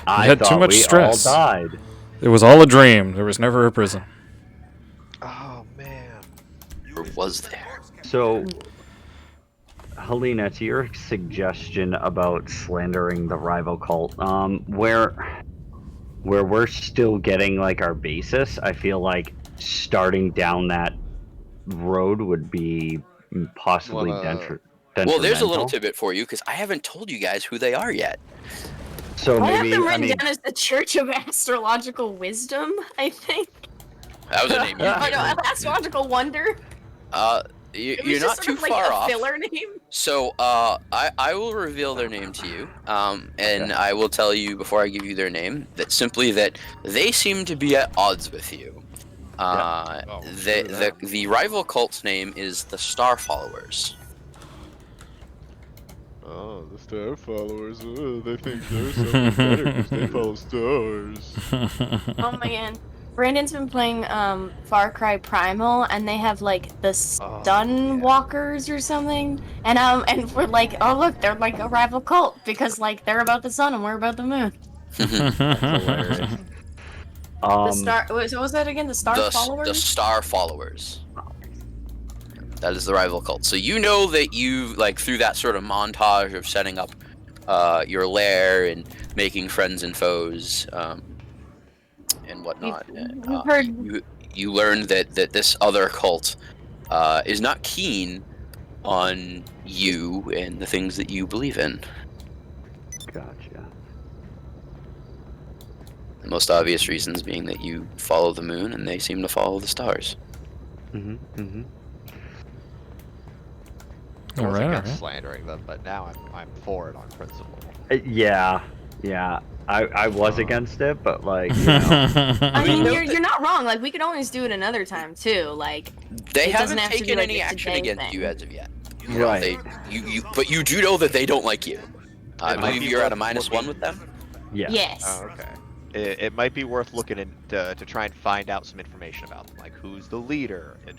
I had too thought much we stress. all died. It was all a dream. There was never a prison. Oh man. Or was there? So, Helena, to your suggestion about slandering the rival cult, where we're still getting like our basis, I feel like starting down that road would be possibly Wanna... detrimental. Well, there's a little tidbit for you because I haven't told you guys who they are yet. So I have maybe, them I written mean, down as the Church of Astrological Wisdom, I think. That was a name you Oh gave. no, Astrological Wonder. You're It was not just too sort of far like a off. filler name. So, I will reveal their name to you, and I will tell you before I give you their name that simply that they seem to be at odds with you. Oh, The rival cult's name is the Star Followers. Oh, the star followers. They think they're something better because they follow stars. Oh man. Brandon's been playing Far Cry Primal, and they have like the Stun Walkers or something, and we're like, oh look, they're like a rival cult because like they're about the sun and we're about the moon. that's hilarious. The star. What was that again? The Star The Followers. Star Followers. That is the rival cult. So you know that you, like, through that sort of montage of setting up your lair and making friends and foes and whatnot, We've heard. you learned that this other cult is not keen on you and the things that you believe in. Gotcha. The most obvious reasons being that you follow the moon and they seem to follow the stars. I was Alright, against alright. slandering them, but now I'm for it on principle. Yeah. I was against it, but like, you know. I mean, know you're not wrong. Like we could always do it another time too. Like They It doesn't haven't have to be taken like any a action today against you thing. as of yet. Right. But you do know that they don't like you. I It might believe be you're at a worth -1 with them. Yeah. yes. Oh, okay. It might be worth looking into to try and find out some information about them, like who's the leader, and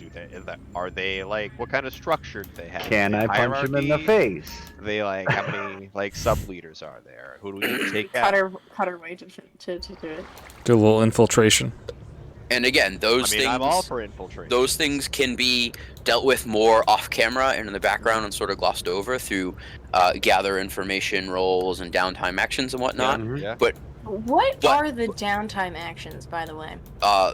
are they like what kind of structure do they have? Can I punch him in the Hierarchy? face? They like how many like sub leaders are there? Who do we need to take out? Cut her way to do it. Do a little infiltration. And again, those I mean, I'm all things for infiltration. those things can be dealt with more off camera and in the background and sort of glossed over through gather information roles and downtime actions and whatnot. Yeah. What are the downtime actions, by the way?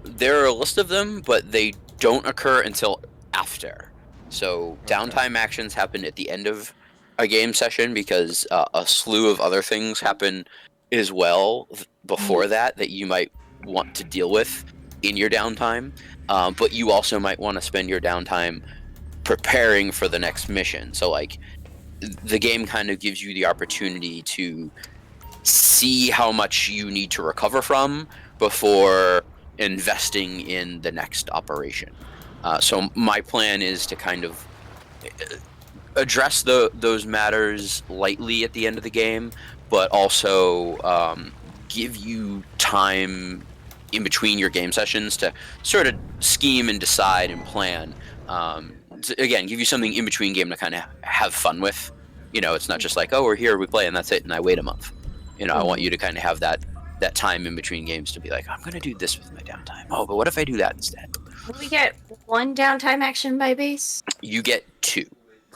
There are a list of them, but they don't occur until after. So downtime actions happen at the end of a game session because a slew of other things happen as well before that you might want to deal with in your downtime. But you also might want to spend your downtime preparing for the next mission. So like the game kind of gives you the opportunity to see how much you need to recover from before investing in the next operation. So my plan is to kind of address those matters lightly at the end of the game, but also give you time in between your game sessions to sort of scheme and decide and plan. Again, give you something in between game to kind of have fun with. You know, it's not just like, oh, we're here, we play, and that's it, and I wait a month. You know, I want you to kind of have that time in between games to be like, I'm going to do this with my downtime. Oh, but what if I do that instead? We get one downtime action by base. You get 2.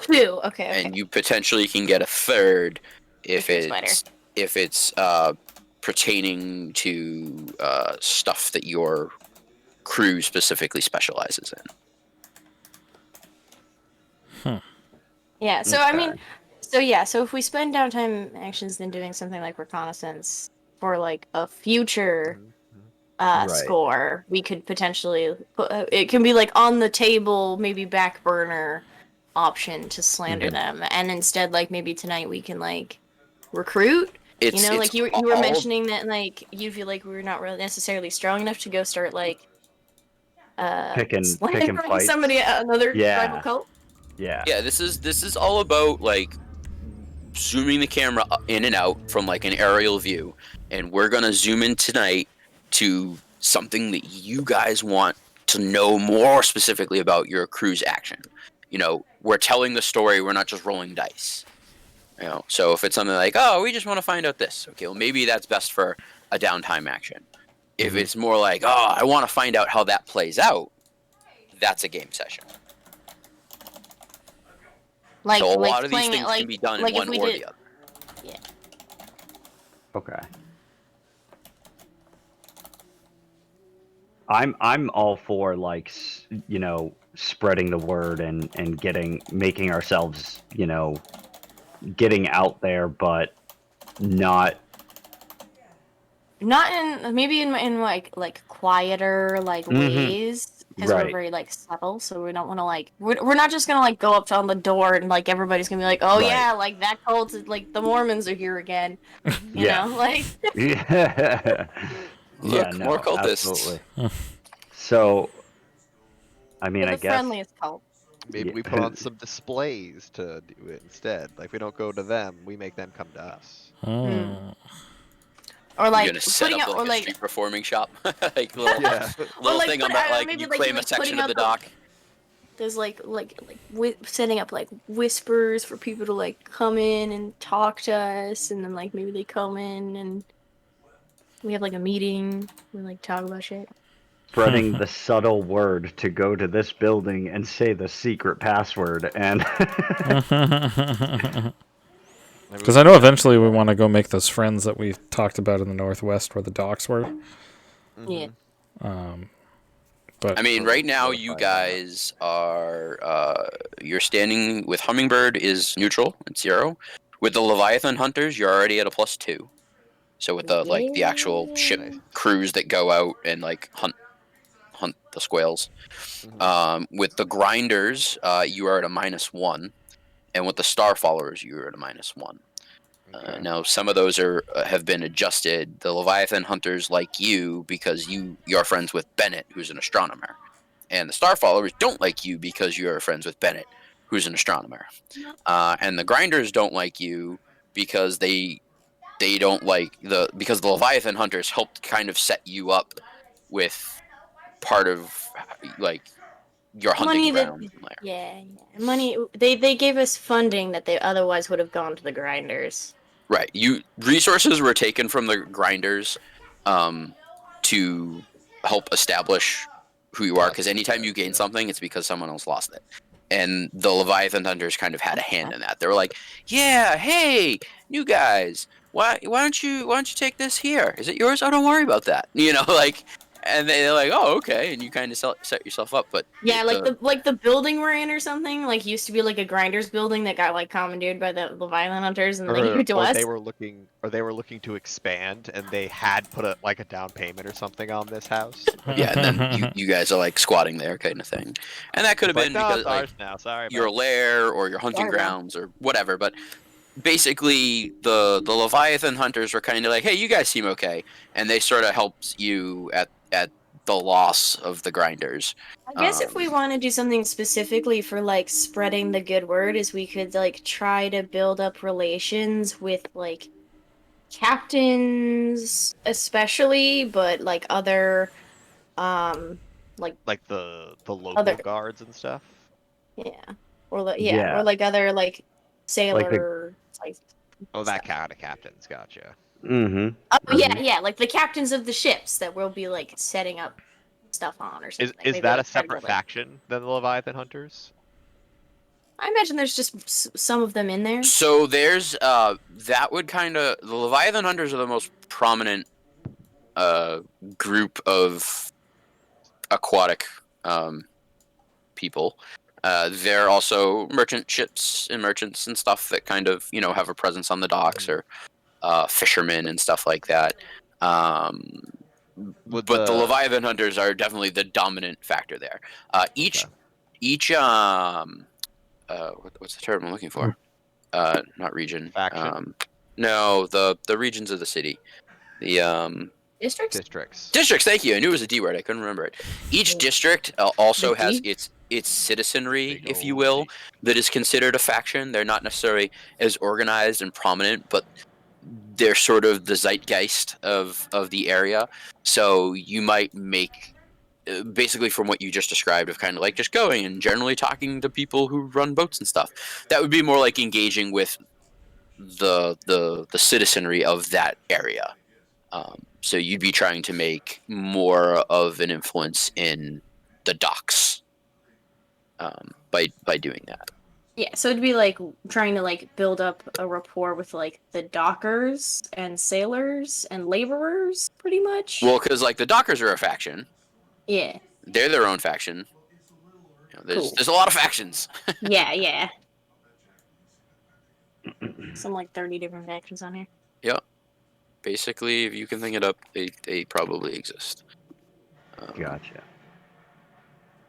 2. Okay. And you potentially can get a third if It's it's pertaining to stuff that your crew specifically specializes in. Yeah. So I mean, so if we spend downtime actions then doing something like reconnaissance for like a future score, we could potentially put, it can be like on the table, maybe back burner option to slander them, and instead like maybe tonight we can like recruit. Like you were mentioning that like you feel like we're not really necessarily strong enough to go start like picking slandering fights. somebody another rival cult. Yeah. Yeah, this is all about like zooming the camera in and out from like an aerial view, and we're gonna zoom in tonight to something that you guys want to know more specifically about your crew's action. You know, we're telling the story, we're not just rolling dice. You know, so if it's something like, oh, we just want to find out this, okay, well maybe that's best for a downtime action. If Mhm. it's more like, oh, I want to find out how that plays out, that's a game session. Like, So a like lot of these playing it things like, can be done like in if one we or did, the other. Okay. I'm all for like spreading the word and making ourselves getting out there, but not not in maybe in like quieter like Mhm. ways because we're Right. very like subtle, so we don't want to like we're not just gonna like go up on the door and like everybody's gonna be like, oh Right. yeah, like that cult is like the Mormons are here again, you Yeah. know, like Yeah. Look, Yeah, more no, cultists. absolutely. So, I mean, we're I the guess friendliest cult. Maybe Yeah. we put on some displays to do it instead. Like we don't go to them, we make them come to us. Hmm. Or You're like gonna set putting up up, like or a like street performing shop, like little Yeah. little like thing on put- that, like maybe you like claim a like section putting of the up dock. there's setting up like whispers for people to like come in and talk to us, and then like maybe they come in and we have like a meeting, we like talk about shit. spreading the subtle word to go to this building and say the secret password and Maybe Because we I know can get eventually we more. want to go make those friends that we talked about in the Northwest where the docks were. Yeah. But I mean, Sort of right now you solidify that. guys are you're standing with Hummingbird is neutral, it's 0. With the Leviathan Hunters, you're already at a +2. So with the actual ship Nice. crews that go out and like hunt the squales. Mhm. With the Grinders, you are at a -1, and with the Star Followers, you are at a -1. Okay. Now some of those are have been adjusted. The Leviathan Hunters like you because you're friends with Bennett, who's an astronomer, and the Star Followers don't like you because you're friends with Bennett, who's an astronomer. And the Grinders don't like you because they don't like because the Leviathan Hunters helped kind of set you up with part of like your hunting Money that ground there. yeah, money they gave us funding that they otherwise would have gone to the grinders. Right. Resources were taken from the Grinders to help establish who you are, because anytime you gain something, it's because someone else lost it. And the Leviathan Hunters kind of had a hand in that. They were like, "Yeah, hey, you guys, why don't you take this here? Is it yours? Oh, don't worry about that." You know, like, and they're like, "Oh, okay," and you kind of set yourself up. But Yeah, like the building we're in or something, like used to be like a grinders building that got like commandeered by the Leviathan Hunters and they gave it to Or us. they were looking to expand, and they had put a down payment or something on this house. yeah, and then you guys are like squatting there, kind of thing, and that could have It's been like, no, because it's like ours now. Sorry. your bud." lair or your hunting Sorry, bro. grounds or whatever. But basically, the Leviathan Hunters were kind of like, "Hey, you guys seem okay," and they sort of helped you at the loss of the Grinders. I guess if we want to do something specifically for like spreading the good word, is we could like try to build up relations with like captains, especially, but like other, Like the local Other- guards and stuff. yeah, or like Yeah. or like other like sailor, like Oh, that stuff. kind of captains. Gotcha. mm-hmm. Oh yeah, like the captains of the ships that we'll be like setting up stuff on or Is something. is Maybe, that a like, try to separate build, like- faction than the Leviathan Hunters? I imagine there's just some of them in there. So there's that would kind of the Leviathan Hunters are the most prominent group of aquatic people. They're also merchant ships and merchants and stuff that kind of have a presence on the docks, or fishermen and stuff like that. Would But the Leviathan Hunters are definitely the dominant factor there. Each what's the term I'm looking for? Not region. Faction? No, the regions of the city. The Districts? districts. Thank you. I knew it was a D word. I couldn't remember it. Each district also The has D? its citizenry, Big if you old will, D. that is considered a faction. They're not necessarily as organized and prominent, but they're sort of the zeitgeist of the area. So you might make basically from what you just described of kind of like just going and generally talking to people who run boats and stuff. That would be more like engaging with the citizenry of that area. So you'd be trying to make more of an influence in the docks by doing that. Yeah, so it'd be like trying to like build up a rapport with like the dockers and sailors and laborers, pretty much. Well, because like the dockers are a faction, Yeah. they're their own faction. You know, Cool. there's a lot of factions. Yeah, yeah. Some like 30 different factions on here. Yeah. Basically, if you can think it up, they probably exist. Gotcha.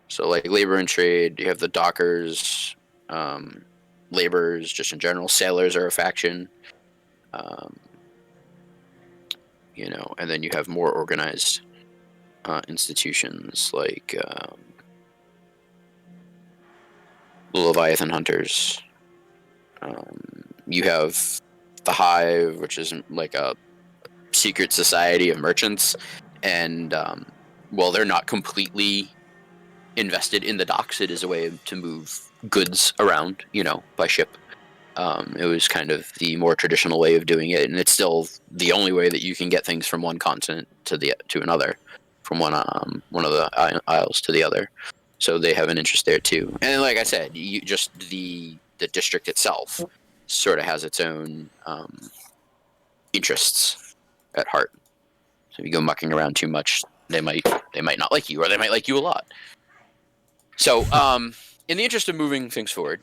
So like labor and trade, you have the dockers, laborers, just in general. Sailors are a faction. You know, and then you have more organized institutions like the Leviathan Hunters. You have the Hive, which is like a secret society of merchants, and well, they're not completely invested in the docks. It is a way to move goods around, you know, by ship. It was kind of the more traditional way of doing it, and it's still the only way that you can get things from one continent to another, from one of the isles to the other. So they have an interest there too. And like I said, you just the district itself sort of has its own interests at heart. So if you go mucking around too much, they might not like you, or they might like you a lot. So in the interest of moving things forward,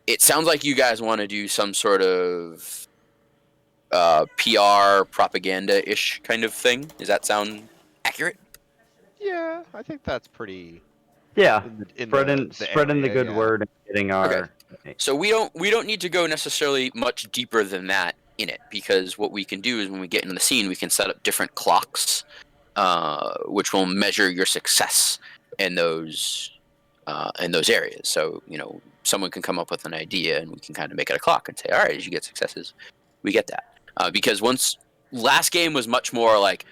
it sounds like you guys want to do some sort of PR propaganda-ish kind of thing. Does that sound accurate? Yeah, I think that's pretty. Yeah, In spreading the good yeah. word and getting our. So we don't need to go necessarily much deeper than that in it, because what we can do is when we get in the scene, we can set up different clocks, which will measure your success in those areas. So, you know, someone can come up with an idea and we can kind of make it a clock and say, all right, as you get successes, we get that. Because last game was much more like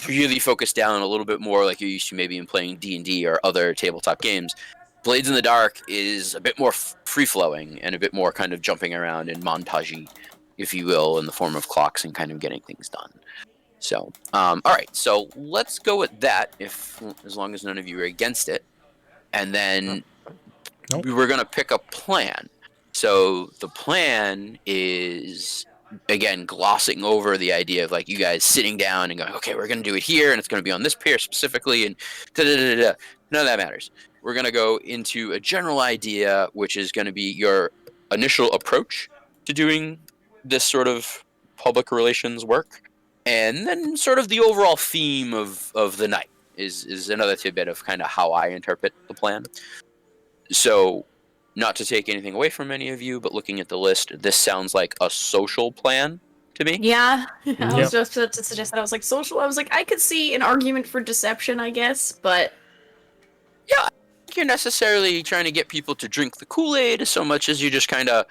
really focused down a little bit more like you're used to maybe in playing D&D or other tabletop games. Blades in the Dark is a bit more free-flowing and a bit more kind of jumping around and montagey, if you will, in the form of clocks and kind of getting things done. So, all right, so let's go with that, as long as none of you are against it. And then Nope. we're going to pick a plan. So the plan is, again, glossing over the idea of like you guys sitting down and going, okay, we're going to do it here, and it's going to be on this pier specifically, and da-da-da-da-da. None of that matters. We're going to go into a general idea, which is going to be your initial approach to doing this sort of public relations work, and then sort of the overall theme of the night is another tidbit of kind of how I interpret the plan. So, not to take anything away from any of you, but looking at the list, this sounds like a social plan to me. Yeah, I Yep. was just about to suggest that. I was like, social. I was like, I could see an argument for deception, I guess, but Yeah, I don't think you're necessarily trying to get people to drink the Kool-Aid so much as you just kind of,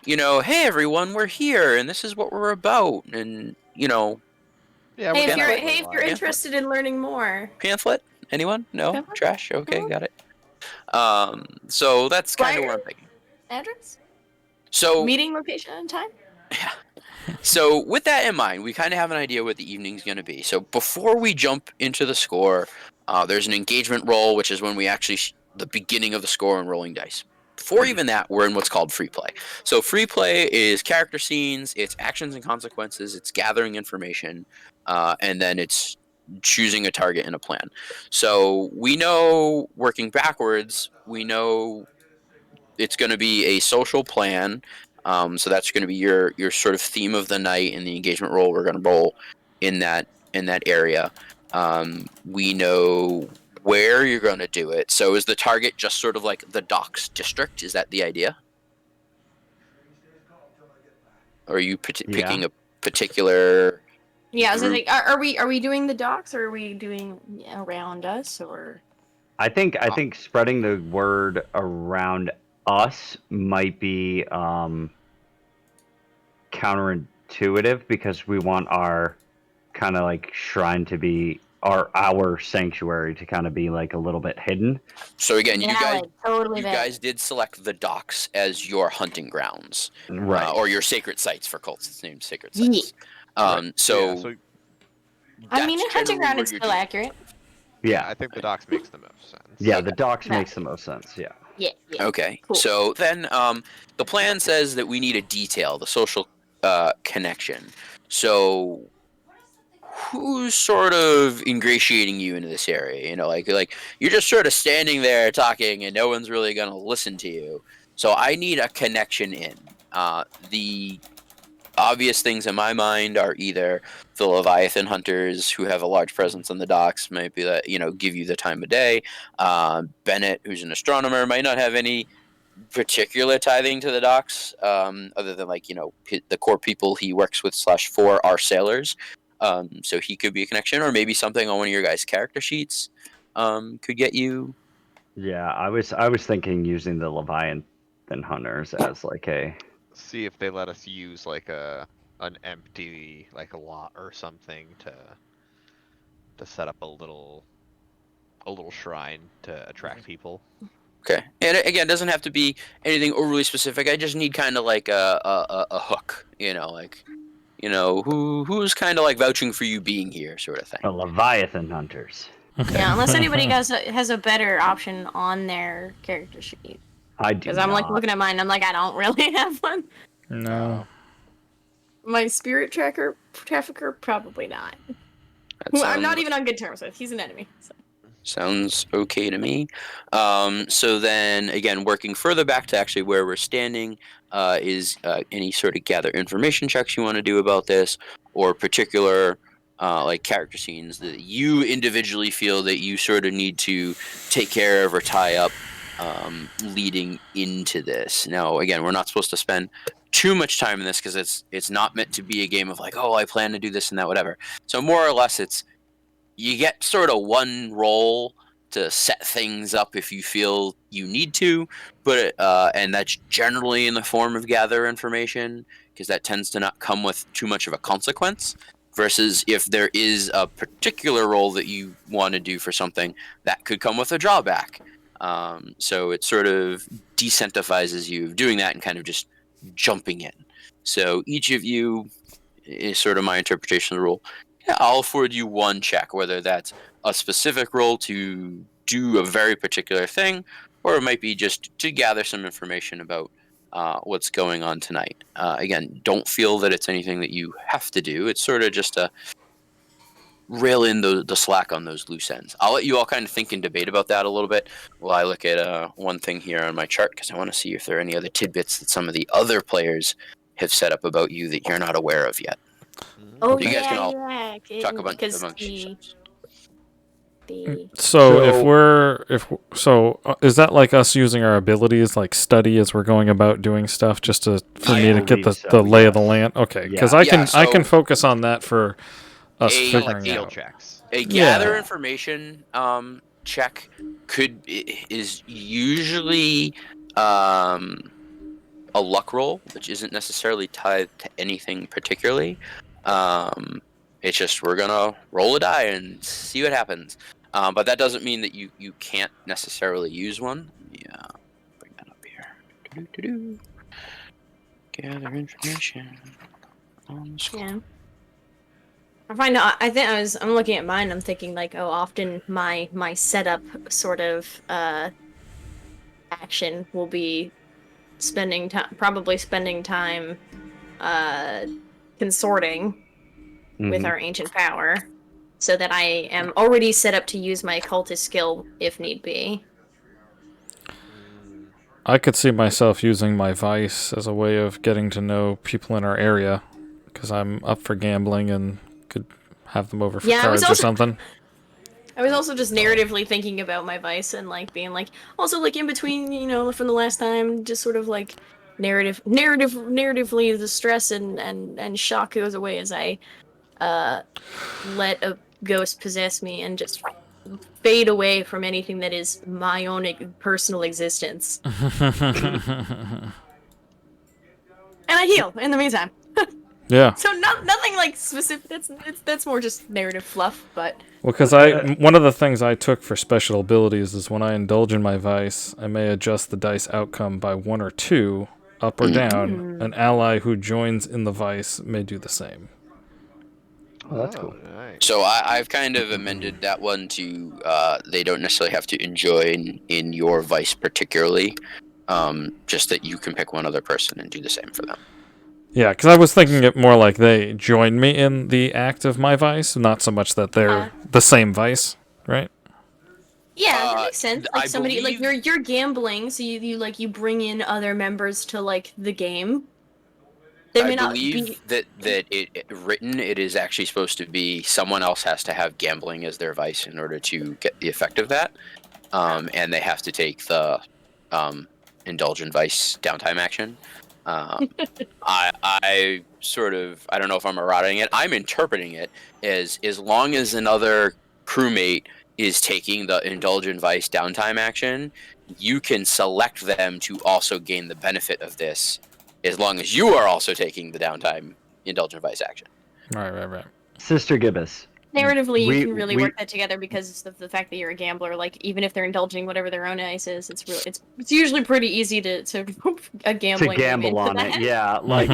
you know, hey everyone, we're here and this is what we're about, and you know. Yeah, hey, we're if you're interested in learning more, Pamphlet? Anyone? No? Pamphlet? Trash? Okay, No. got it. So that's kind of Flyer? what I'm thinking. address, So, meeting location, and time. so with that in mind, we kind of have an idea what the evening's going to be. So before we jump into the score, there's an engagement roll, which is when we actually the beginning of the score and rolling dice. Before even that, we're in what's called free play. So free play is character scenes, it's actions and consequences, it's gathering information, and then it's choosing a target and a plan. So we know, working backwards, we know it's going to be a social plan. So that's going to be your sort of theme of the night, and the engagement roll we're going to roll in that area. We know where you're going to do it. So is the target just sort of like the docks district? Is that the idea? Or are you picking a particular? Yeah, I was group? like, are we doing the docks, or are we doing around us, or? I think spreading the word around us might be counterintuitive, because we want our kind of like shrine to be our sanctuary to kind of be like a little bit hidden. So again, you guys Valid, totally you valid. guys did select the docks as your hunting grounds, Right. or your sacred sites for cults. It's named sacred Yeah. sites. So, so I mean, a that's hunting generally ground where is you're still doing- accurate. Yeah. I think the docks makes the most sense. Yeah, Okay. the docks Yeah. makes the most sense. Yeah. Yeah. Yeah. Okay, Cool. so then the plan says that we need a detail, the social connection. So who's sort of ingratiating you into this area? You know, like you're just sort of standing there talking, and no one's really gonna listen to you. So I need a connection in. The obvious things in my mind are either the Leviathan hunters who have a large presence on the docks, might be that, you know, give you the time of day. Bennett, who's an astronomer, might not have any particular tithing to the docks, other than like, you know, the core people he works with / for are sailors. So he could be a connection, or maybe something on one of your guys' character sheets could get you. Yeah, I was thinking using the Leviathan hunters as like a. See if they let us use like an empty like a lot or something to set up a little shrine to attract people. Okay, and again, it doesn't have to be anything overly specific. I just need kind of like a hook, you know, like, you know, who's kind of like vouching for you being here, sort of thing. The Leviathan hunters. Yeah, unless anybody has a better option on their character sheet. I do. Because I'm like looking at mine, I'm like, I don't really have one. No. My spirit trafficker, probably not. That Who I'm not sounds- even on good terms with. He's an enemy. So. Sounds okay to me. So then, again, working further back to actually where we're standing, is any sort of gather information checks you want to do about this, or particular like character scenes that you individually feel that you sort of need to take care of or tie up leading into this. Now, again, we're not supposed to spend too much time in this because it's not meant to be a game of like, oh, I plan to do this and that, whatever. So more or less, it's you get sort of one role to set things up if you feel you need to, but and that's generally in the form of gather information, because that tends to not come with too much of a consequence, versus if there is a particular role that you want to do for something that could come with a drawback. So it sort of decentivizes you of doing that and kind of just jumping in. So each of you is sort of my interpretation of the rule. Yeah, I'll afford you one check, whether that's a specific role to do a very particular thing, or it might be just to gather some information about what's going on tonight. Again, don't feel that it's anything that you have to do. It's sort of just a rail in the slack on those loose ends. I'll let you all kind of think and debate about that a little bit while I look at one thing here on my chart, because I want to see if there are any other tidbits that some of the other players have set up about you that you're not aware of yet. Oh You yeah, guys can all yeah. talk about because amongst yourselves. So So- is that like us using our abilities like study as we're going about doing stuff just for I me to get believe the so, lay of the yes. land? Okay, because Yeah. I can Yeah, I can so- focus on that for us A- Kind of like figuring skill out. checks. A Yeah. gather information check is usually a luck roll, which isn't necessarily tied to anything particularly. It's just we're gonna roll a die and see what happens. But that doesn't mean that you can't necessarily use one. Yeah, bring that up here. Do-do-do-do. Gather information. On the scroll. Yeah. I'm looking at mine. I'm thinking like, oh, often my setup sort of action will be spending time consorting with Mhm. our ancient power, so that I am already set up to use my cultist skill if need be. I could see myself using my vice as a way of getting to know people in our area, because I'm up for gambling and could have them over for Yeah, I was cards or also- something. I was also just narratively thinking about my vice and like being like, also like in between, you know, from the last time, just sort of like narratively the stress and shock goes away as I let a ghost possess me and just fade away from anything that is my own personal existence. And I heal in the meantime. Yeah. So nothing like specific. That's more just narrative fluff, but Well, because one of the things I took for special abilities is when I indulge in my vice, I may adjust the dice outcome by 1 or 2, up or down. An ally who joins in the vice may do the same. Oh, that's cool. Nice. So I've kind of amended that one to they don't necessarily have to join in your vice particularly, just that you can pick one other person and do the same for them. Yeah, because I was thinking it more like they join me in the act of my vice, not so much that they're the same vice, right? yeah, that makes sense. Like I somebody like believe- you're gambling, so you bring in other members to like the game. They may I not believe be. that it is actually supposed to be someone else has to have gambling as their vice in order to get the effect of that, and they have to take the indulgent vice downtime action. I sort of, I don't know if I'm eroding it. I'm interpreting it as long as another crewmate is taking the indulgent vice downtime action, you can select them to also gain the benefit of this, as long as you are also taking the downtime indulgent vice action. Right. Sister Gibbous. Narratively, you We- can really we- work that together because of the fact that you're a gambler. Like, even if they're indulging whatever their own ice is, it's usually pretty easy to a gambling To gamble into on that. it, yeah. Like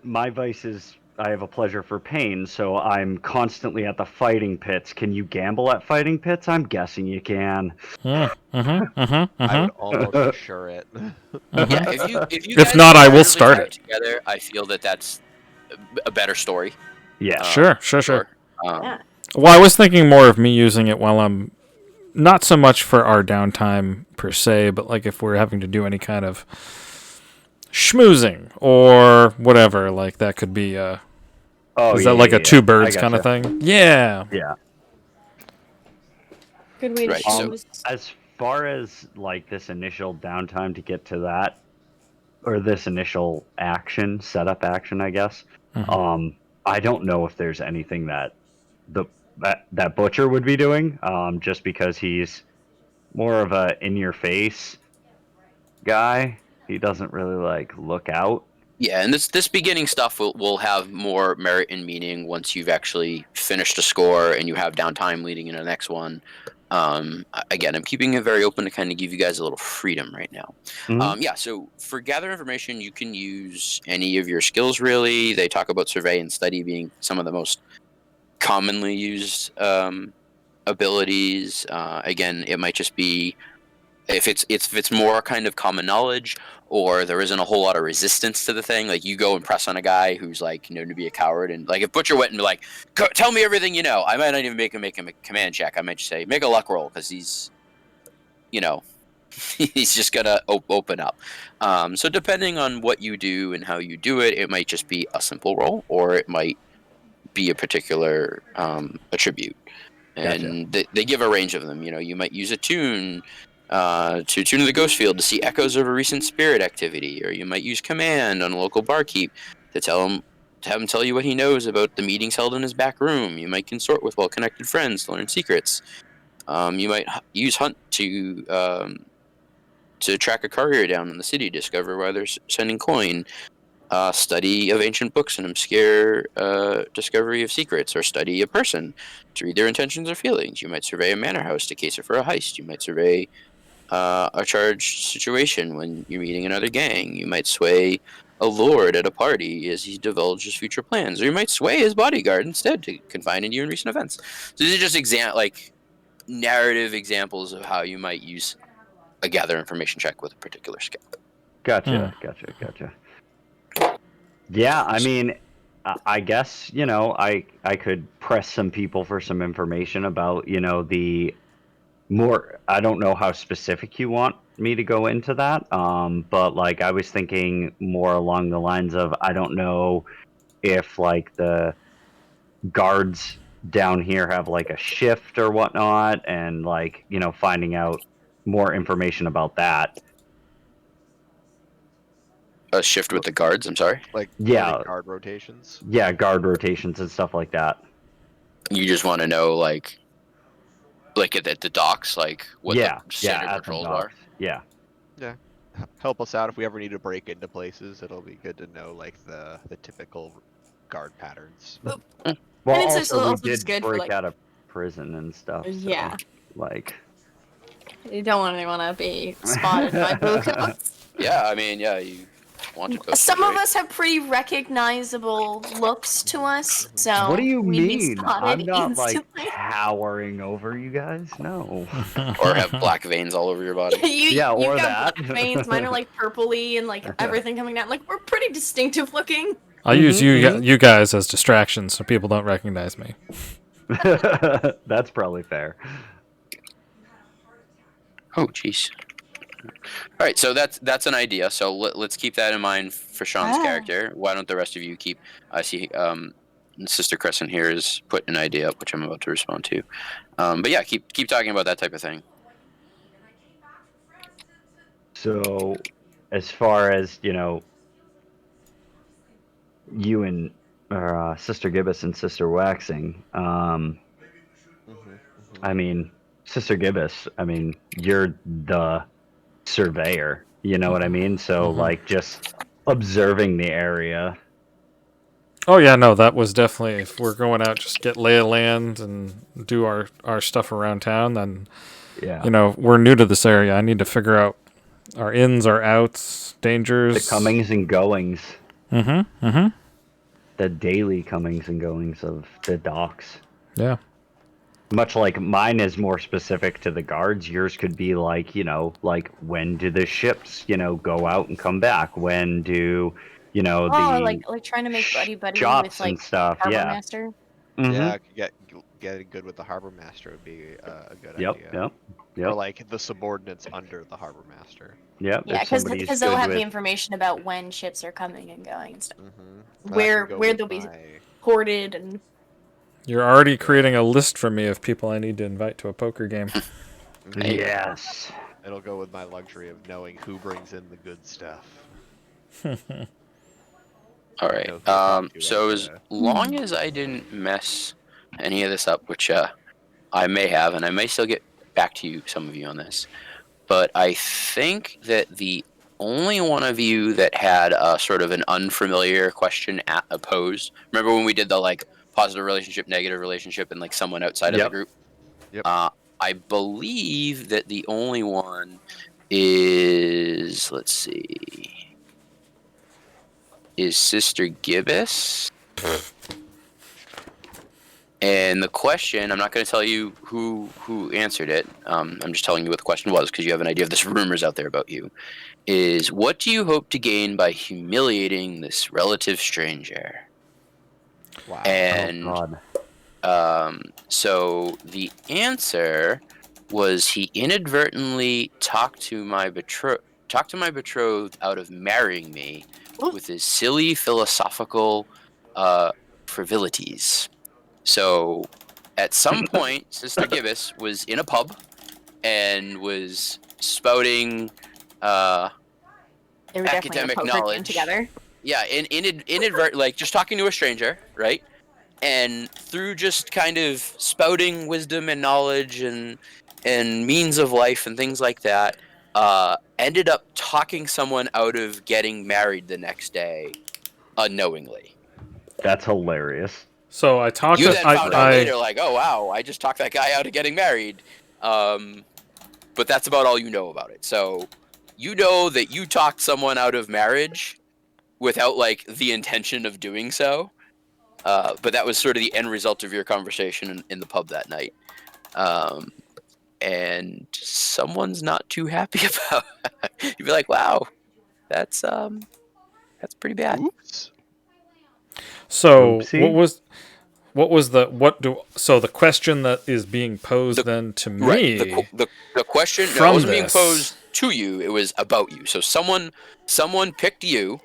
my vice is I have a pleasure for pain, so I'm constantly at the fighting pits. Can you gamble at fighting pits? I'm guessing you can. I would almost assure it. Yeah, if you If guys not, I will narratively start tie it. together. I feel that that's a better story. Yeah. Sure. Yeah. Well, I was thinking more of me using it while I'm not so much for our downtime per se, but like if we're having to do any kind of schmoozing or whatever, like that could be is that like a two birds kind of thing? Yeah. Yeah. Good way to Right, show so- As far as like this initial downtime to get to that, or this initial action, setup action, I guess. I don't know if there's anything that that Butcher would be doing, just because he's more of a in-your-face guy. He doesn't really like look out. Yeah, and this beginning stuff will have more merit and meaning once you've actually finished a score and you have downtime leading into the next one. Again, I'm keeping it very open to kind of give you guys a little freedom right now. Yeah, so for gather information, you can use any of your skills, really. They talk about survey and study being some of the most commonly used abilities. Again, it might just be if it's more kind of common knowledge, or there isn't a whole lot of resistance to the thing. Like you go and press on a guy who's like known to be a coward, and like if Butcher went and be like, tell me everything you know, I might not even make him a command check. I might just say make a luck roll because he's, he's just gonna open up. So depending on what you do and how you do it, it might just be a simple roll, or it might be a particular attribute. And they give a range of them. You might use a tune to tune the ghost field to see echoes of a recent spirit activity, or you might use command on a local barkeep to have him tell you what he knows about the meetings held in his back room. You might consort with well-connected friends to learn secrets. You might use hunt to track a courier down in the city, discover why they're sending coin. Study of ancient books and obscure discovery of secrets, or study a person to read their intentions or feelings. You might survey a manor house to case it for a heist. You might survey a charged situation when you're meeting another gang. You might sway a lord at a party as he divulges future plans, or you might sway his bodyguard instead to confide in you in recent events. So these are just narrative examples of how you might use a gather information check with a particular skill. Gotcha. Yeah, I mean, I guess, I could press some people for some information about, the more, I don't know how specific you want me to go into that, but like I was thinking more along the lines of, I don't know if like the guards down here have like a shift or whatnot, and like, finding out more information about that. A shift with the guards, I'm sorry? Like Yeah. guard rotations. Yeah, guard rotations and stuff like that. You just want to know, like at the docks, like what Yeah, the standard at the patrols are. docks. Yeah. Help us out if we ever need to break into places. It'll be good to know like the typical guard patterns. Well, And it's also, also we just did good for, break like- out of prison and stuff. So, Yeah. Like. You don't want to be spotted by Buko. Yeah, I mean, yeah, you want to go. Some of us have pretty recognizable looks to us, so What do you we'd be mean? spotted I'm not instantly. like towering over you guys. No. or have black veins all over your body. Yeah, you've or got that. black veins. Mine are like purpley and like everything coming down. Like we're pretty distinctive looking. I'll use you guys as distractions so people don't recognize me. That's probably fair. Oh, jeez. All right, so that's an idea. So let's keep that in mind for Sean's character. Why don't the rest of you keep? I see. Sister Crescent here has put an idea up, which I'm about to respond to. But yeah, keep talking about that type of thing. So, as far as you and Sister Gibbous and Sister Waxing, I mean, Sister Gibbous, I mean, you're the surveyor. You know what I mean? So, like, just observing the area. Oh yeah, no, that was definitely, if we're going out, just get lay of land and do our stuff around town, then, Yeah. we're new to this area. I need to figure out our ins, our outs, dangers. The comings and goings. Mm-hmm. The daily comings and goings of the docks. Yeah. Much like mine is more specific to the guards, yours could be like, like when do the ships, go out and come back? When do, the like trying to make buddy shops with like and stuff? Harbor Yeah. Master. Mhm. Yeah, getting good with the harbor master would be a good Yep. idea. Yep. Or like the subordinates under the harbor master. Yep. Yeah, if because somebody's they'll good have the with- information about when ships are coming and going and stuff. Mm-hmm. Where they'll be ported and You're already creating a list for me of people I need to invite to a poker game. Yes. It'll go with my luxury of knowing who brings in the good stuff. All right. know who to talk to So after as that. long as I didn't mess any of this up, which I may have, and I may still get back to you, some of you, on this, but I think that the only one of you that had sort of an unfamiliar question posed. Remember when we did the like positive relationship, negative relationship, and like someone outside of the Yep. group? Yep. I believe that the only one is, let's see, is Sister Gibbous. And the question, I'm not going to tell you who answered it. I'm just telling you what the question was because you have an idea of this rumors out there about you. Is what do you hope to gain by humiliating this relative stranger? Wow. And Oh God. so the answer was he inadvertently talked to my betrothed out of marrying me with his silly philosophical frivolities. So at some point, Sister Gibbous was in a pub and was spouting they were definitely in a academic poker game knowledge. together. Yeah, inadvertent, like just talking to a stranger, right? And through just kind of spouting wisdom and knowledge and means of life and things like that, ended up talking someone out of getting married the next day, unknowingly. That's hilarious. So I talked You to then found out I later, like, oh wow, I just talked that guy out of getting married. But that's about all you know about it. So you know that you talked someone out of marriage without like the intention of doing so. But that was sort of the end result of your conversation in the pub that night. And someone's not too happy about it. You'd be like, wow, that's pretty bad. Oops. So Oopsie. so the question that is being posed then to me, Right. The question from wasn't being this- posed to you, it was about you. So someone picked you,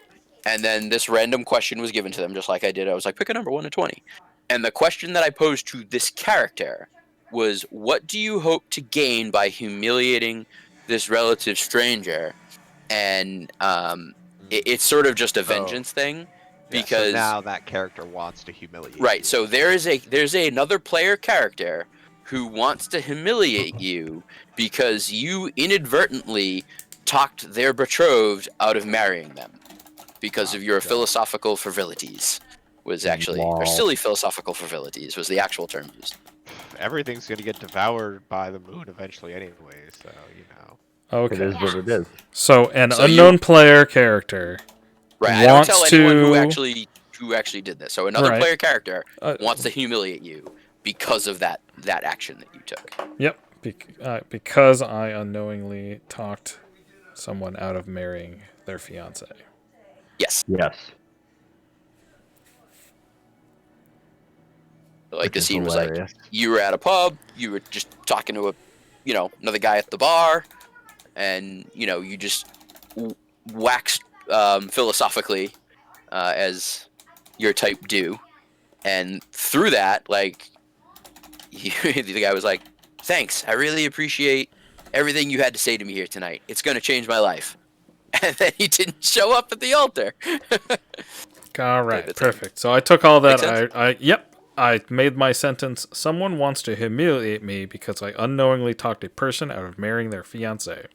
and then this random question was given to them, just like I did. I was like, pick a number 1 to 20. And the question that I posed to this character was, what do you hope to gain by humiliating this relative stranger? And it's sort of just a vengeance thing. Yeah, Because so now that character wants to humiliate right, you. so there's another player character who wants to humiliate you because you inadvertently talked their betrothed out of marrying them because of your philosophical frivolities. was actually, or Lol. silly philosophical frivolities was the actual term used. Everything's gonna get devoured by the moon eventually anyway, so you know. It Okay. is what it is. So an So unknown player character Right. I don't wants tell anyone to- who actually did this. So another Right. player character Uh, wants to humiliate you because of that action that you took. Yep. Because I unknowingly talked someone out of marrying their fiance. Yes. Yes. Like Which the is scene was like hilarious. you were at a pub, you were just talking to another guy at the bar, and you just waxed philosophically as your type do, and through that, like the guy was like, "Thanks, I really appreciate everything you had to say to me here tonight. It's gonna change my life." And then he didn't show up at the altar. All right, David, perfect. So I took all that. Make sense? Yep. I made my sentence. Someone wants to humiliate me because I unknowingly talked a person out of marrying their fiance.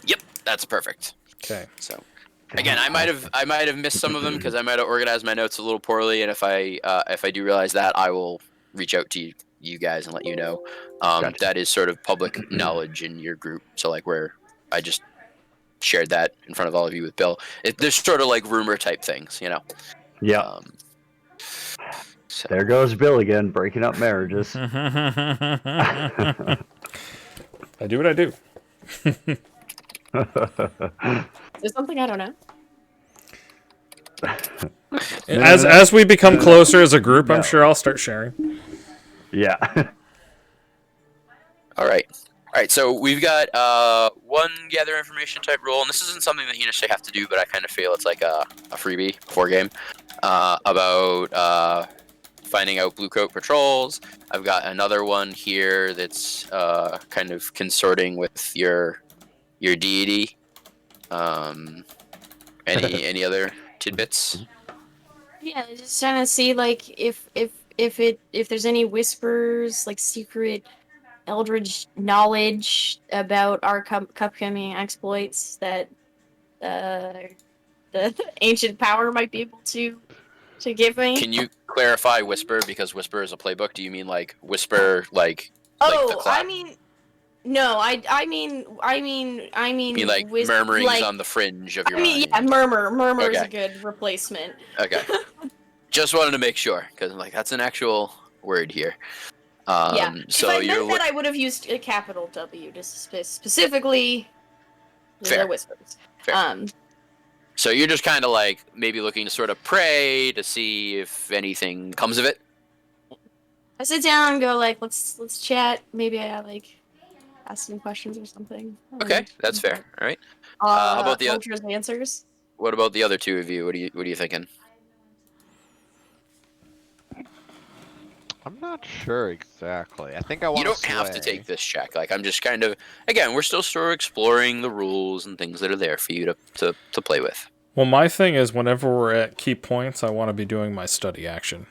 Yep, that's perfect. Okay. So again, I might have missed some of them because I might have organized my notes a little poorly, and if I do realize that, I will reach out to you guys and let you know. Gotcha. That is sort of public knowledge in your group. So like where I just shared that in front of all of you with Bill. There's sort of like rumor type things, Yeah. So There goes Bill again, breaking up marriages. I do what I do. There's something I don't know. As we become closer as a group, No. I'm sure I'll start sharing. Yeah. all right. All right, so we've got one gather information type rule, and this isn't something that you necessarily have to do, but I kind of feel it's like a freebie before game about finding out blue coat patrols. I've got another one here that's kind of consorting with your deity. Any other tidbits? Yeah, just trying to see like if there's any whispers, like secret eldritch knowledge about our upcoming exploits that the ancient power might be able to give me. Can you clarify whisper, because whisper is a playbook? Do you mean like whisper like Oh, the clap? I mean, no, I mean, You mean like whis- murmurings like- on the fringe of your I mean, mind? yeah, murmur is a Okay. good replacement. Okay. Just wanted to make sure, because like that's an actual word here. Yeah. So if I you're meant that, I would have used a capital W to specifically Fair. the whispers. Fair. So you're just kind of like maybe looking to sort of pray to see if anything comes of it. I sit down and go like, let's chat. Maybe I like ask some questions or something. Okay, that's fair. All right. how about the Ultra's answers? What about the other two of you? What are you thinking? I'm not sure exactly. I think I want You don't have to take this check. Like I'm just kind of again, we're still sort of exploring the rules and things that are there for you to play with. Well, my thing is whenever we're at key points, I want to be doing my study action.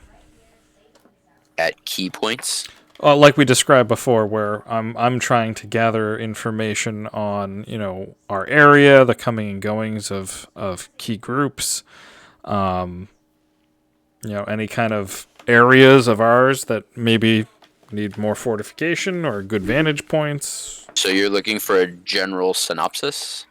At key points. Like we described before, where I'm trying to gather information on our area, the coming and goings of key groups, any kind of areas of ours that maybe need more fortification or good vantage points. So you're looking for a general synopsis?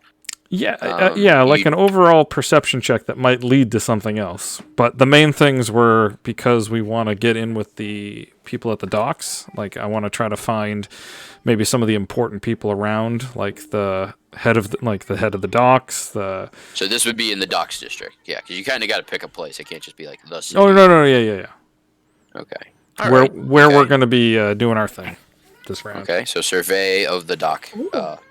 Yeah, like an overall perception check that might lead to something else. But the main things were because we want to get in with the people at the docks. Like I want to try to find maybe some of the important people around, like the head of the docks. So this would be in the docks district, yeah, because you kind of got to pick a place. It can't just be like the city. Oh no, yeah. Okay. Where Alright, we're okay. going to be doing our thing this round. Okay, so survey of the dock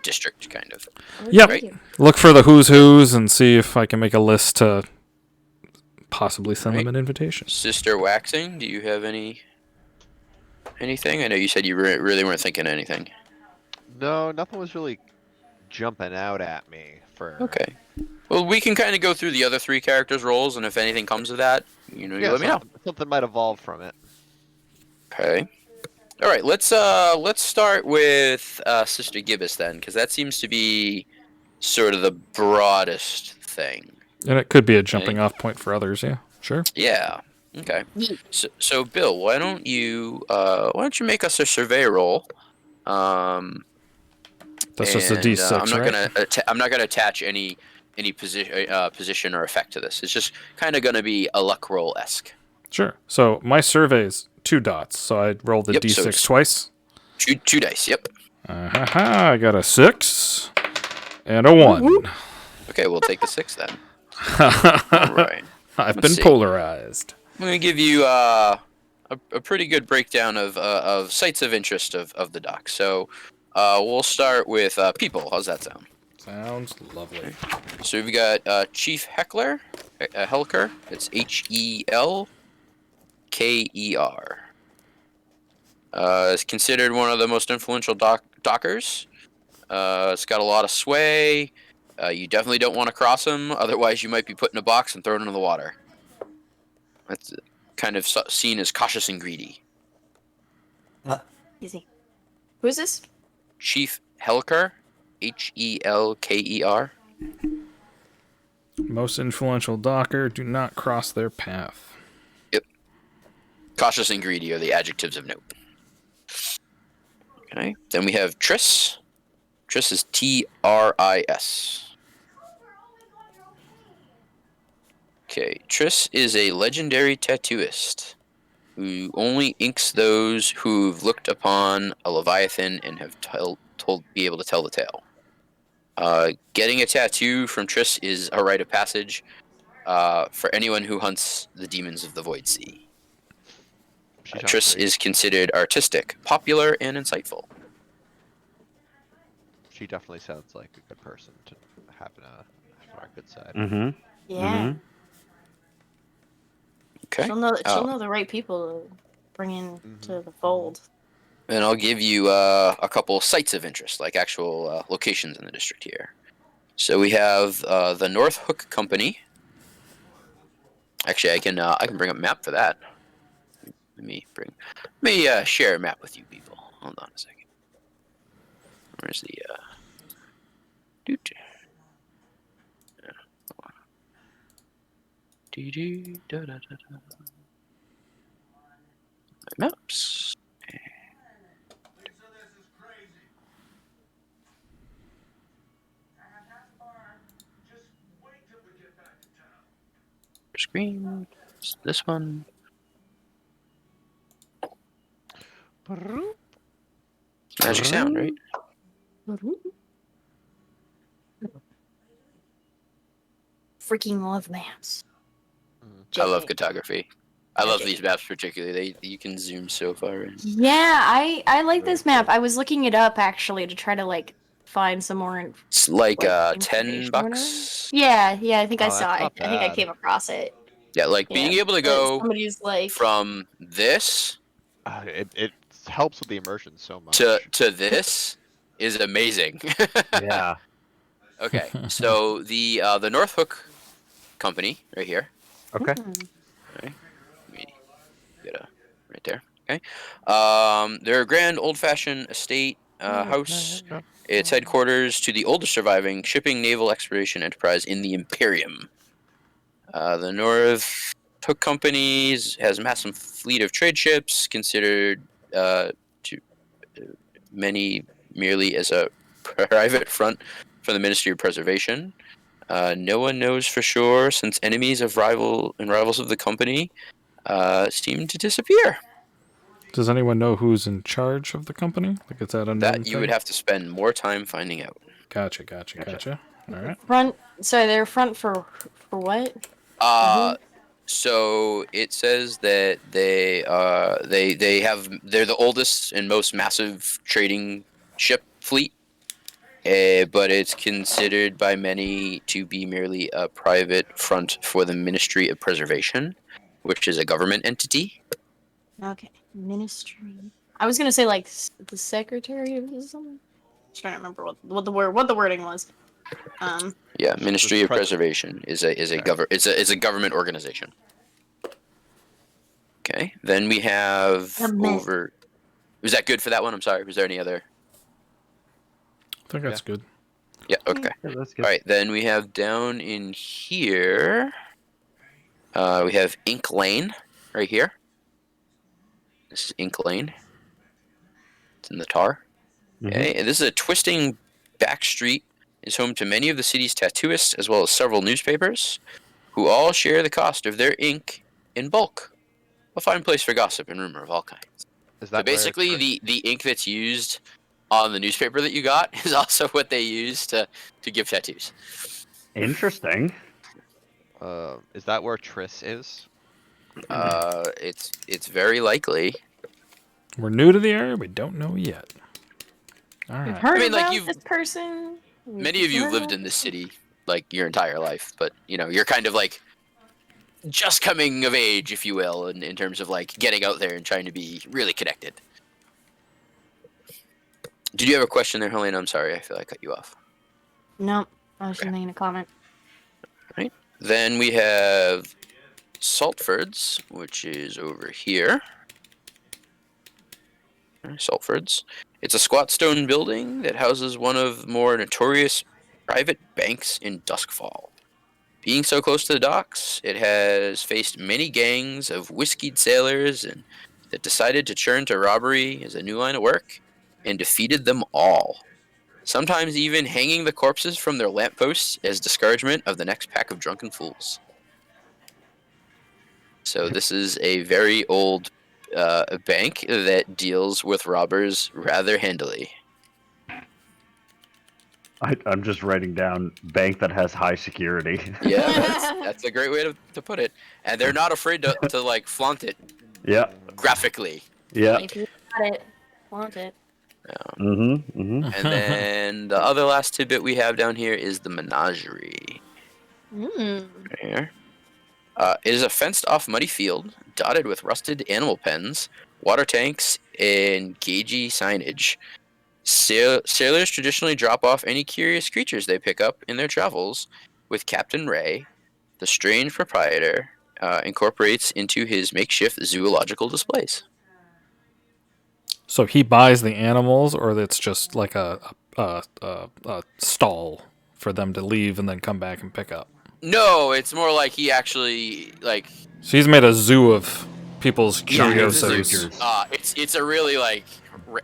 district, kind of. Yep. Right. Look for the who's and see if I can make a list to possibly send them an invitation. Sister Waxing, do you have anything? I know you said you really weren't thinking anything. No, nothing was really jumping out at me for. Okay. Well, we can kind of go through the other three characters' roles, and if anything comes of that, you let me know. Something might evolve from it. Okay. All right. Let's start with Sister Gibbous then, because that seems to be sort of the broadest thing. And it could be a jumping off point for others, yeah. Sure. Yeah. Okay. Yeet. So Bill, why don't you make us a survey roll? That's just a D6, I'm not right? gonna attach any position or effect to this. It's just kind of gonna be a luck roll esque. Sure. So my survey's 2 dots. So I rolled the Yep, so D6 it's- twice. Two dice. Yep. I got a 6 and a 1. Okay, we'll take the 6 then. All right. I've Let's been see. polarized. I'm gonna give you a pretty good breakdown of sites of interest of the dock. So we'll start with people. How's that sound? Sounds lovely. So we've got Chief Heckler, Helker. It's Helker. Is considered one of the most influential dockers. It's got a lot of sway. You definitely don't want to cross him, otherwise you might be put in a box and thrown into the water. That's kind of seen as cautious and greedy. Easy. Who's this? Chief Helker, Helker. Most influential docker, do not cross their path. Cautious and greedy are the adjectives of note. Okay. Then we have Triss. Triss is Tris. Okay. Triss is a legendary tattooist who only inks those who've looked upon a leviathan and have be able to tell the tale. Getting a tattoo from Triss is a rite of passage for anyone who hunts the demons of the Void Sea. Triss is considered artistic, popular, and insightful. She definitely sounds like a good person to have on our good side. Mm-hmm. Yeah. Okay. She'll know the right people to bring in to the fold. And I'll give you a couple sites of interest, like actual locations in the district here. So we have the North Hook Company. Actually, I can bring up a map for that. Let me share a map with you people. Hold on a second. Where's the doot? Yeah, hold on. Maps. Screen. This one. Magic sound, right? Freaking love maps. I love JK. cartography. I love these maps particularly. You can zoom so far in. Yeah, I like this map. I was looking it up actually to try to like find some more. It's like Like, 10 information or bucks. Yeah, I think I Oh, saw that's it. not I think I bad. came across it. Yeah, like being able to go Somebody's like from this It helps with the immersion so much. to this is amazing. Yeah. Okay, so the North Hook Company right here. Okay. Let me get a right there. Okay. They're a grand old-fashioned estate house. Its headquarters to the oldest surviving shipping naval exploration enterprise in the Imperium. The North Hook Company has a massive fleet of trade ships, considered to many merely as a private front for the Ministry of Preservation. No one knows for sure, since enemies of rivals of the company seem to disappear. Does anyone know who's in charge of the company? Like, is that a known That you would thing? have to spend more time finding out. Gotcha. All right. front. Sorry, they're front for what? So it says that they're the oldest and most massive trading ship fleet, but it's considered by many to be merely a private front for the Ministry of Preservation, which is a government entity. Okay, ministry. I was gonna say like the secretary of something. Just trying to remember what the wording was. Yeah, Ministry of pres- Preservation is a government organization. Okay, then we have Government. over. Was that good for that one? I'm sorry. Was there any other? I think that's good. Yeah. Okay. Yeah, that's good. All right. Then we have down in here. We have Ink Lane. right here. This is Ink Lane. It's in the tar. Okay, and this is a twisting back street. Is home to many of the city's tattooists, as well as several newspapers, who all share the cost of their ink in bulk. A fine place for gossip and rumor of all kinds. Is So that basically, the ink that's used on the newspaper that you got is also what they use to give tattoos. Interesting. Is that where Triss is? It's very likely. We're new to the area. We don't know yet. All We've right. heard I mean, like, about you've- this person. Many of you lived in this city like your entire life, but you're kind of like just coming of age, if you will, in terms of like getting out there and trying to be really connected. Did you have a question there, Helena? I'm sorry, I feel like I cut you off. Nope. I was just making a comment. Then we have Saltford's, which is over here. Saltford's. It's a squat stone building that houses one of the more notorious private banks in Duskfall. Being so close to the docks, it has faced many gangs of whiskeyed sailors and that decided to turn to robbery as a new line of work and defeated them all. Sometimes even hanging the corpses from their lampposts as discouragement of the next pack of drunken fools. So this is a very old bank that deals with robbers rather handily. I'm just writing down bank that has high security. Yeah, that's a great way to put it. And they're not afraid to like flaunt it Yeah. graphically. Yeah. If you got it, want it. Mm-hmm. And then the other last tidbit we have down here is the menagerie. Mm. Right here. It is a fenced-off muddy field dotted with rusted animal pens, water tanks, and gaugy signage. Sailors traditionally drop off any curious creatures they pick up in their travels, with Captain Ray, the strange proprietor, incorporates into his makeshift zoological displays. So he buys the animals, or it's just like a stall for them to leave and then come back and pick up. No, it's more like he actually like. So he's made a zoo of people's Yeah, curiosities. It's a really like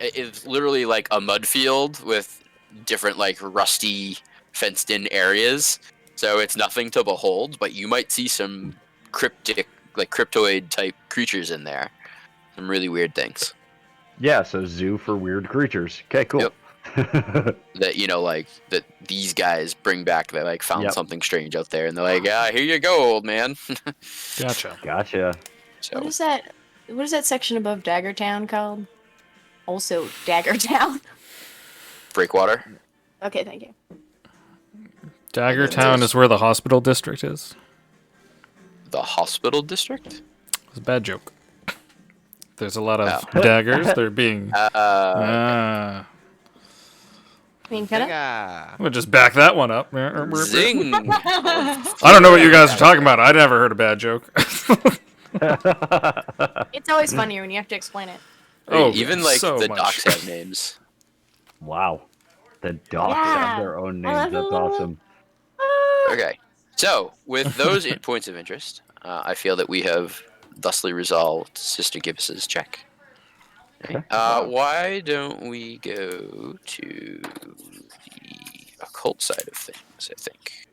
it's literally like a mud field with different like rusty fenced in areas. So it's nothing to behold, but you might see some cryptic like cryptoid type creatures in there. Some really weird things. Yeah, so zoo for weird creatures. Okay, cool. Yep. That like that these guys bring back. They like found Yep. something strange out there, and they're like, "Ah, here you go, old man." Gotcha. Gotcha. So What is that? What is that section above Daggertown called? Also Daggertown. breakwater. Okay, thank you. Daggertown is where the hospital district is. The hospital district. It's a bad joke. There's a lot of Oh. daggers. They're being. I mean, kind of. Yeah. We'll just back that one up. Zing. I don't know what you guys are talking about. I never heard a bad joke. It's always funnier when you have to explain it. Oh, Even like so the much. docks have names. Wow. The dogs Yeah. have their own I names. love That's it. awesome. Okay, so with those points of interest, I feel that we have thusly resolved Sister Gibbs's check. Okay. Why don't we go to the occult side of things? I think,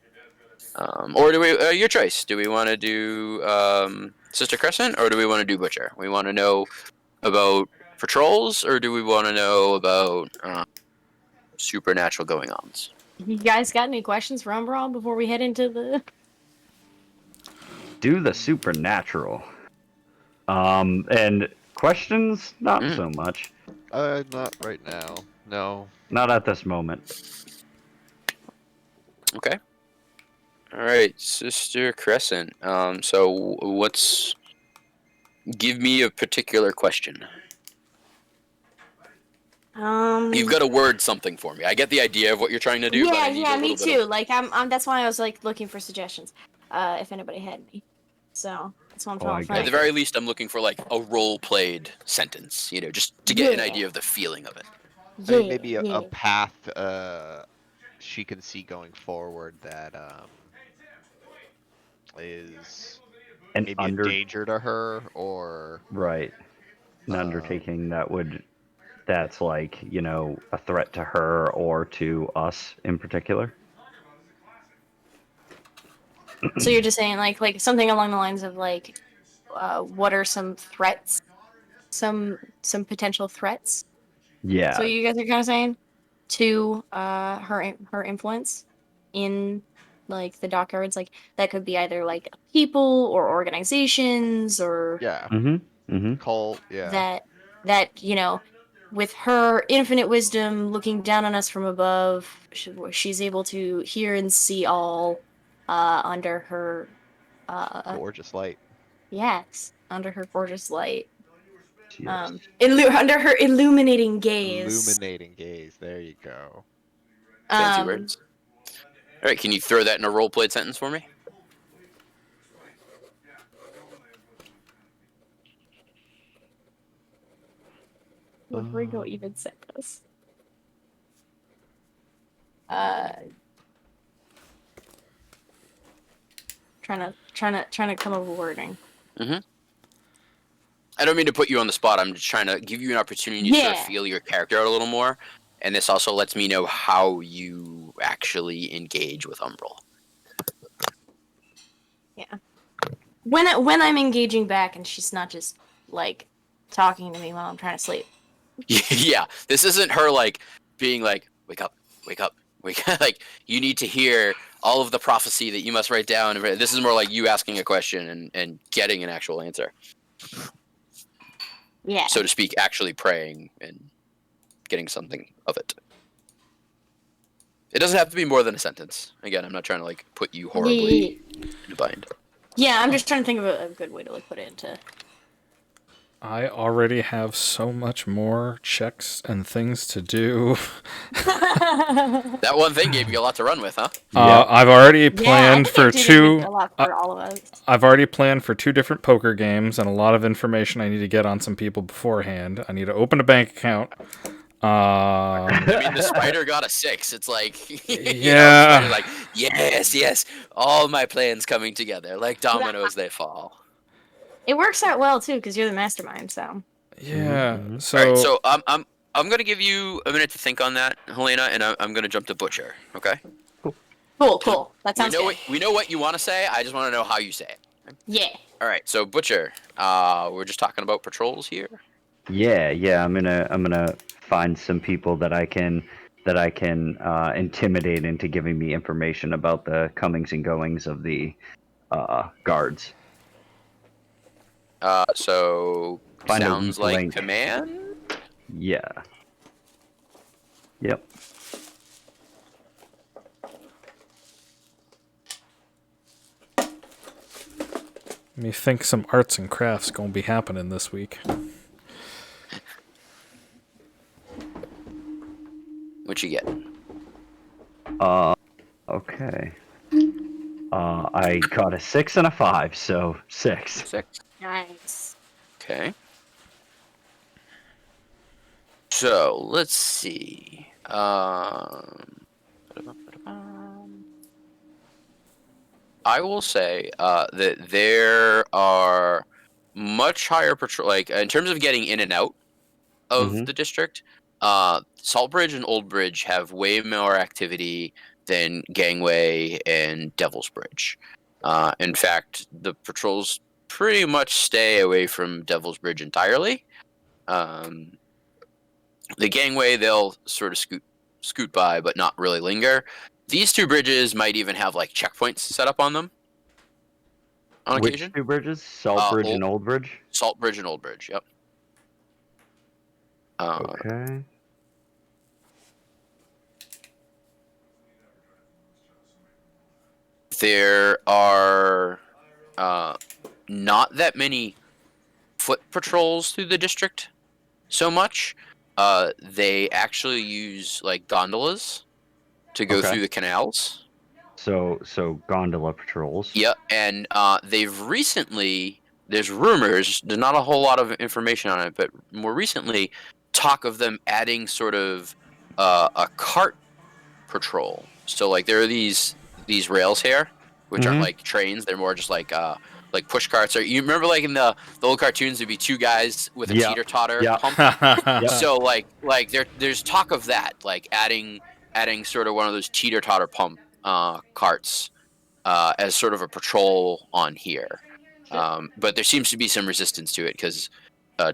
or do we? Your choice. Do we want to do Sister Crescent, or do we want to do Butcher? We want to know about patrols, or do we want to know about supernatural going-ons? You guys got any questions for Umbral before we head into the? Do the supernatural. And questions? Not so much. Not right now. No. Not at this moment. Okay. All right, Sister Crescent. So what's? Give me a particular question. You've got to word something for me. I get the idea of what you're trying to do. but I need a me little bit too. of- Like I'm. That's why I was like looking for suggestions. If anybody had any. So that's what I'm Oh, I trying At to the find. very least, I'm looking for like a role-played sentence. Just to get an Yeah. idea of the feeling of it. I mean, maybe a yeah. path she can see going forward that is An maybe a danger to her, or right, an Um, undertaking that's like, a threat to her or to us in particular. So you're just saying like something along the lines of like, what are some threats? Some potential threats. So Yeah. you guys are kind of saying to her influence in like the dockyards, like that could be either like people or organizations or yeah, Mm-hmm. cult, yeah, that with her infinite wisdom looking down on us from above, she's able to hear and see all under her gorgeous light. yes, under her gorgeous light, Yes. under her illuminating gaze. Illuminating gaze. There you go. Fancy um words. All right, can you throw that in a role-played sentence for me? would Ringo even send us trying to come up with wording. I don't mean to put you on the spot. I'm just trying to give you an opportunity to sort of Yeah. feel your character out a little more, and this also lets me know how you actually engage with Umbral. When I'm engaging back and she's not just like talking to me while I'm trying to sleep. Yeah, this isn't her like being like, wake up, wake up, wake up. Like, you need to hear all of the prophecy that you must write down. This is more like you asking a question and getting an actual answer, Yeah. so to speak, actually praying and getting something of it. It doesn't have to be more than a sentence. Again, I'm not trying to like put you horribly in a bind. Yeah, I'm just trying to think of a good way to like put it into. I already have so much more checks and things to do. That one thing gave you a lot to run with, huh? I've already Yeah, I planned think for it did two. a lot for all of us. I've already planned for 2 different poker games and a lot of information I need to get on some people beforehand. I need to open a bank account. I mean, the spider got a 6. It's like, Yeah. Spider's like, yes, all my plans coming together like dominoes. They fall. It works out well too because you're the mastermind. So Yeah. Mhm. So, All right, so I'm gonna give you a minute to think on that, Helena, and I'm gonna jump to Butcher. Okay. cool. That sounds good. We know what you want to say. I just want to know how you say it. Yeah. All right, so Butcher, we're just talking about patrols here. Yeah. I'm gonna find some people that I can intimidate into giving me information about the comings and goings of the guards. So Find a sounds weak like link. command. Yeah. Yep. me think some arts and crafts gonna be happening this week. What you get? Okay. I got a 6 and a 5, so 6. 6. Nice. Okay. So let's see. I will say that there are much higher patrol, like in terms of getting in and out of Mhm. the district. Saltbridge and Old Bridge have way more activity than Gangway and Devil's Bridge. In fact, the patrols pretty much stay away from Devil's Bridge entirely. The Gangway, they'll sort of scoot by, but not really linger. These 2 bridges might even have like checkpoints set up on them on Which occasion. 2 bridges? Salt Bridge and Old Bridge? Saltbridge and Old Bridge, yep. Okay. There are not that many foot patrols through the district so much. They actually use like gondolas to go Okay. through the canals. So gondola patrols. Yeah, and they've recently, there's rumors, there's not a whole lot of information on it, but more recently, talk of them adding sort of a cart patrol. So like there are these rails here, which aren't Mhm. like trains; they're more just like like push carts, or you remember like in the old cartoons there'd be two guys with a Yeah. teeter totter Yeah. pump. Yeah. So like there's talk of that, like adding sort of one of those teeter totter pump carts as sort of a patrol on here. But there seems to be some resistance to it because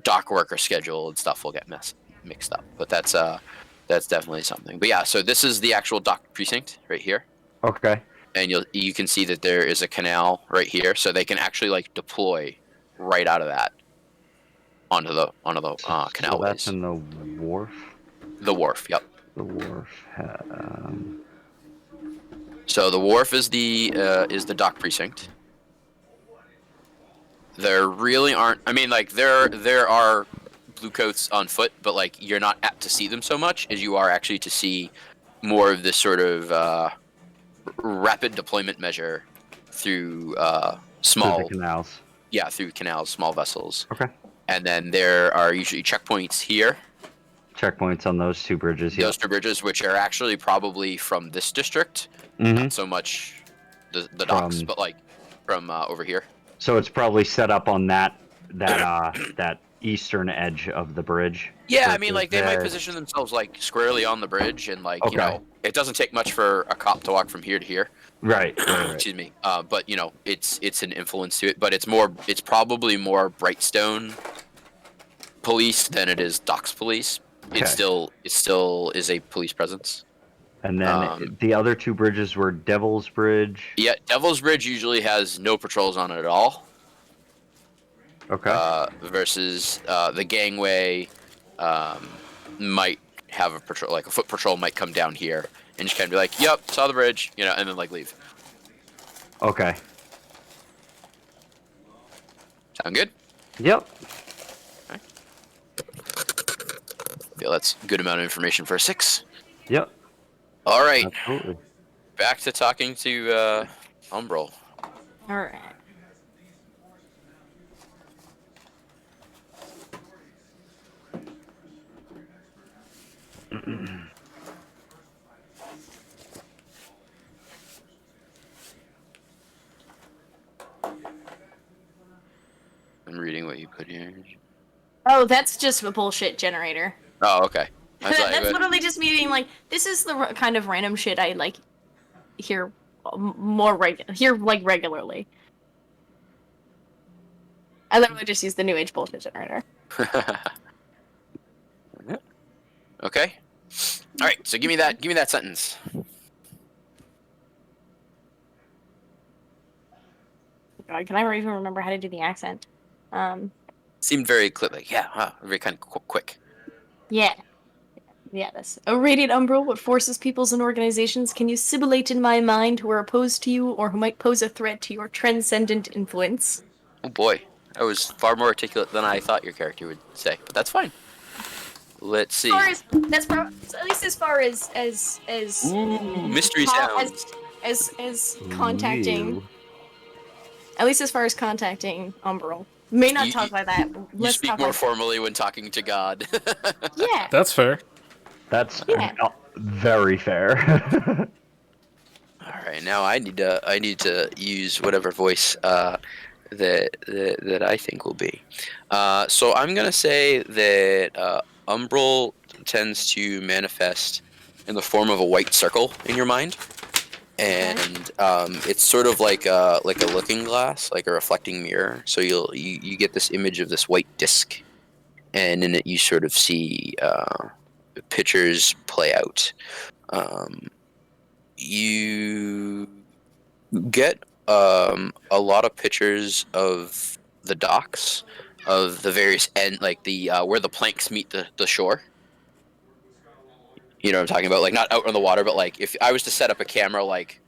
dock worker schedule and stuff will get mixed up. But that's definitely something. But yeah, so this is the actual dock precinct right here. Okay. And you can see that there is a canal right here, so they can actually like deploy right out of that onto the canal So that's ways. in the wharf. The wharf, yep. The wharf. So the wharf is the dock precinct. There really aren't. I mean, like there are blue coats on foot, but like you're not apt to see them so much as you are actually to see more of this sort of rapid deployment measure through small Through the canals. Yeah, through canals, small vessels. Okay. And then there are usually checkpoints here. Checkpoints on those two bridges. Yeah. Those two bridges, which are actually probably from this district, Mhm. not so much the docks, From- but like from over here. So it's probably set up on that eastern edge of the bridge. Yeah, I versus mean, like they might there. position themselves like squarely on the bridge, and like you Okay. know, it doesn't take much for a cop to walk from here to here. Right. Right. Excuse me. But you know, it's an influence to it, but it's probably more Brightstone police than it is docks police. Okay. It still is a police presence. And then the other two bridges were Devil's Bridge. Yeah, Devil's Bridge usually has no patrols on it at all. Okay. Versus the gangway might have a patrol, like a foot patrol might come down here and just kind of be like, "Yep, saw the bridge," you know, and then like leave. Okay. Sound good? Yep. Feel that's a good amount of information for a 6. Yep. All right, Absolutely. back to talking to Umbral. All right. I'm reading what you put here. Oh, that's just a bullshit generator. Oh, okay. I was like, That's but- literally just me being like, this is the kind of random shit I like hear regularly. I literally just use the new age bullshit generator. Okay. All right. So give me that sentence. God, can I even remember how to do the accent? Seemed very like very kind of quick. Yeah. Yeah, that's a radiant umbral. What forces peoples and organizations can you sibilate in my mind who are opposed to you or who might pose a threat to your transcendent influence? Oh boy, that was far more articulate than I thought your character would say, but that's fine. Let's see. At least as far as Ooh, mystery sounds. as contacting. Ew. At least as far as contacting Umbral. May not You- talk like that. You Let's speak talk more like formally when talking to God. Yeah. That's fair. That's Yeah. very fair. All right, now I need to use whatever voice that I think will be. So I'm gonna say that Umbral tends to manifest in the form of a white circle in your mind, and it's sort of like a looking glass, like a reflecting mirror. So you get this image of this white disc, and in it you sort of see pictures play out. You get a lot of pictures of the docks, of the various end, like the where the planks meet the shore. You know what I'm talking about? Like not out on the water, but like if I was to set up a camera, like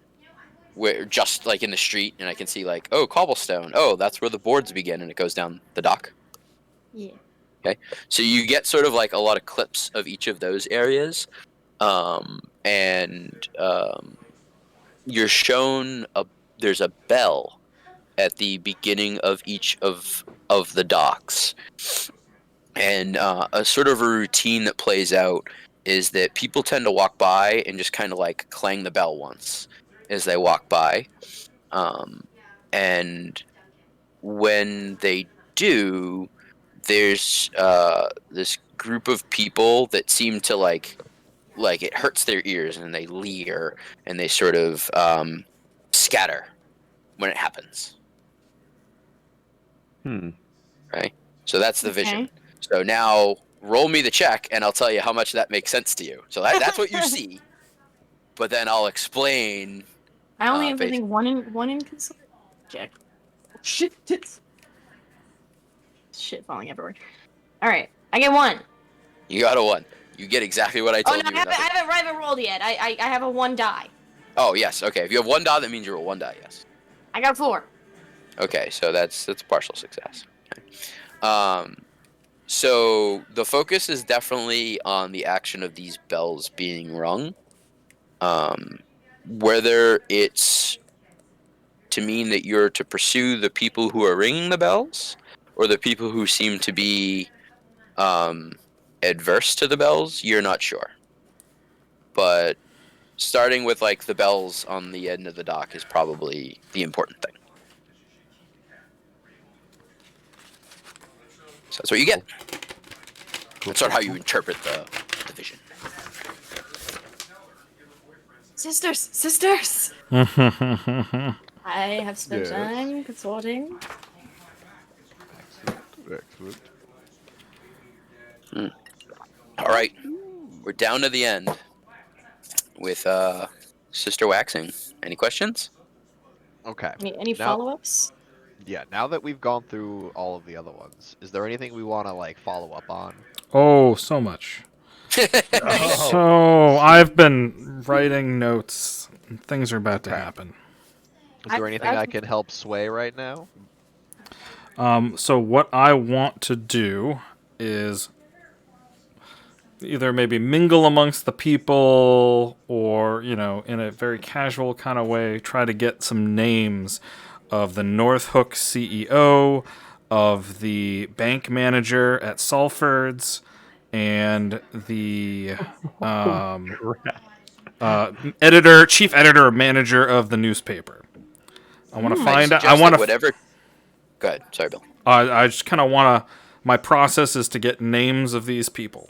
where just like in the street, and I can see like, oh, cobblestone. Oh, that's where the boards begin, and it goes down the dock. Yeah. So you get sort of like a lot of clips of each of those areas, and you're shown there's a bell at the beginning of each of the docks, and a sort of a routine that plays out is that people tend to walk by and just kind of like clang the bell once as they walk by, and when they do, there's this group of people that seem to like it hurts their ears, and they leer, and they sort of scatter when it happens. Right? So that's the vision. Okay. So now roll me the check, and I'll tell you how much that makes sense to you. So that's what you see. But then I'll explain. I only have I basic- think one in consult. Check. Shit. Shit falling everywhere. All right, I get 1. You got a 1. You get exactly what I Oh told no, you. I haven't rolled yet. I have a 1 die. Oh yes, okay. If you have 1 die, that means you roll 1 die. Yes. I got 4. Okay, so that's a partial success. Okay. So the focus is definitely on the action of these bells being rung. Whether it's to mean that you're to pursue the people who are ringing the bells, or the people who seem to be adverse to the bells, you're not sure. But starting with like the bells on the end of the dock is probably the important thing. So that's what you get. That's sort of how you interpret the vision. Sisters. I have spent Yes. time consulting. Excellent. All right, we're down to the end with Sister Waxing. Any questions? Okay. Any Now- follow-ups? Yeah, now that we've gone through all of the other ones, is there anything we want to like follow up on? Oh, so much. Oh. So I've been writing notes. And things are about to Okay. happen. Is there anything I've- I can help sway right now? So what I want to do is either maybe mingle amongst the people, or in a very casual kind of way, try to get some names of the North Hook CEO, of the bank manager at Salford's, and the chief editor or manager of the newspaper. I want to find out. I Suggest want that to. whatever. Go ahead. Sorry, Bill. I just kind of want to. My process is to get names of these people.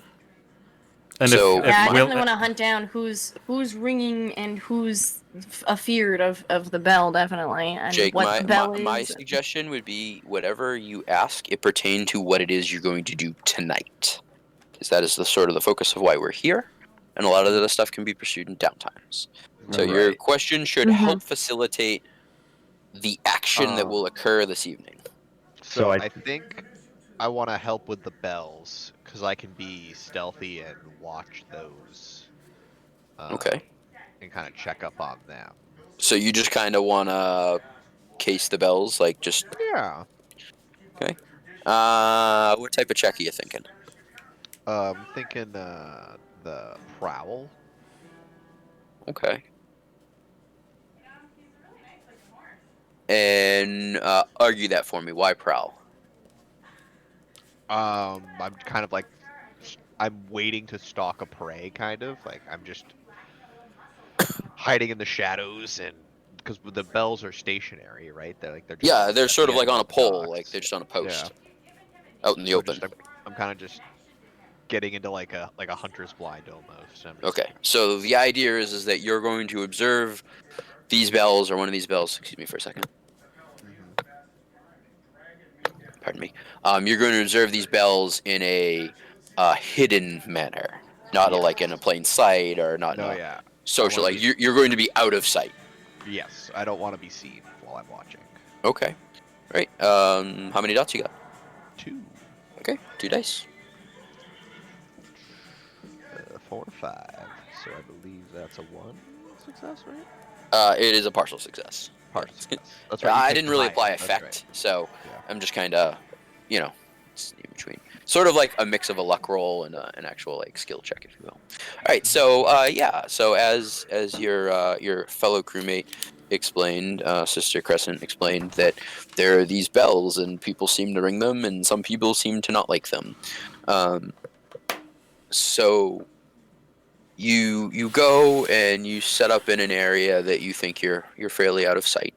And So- if Yeah, I Will- definitely want to hunt down who's ringing and who's afeared of the bell, definitely, and Jake, what the bell my is. suggestion would be whatever you ask, it pertain to what it is you're going to do tonight, because that is the sort of the focus of why we're here, and a lot of the other stuff can be pursued in downtimes. So your Right. question should Mhm. help facilitate the action that will occur this evening. So So I think I want to help with the bells because I can be stealthy and watch those. Okay. And kind of check up on them. So you just kind of want to case the bells, like just Yeah. what type of check are you thinking? Thinking the prowl. Okay. And argue that for me. Why prowl? I'm kind of like I'm waiting to stalk a prey, kind of like I'm just hiding in the shadows, and because the bells are stationary, right? They're just Yeah, they're at sort the of like end on a the pole, docks. like they're just on a post, Yeah. out in the So open. just, I'm kind of just getting into like a hunter's blind almost. I'm just- Okay, so the idea is that you're going to observe these bells, or one of these bells. Excuse me for a second. Mhm. Pardon me. You're going to observe these bells in a hidden manner, not like in a plain sight, or not No, in a yeah. social. wanna Like be- you're going to be out of sight. Yes, I don't want to be seen while I'm watching. Okay. Right. How many dots you got? 2, Okay, 2 dice. 4, 5. So I believe that's a 1 success, right? It is a partial success. Partial success. That's right. you I picked didn't the really highest, apply that's effect, right. so Yeah. I'm just kind of, it's in between. Sort of like a mix of a luck roll and an actual like skill check, if you will. All right, so yeah, so as your fellow crewmate explained, Sister Crescent explained that there are these bells and people seem to ring them, and some people seem to not like them. So you go and you set up in an area that you think you're fairly out of sight,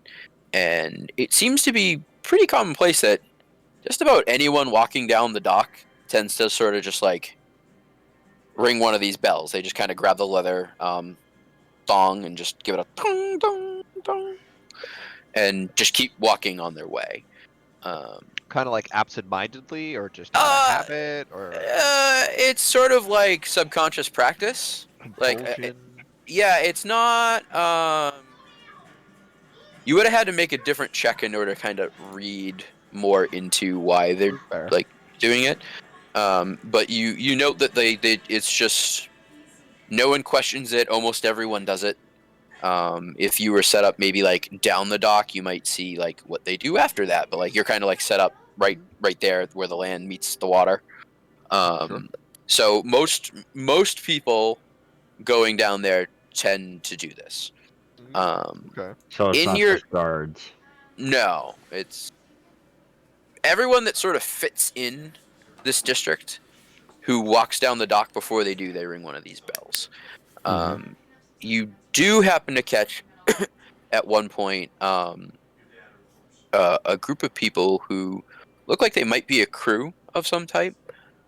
and it seems to be pretty commonplace that just about anyone walking down the dock tends to sort of just like ring one of these bells. They just kind of grab the leather thong and just give it a dong, dong, dong, and just keep walking on their way. Kind of like absent-mindedly, or just out of habit, or It's sort of like subconscious practice. Like, compulsion? yeah, it's not. You would have had to make a different check in order to kind of read more into why they're Fair. like doing it. But you note that they it's just no one questions it. Almost everyone does it. If you were set up maybe like down the dock, you might see like what they do after that. But like you're kind of like set up right there where the land meets the water. Sure. So most people going down there tend to do this. Okay. So it's in not your- just guards. No, it's everyone that sort of fits in this district who walks down the dock before they do, they ring one of these bells. You do happen to catch at one point a group of people who look like they might be a crew of some type.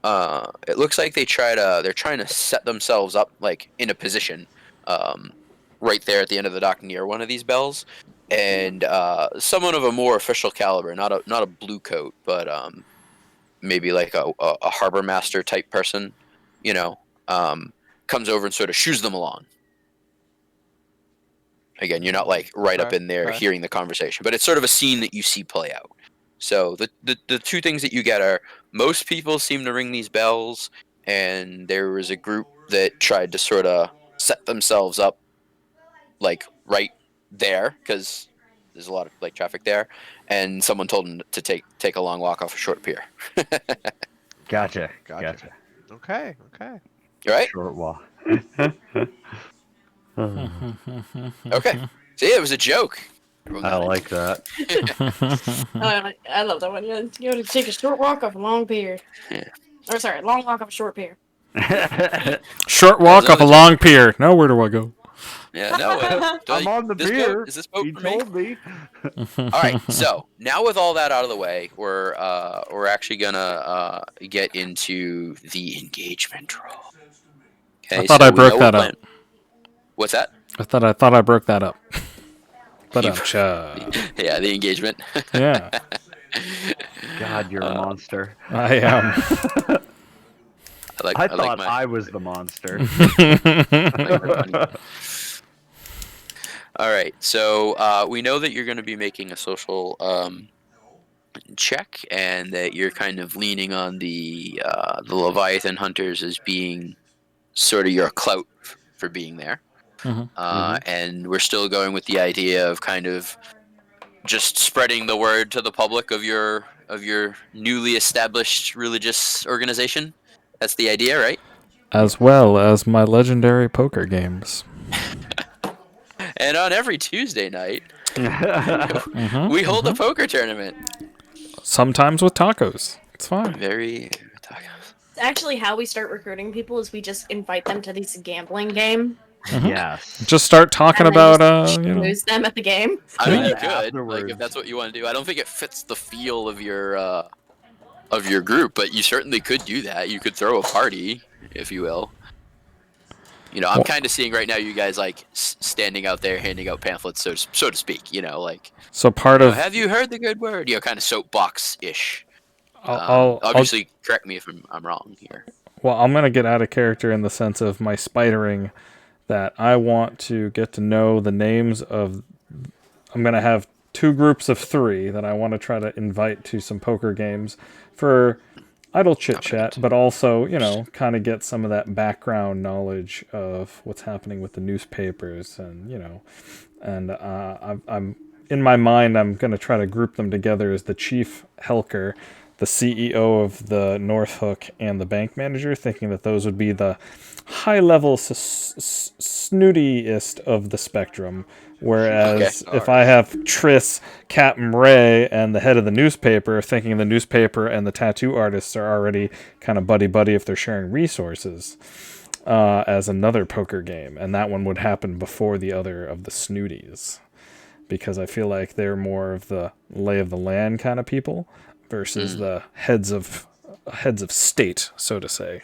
It looks like they're trying to set themselves up like in a position right there at the end of the dock near one of these bells, and someone of a more official caliber, not a blue coat, but maybe like a harbor master type person, comes over and sort of shoos them along. Again, you're not like right up in there Okay. hearing the conversation, but it's sort of a scene that you see play out. So the two things that you get are most people seem to ring these bells, and there was a group that tried to sort of set themselves up like right there because there's a lot of like traffic there, and someone told them to take a long walk off a short pier. Gotcha. Gotcha. Okay. All right? Short walk. Okay. See, it was a joke. I like that. I love that one. You gotta take a short walk off a long pier. Yeah. Or sorry, long walk off a short pier. Short walk off a long pier. Now where do I go? Yeah, no. I'm on the this pier. Boat, is this boat He for me? told me. All right. So now with all that out of the way, we're actually gonna get into the engagement roll. Okay, I thought I we broke know that what up. What's that? I thought I broke that up. But You- Yeah, the engagement. yeah, God, you're a monster. I am. I thought I was the monster. All right, so we know that you're going to be making a social check, and that you're kind of leaning on the Leviathan hunters as being sort of your clout for being there. Mhm. And we're still going with the idea of kind of just spreading the word to the public of your newly established religious organization. That's the idea, right? As well as my legendary poker games. And on every Tuesday night, Mhm, we hold a poker tournament. Sometimes with tacos. It's fine. Very. Actually, how we start recruiting people is we just invite them to this gambling game. Yes. Just start talking and then about just lose them at the game. I mean, you And could, like, afterwards- if that's what you want to do. I don't think it fits the feel of your group, but you certainly could do that. You could throw a party, if you will. I'm Well- kind of seeing right now you guys like standing out there handing out pamphlets, so to speak. Like, So part of have you heard the good word? Kind of soapbox ish. I'll Obviously, correct me if I'm wrong here. well, I'm gonna get out of character in the sense of my spidering. That I want to get to know the names of. I'm gonna have 2 groups of 3 that I want to try to invite to some poker games for idle chit chat, but also kind of get some of that background knowledge of what's happening with the newspapers, and I'm in my mind I'm gonna try to group them together as the Chief Helker, the CEO of the North Hook, and the bank manager, thinking that those would be the high-level snootiest of the spectrum. Whereas Okay. if I have Triss, Captain Ray, and the head of the newspaper, thinking the newspaper and the tattoo artists are already kind of buddy-buddy if they're sharing resources, as another poker game. And that one would happen before the other of the snooties. because I feel like they're more of the lay of the land kind of people versus the heads of state, so to say.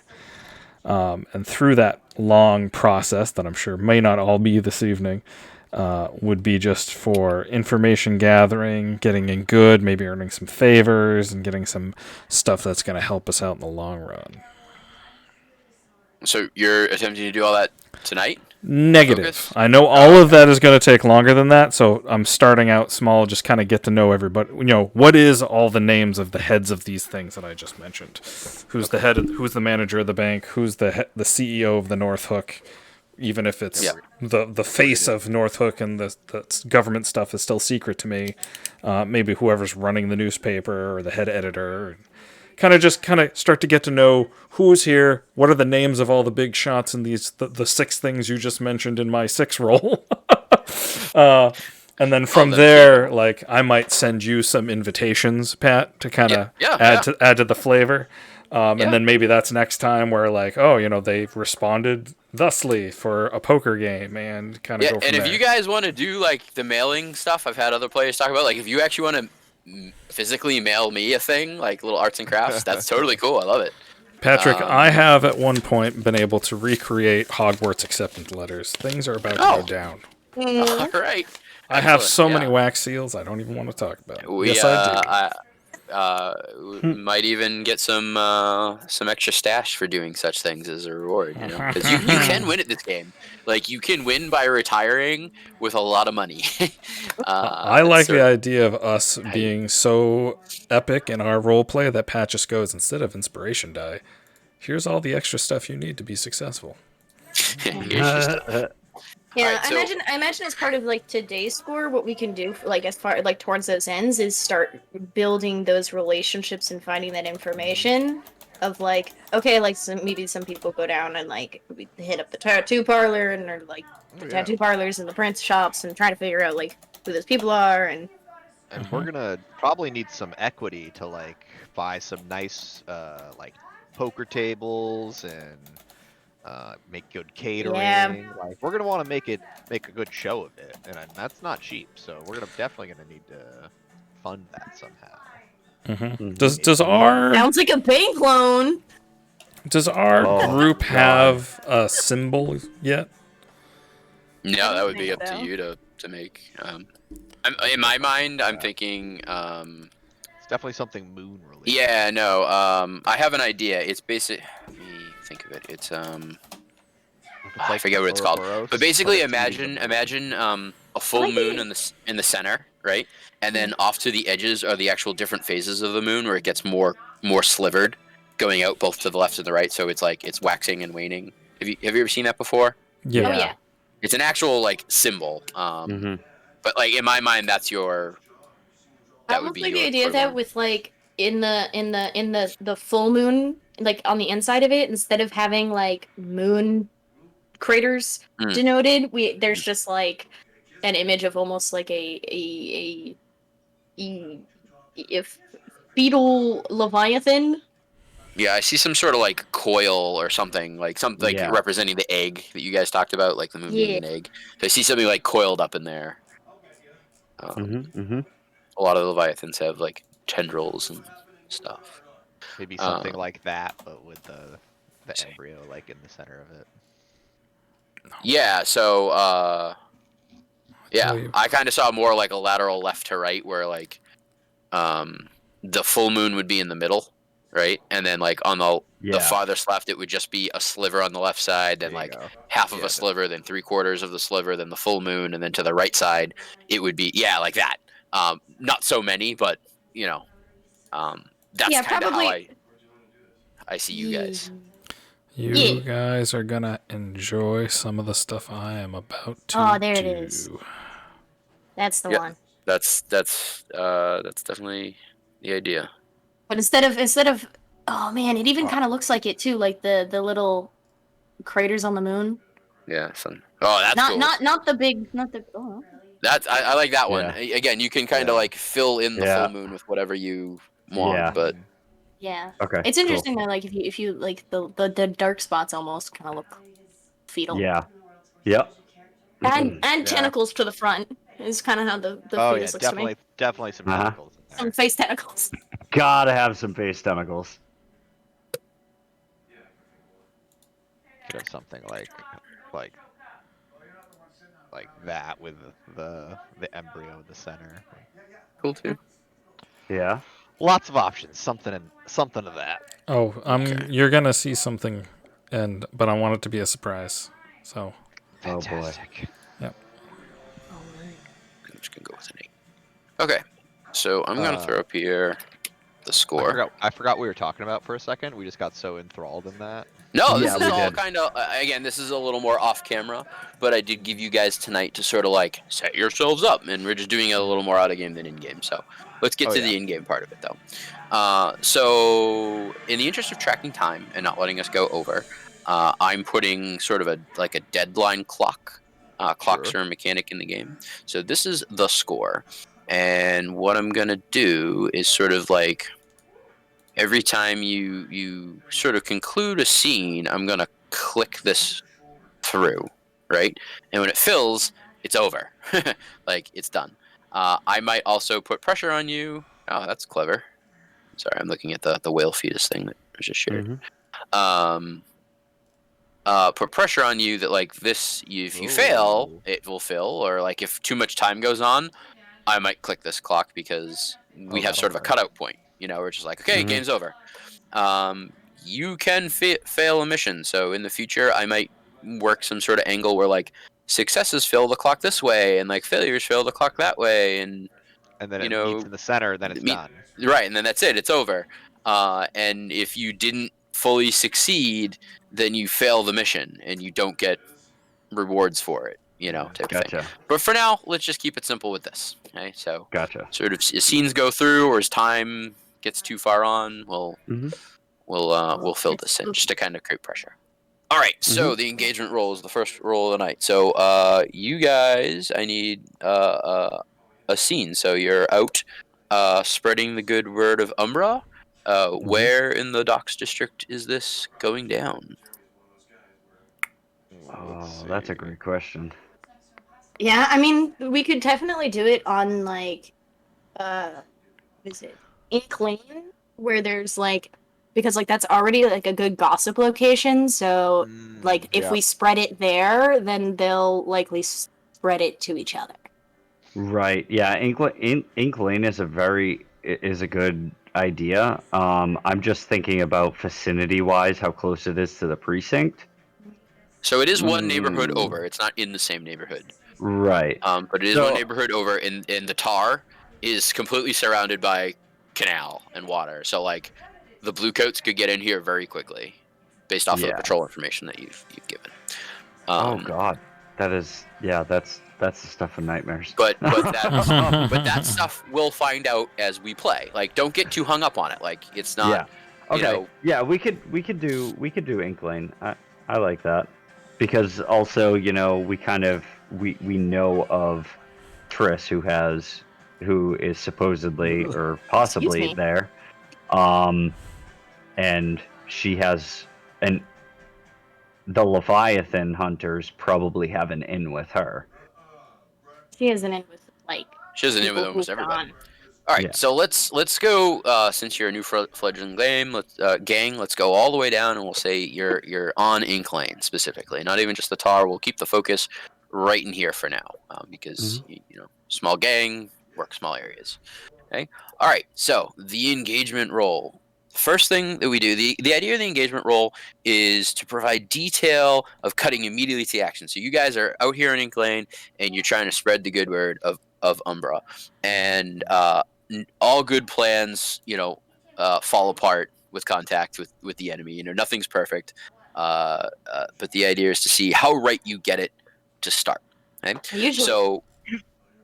And through that long process that I'm sure may not all be this evening, would be just for information gathering, getting in good, maybe earning some favors, and getting some stuff that's going to help us out in the long run. So you're attempting to do all that tonight? Negative. Focus? I know all of that is going to take longer than that, so I'm starting out small, just kind of get to know everybody. What is all the names of the heads of these things that I just mentioned? Who's the head? Who's the manager of the bank? Who's the CEO of the North Hook? Even if it's the face of North Hook and the government stuff is still secret to me. Maybe whoever's running the newspaper or the head editor. Kind of start to get to know who's here, what are the names of all the big shots in these the 6 things you just mentioned in my 6 roll. And then from there, like, I might send you some invitations, Pat, to kind of add to the flavor. And then maybe that's next time where, like, they've responded thusly for a poker game and kind of go from and there. if you guys want to do, like, the mailing stuff I've had other players talk about, like, if you actually want to physically mail me a thing, like little arts and crafts, that's totally cool. I love it. Patrick, I have at one point been able to recreate Hogwarts acceptance letters. Things are about to go down. All right. I have so many wax seals, I don't even want to talk about it. Yes, I do. We might even get some extra stash for doing such things as a reward, because you can win at this game. Like, you can win by retiring with a lot of money. I like the idea of us being so epic in our role play that Pat just goes, instead of inspiration die, here's all the extra stuff you need to be successful. Yeah, Right, I imagine as part of, like, today's score, what we can do, like, as far, like, towards those ends, is start building those relationships and finding that information of, like, okay, like, maybe some people go down and, like, we hit up the tattoo parlor and or like the tattoo parlors and the print shops and try to figure out, like, who those people are. And we're gonna probably need some equity to, like, buy some nice like poker tables and make good catering. Like, we're gonna want to make a good show of it, and that's not cheap. So we're definitely gonna need to fund that somehow. Does our sounds like a bank loan. Does our group have a symbol yet? No, that would be think up so. to you to make. In my mind, I'm thinking. It's definitely something moon related. Yeah, no. I have an idea. It's basic. Let me think of it. It's I forget what it's called. But basically, imagine a full moon in the center, right? And then off to the edges are the actual different phases of the moon, where it gets more slivered, going out both to the left and the right. So it's like it's waxing and waning. Have you ever seen that before? Yeah. Oh yeah. It's an actual, like, symbol. But, like, in my mind, that's your. I love, like, the idea of that with, like, in the full moon, like, on the inside of it, instead of having, like, moon craters denoted, there's just, like, an image of almost like a fetal leviathan. Yeah, I see some sort of, like, coil or something, like something like representing the egg that you guys talked about, like the moon being an egg. So I see something, like, coiled up in there. A lot of the leviathans have, like, tendrils and stuff. Maybe something like that, but with the embryo, like, in the center of it. Yeah, so I kind of saw more like a lateral left to right, where, like, the full moon would be in the middle, right? And then, like, on the farthest left, it would just be a sliver on the left side, then, like, half of a sliver, then 3/4 of the sliver, then the full moon, and then to the right side, it would be like that. Not so many, but that's kind of how I see you guys. You guys are gonna enjoy some of the stuff I am about to there do. it is. That's the one. That's definitely the idea. But instead of oh man, it even kind of looks like it too, like the little craters on the moon. Yeah, that's not cool. not the big, not the. Oh. I like that one. Yeah. Again, you can kind of like fill in the full moon with whatever you want, but Yeah. Okay. It's interesting that, like, if you like the dark spots almost kind of look fetal. Yeah. Yep. And tentacles to the front. Is kind of how the Oh fetus yeah, looks to me. definitely some Uh-huh. tentacles in there. Some face tentacles. Gotta have some face tentacles. Could have something like that with the embryo in the center. Cool too. Yeah. Lots of options. Something of that. Oh, Okay. you're gonna see something, but I want it to be a surprise. So, Oh, boy. Fantastic. yep. I'm just gonna go with an 8. Okay, so I'm gonna Uh, throw up here the score. I forgot what we were talking about for a second. We just got so enthralled in that. No, this Yeah, is we all did. kind of again. This is a little more off camera, but I did give you guys tonight to sort of like set yourselves up, and we're just doing it a little more out of game than in game. So let's get Oh, to yeah. the in game part of it, though. So in the interest of tracking time and not letting us go over, I'm putting sort of a deadline clock. Clocks Sure. are a mechanic in the game, so this is the score, and what I'm gonna do is sort of like. Every time you sort of conclude a scene, I'm gonna click this through, right? And when it fills, it's over. Like it's done. I might also put pressure on you. Oh, that's clever. Sorry, I'm looking at the whale fetus thing that was just shared. Mhm. Put pressure on you that like this, if you fail, Ooh. it will fill, or like if too much time goes on, I might click this clock because we Oh, have sort of a that'll work. cutout point. We're just like, okay, Mhm. game's over. You can fail a mission, so in the future, I might work some sort of angle where like successes fill the clock this way, and like failures fill the clock that way, and And then you it meets know, in the center. Then it's meet- done. right, and then that's it. It's over. And if you didn't fully succeed, then you fail the mission, and you don't get rewards for it. Type of thing. Gotcha. But for now, let's just keep it simple with this. Okay, so Gotcha. sort of as scenes go through, or as time gets too far on, Mhm. we'll fill this in just to kind of create pressure. All right, so the engagement roll is the first roll of the night. So you guys, I need a scene. So you're out spreading the good word of Umbra. Where in the Docks District is this going down? Let's Oh, that's a see. great question. Yeah, I mean, we could definitely do it on like, what is it, Inkling, where there's like, because like that's already like a good gossip location. So like, if Yeah. we spread it there, then they'll likely spread it to each other. Right. Yeah. Inkling is a good idea. I'm just thinking about vicinity wise, how close it is to the precinct. So it is one neighborhood over. It's not in the same neighborhood. Right. But it is So- one neighborhood over, and the tar is completely surrounded by canal and water. So like, the Bluecoats could get in here very quickly, based off of the Yeah. patrol information that you've given. Oh God, that's the stuff of nightmares. But that stuff we'll find out as we play. Like, don't get too hung up on it. Like, it's not. Yeah. Okay. You know, Yeah, we could do Inkling. I like that because also we know of Triss who is supposedly or possibly me. there, and she has the Leviathan hunters probably have an in with her. She isn't in with like. she doesn't in with people almost who've everybody. gone. All right, Yeah. so let's go. Since you're a new fledgling gang, let's go all the way down, and we'll say you're on Inkling specifically. Not even just the tar. We'll keep the focus right in here for now, because small gang, work small areas. Okay. All right. So the engagement role. First thing that we do, the idea of the engagement role is to provide detail of cutting immediately to action. So you guys are out here in Inkling, and you're trying to spread the good word of Umbra, and all good plans, fall apart with contact with the enemy. Nothing's perfect, but the idea is to see how right you get it to start. Okay? Usually. So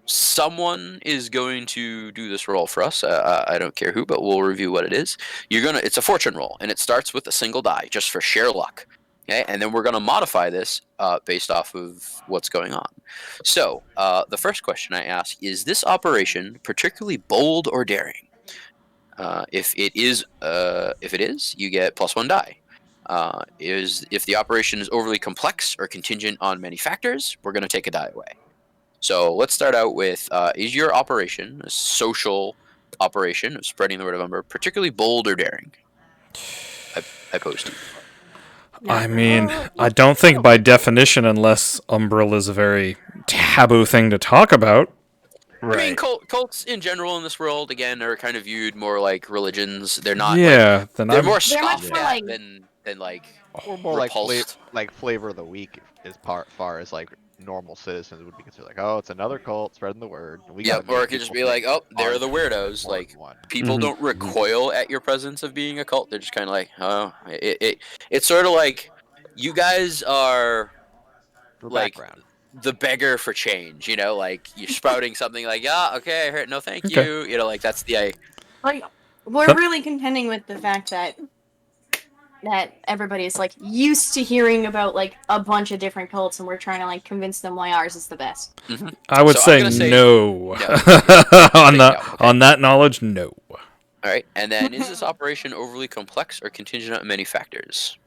someone is going to do this roll for us. I don't care who, but we'll review what it is. It's a fortune roll, and it starts with a single die, just for sheer luck. Okay, and then we're going to modify this based off of what's going on. So the first question I ask is: this operation particularly bold or daring? If it is, you get +1 die. If the operation is overly complex or contingent on many factors, we're going to take a die away. So let's start out with: is your operation a social operation of spreading the word of Umber particularly bold or daring? I pose to you. I mean, I don't think by definition, unless Umbrella is a very taboo thing to talk about. I mean, cults in general in this world, again, are kind of viewed more like religions. They're not. Yeah, then They're I'm more They're much scoffed more at like- than like Or more repulsed. like flavor of the week as far as like normal citizens would be considered like, oh, it's another cult spreading the word. We Yeah, gotta or make it could just people be like, think oh, they're ours the is weirdos. more Like than one. people Mhm, don't mhm. recoil at your presence of being a cult. They're just kind of like, oh, it's sort of like you guys are For like background. the beggar for change. You know, like you're spouting something like, yeah, okay, I heard, no, thank Okay. you. You know, like that's the Like, we're But- really contending with the fact that everybody is like used to hearing about like a bunch of different cults, and we're trying to like convince them why ours is the best. I would So I'm say, gonna say no. no. on Say that no, okay. on that knowledge, no. All right, and then is this operation overly complex or contingent on many factors?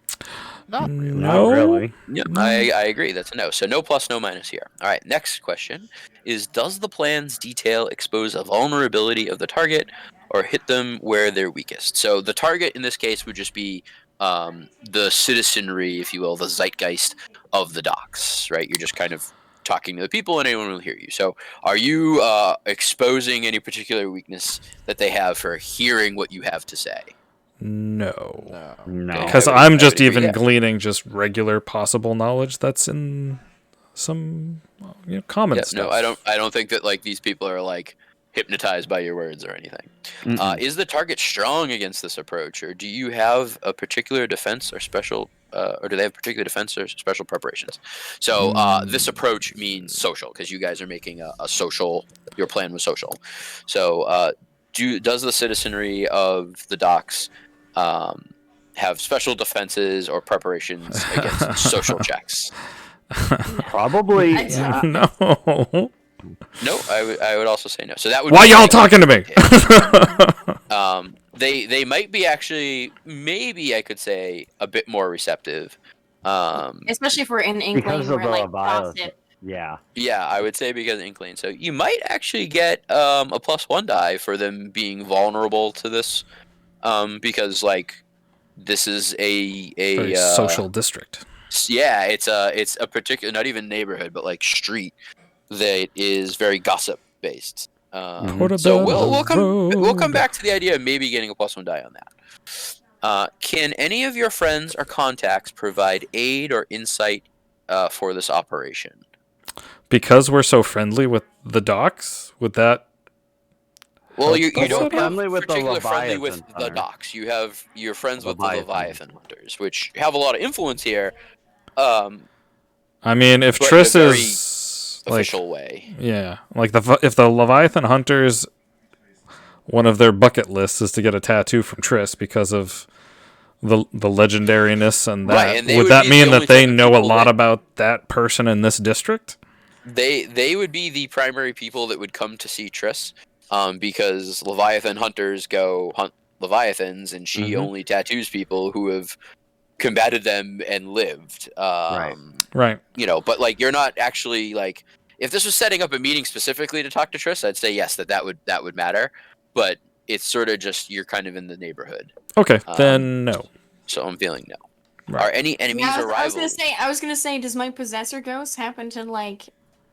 Not really. Not No. really. Yeah, I agree. That's a no. So no plus, no minus here. All right. Next question is: does the plan's detail expose a vulnerability of the target, or hit them where they're weakest? So the target in this case would just be the citizenry, if you will, the zeitgeist of the docks. Right. You're just kind of talking to the people, and anyone will hear you. So are you exposing any particular weakness that they have for hearing what you have to say? No. No. No. Because I would- I'm I just would agree even there. gleaning just regular possible knowledge that's in some common Yeah, stuff. no, I don't think that like these people are like hypnotized by your words or anything. Mm-mm. Is the target strong against this approach, or do you have a particular defense or special, or do they have particular defense or special preparations? So this approach means social because you guys are making a social. Your plan was social. So does the citizenry of the docks have special defenses or preparations against social checks? Probably. I'd say- No. No, I would also say no. So that would. Why be y'all like- talking to me? They might be actually, maybe I could say, a bit more receptive. Especially if we're in Inkling, Because of where the like Leviathan. gossip. Yeah. Yeah, I would say because of Inkling. So you might actually get a +1 die for them being vulnerable to this, because like this is a Very social district. Yeah, it's a particular, not even neighborhood, but like street that is very gossip based. Put So a bed on we'll the come road. back to the idea of maybe getting a +1 die on that. Can any of your friends or contacts provide aid or insight for this operation? Because we're so friendly with the docks, would that? Well, you That's don't what have friendly with the particular friendly with Leviathan the hunter. docks. You're friends with the Leviathan. Leviathan hunters, which have a lot of influence here. I mean, if But in a Triss very is like, official way. yeah, like if the Leviathan hunters, one of their bucket lists is to get a tattoo from Triss because of the legendariness and that. Right, and they would would that be mean the that only they type of know a people lot that- about that person in this district? They would be the primary people that would come to see Triss, because Leviathan hunters go hunt Leviathans, and she Mhm. only tattoos people who have combated them and lived. Right. You know, but like you're not actually like, if this was setting up a meeting specifically to talk to Triss, I'd say yes, that would matter. But it's sort of just you're kind of in the neighborhood, Okay, then no. so I'm feeling no. Right. Are any enemies Yeah, or I was rivals? gonna say, does my possessor ghost happen to like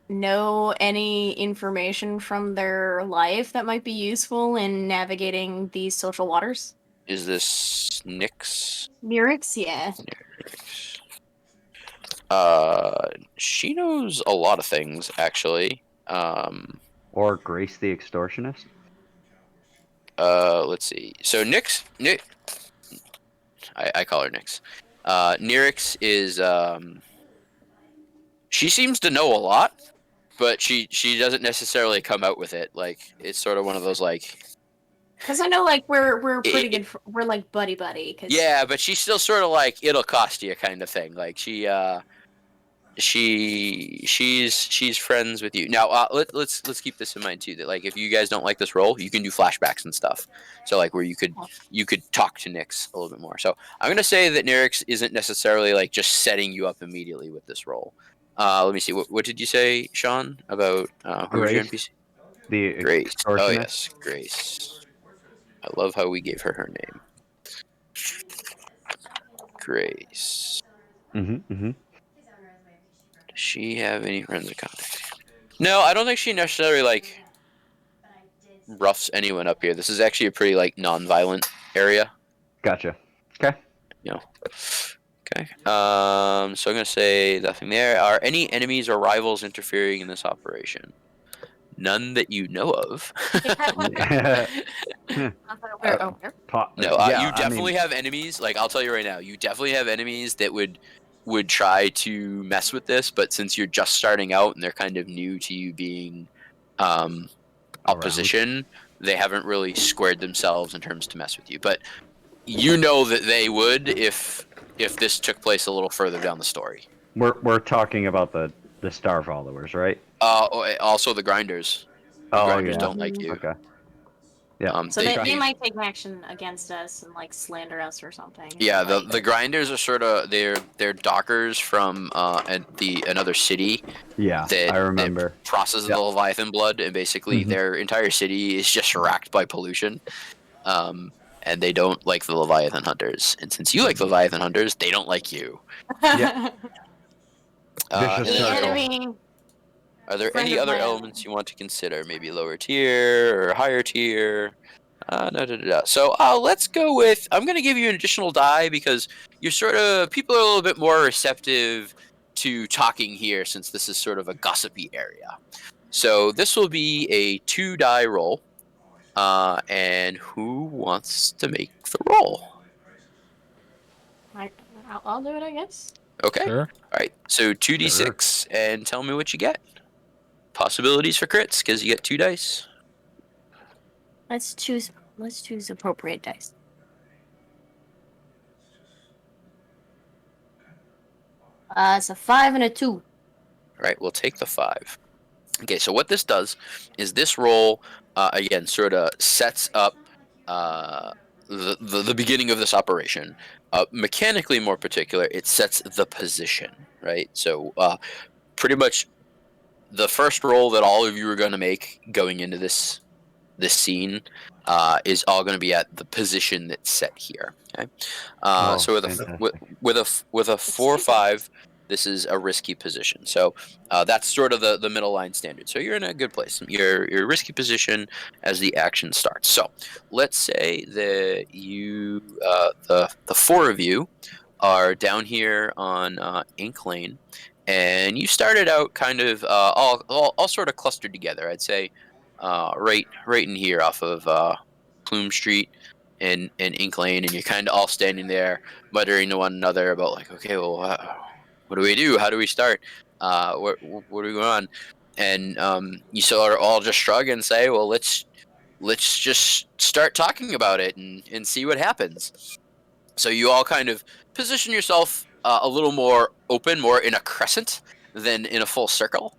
know any information from their life that might be useful in navigating these social waters? Is this Nyx? Lyrics, yeah. She knows a lot of things actually. Or Grace the Extortionist. Let's see. So Nyx, I call her Nyx. Nyrix is she seems to know a lot, but she doesn't necessarily come out with it. Like it's sort of one of those like, Because I know like we're pretty It- good. We're like buddy. Cause yeah, but she's still sort of like it'll cost you kind of thing. Like she's friends with you now. Let's keep this in mind too, that like if you guys don't like this role, you can do flashbacks and stuff, so like where you could talk to Nyx a little bit more. So I'm gonna say that Nyrix isn't necessarily like just setting you up immediately with this role. Let me see. What did you say, Sean, about who was your Grace? NPC? The Grace. Oh extortionist? yes, Grace. I love how we gave her her name. Grace. Mm-hmm. Mm-hmm. Does she have any friends of contact? No, I don't think she necessarily like roughs anyone up here. This is actually a pretty like non-violent area. Gotcha. Okay. You know. Okay. So I'm gonna say nothing there. Are any enemies or rivals interfering in this operation? None that you know of. No, Yeah, you I definitely mean, have enemies. Like I'll tell you right now, you definitely have enemies that would try to mess with this. But since you're just starting out and they're kind of new to you being around. opposition, they haven't really squared themselves in terms to mess with you. But you know that they would if this took place a little further down the story. We're talking about the star followers, right? Also the grinders. The Oh grinders yeah. don't like you. Okay. Yeah. So They, they might take action against us and like slander us or something. yeah, Like, the grinders are sort of they're dockers from another city Yeah, that I remember. processes Yep. the Leviathan blood, and basically Mhm. their entire city is just racked by pollution. And they don't like the Leviathan hunters. And since you like the Leviathan hunters, they don't like you. Yeah. Vicious the circle. enemy. Are there Friend any of other mine. elements you want to consider? Maybe lower tier or higher tier? So let's go with. I'm going to give you an additional die because you're people are a little bit more receptive to talking here since this is sort of a gossipy area. So this will be a 2-die roll. And who wants to make the roll? I'll do it, I guess. Okay. Sure. All right. So 2d6 and tell me what you get. Possibilities for crits because you get 2 dice. Let's choose appropriate dice. It's a 5 and a 2. All right. We'll take the 5. Okay. So what this does is this roll again sort of sets up the beginning of this operation. Mechanically, more particular, it sets the position. Right. So pretty much the first roll that all of you are going to make going into this scene is all going to be at the position that's set here. Okay. So with a 4-5, this is a risky position. So that's sort of the middle line standard. So you're in a good place. You're in a risky position as the action starts. So let's say that you the 4 of you are down here on Ink Lane. And you started out kind of all sort of clustered together. I'd say right in here off of Plume Street and Ink Lane, and you're kind of all standing there muttering to one another about like, okay, well, what do we do? How do we start? What are we going on? And you sort of all just shrug and say, well, let's just start talking about it and see what happens. So you all kind of position yourself a little more open, more in a crescent than in a full circle,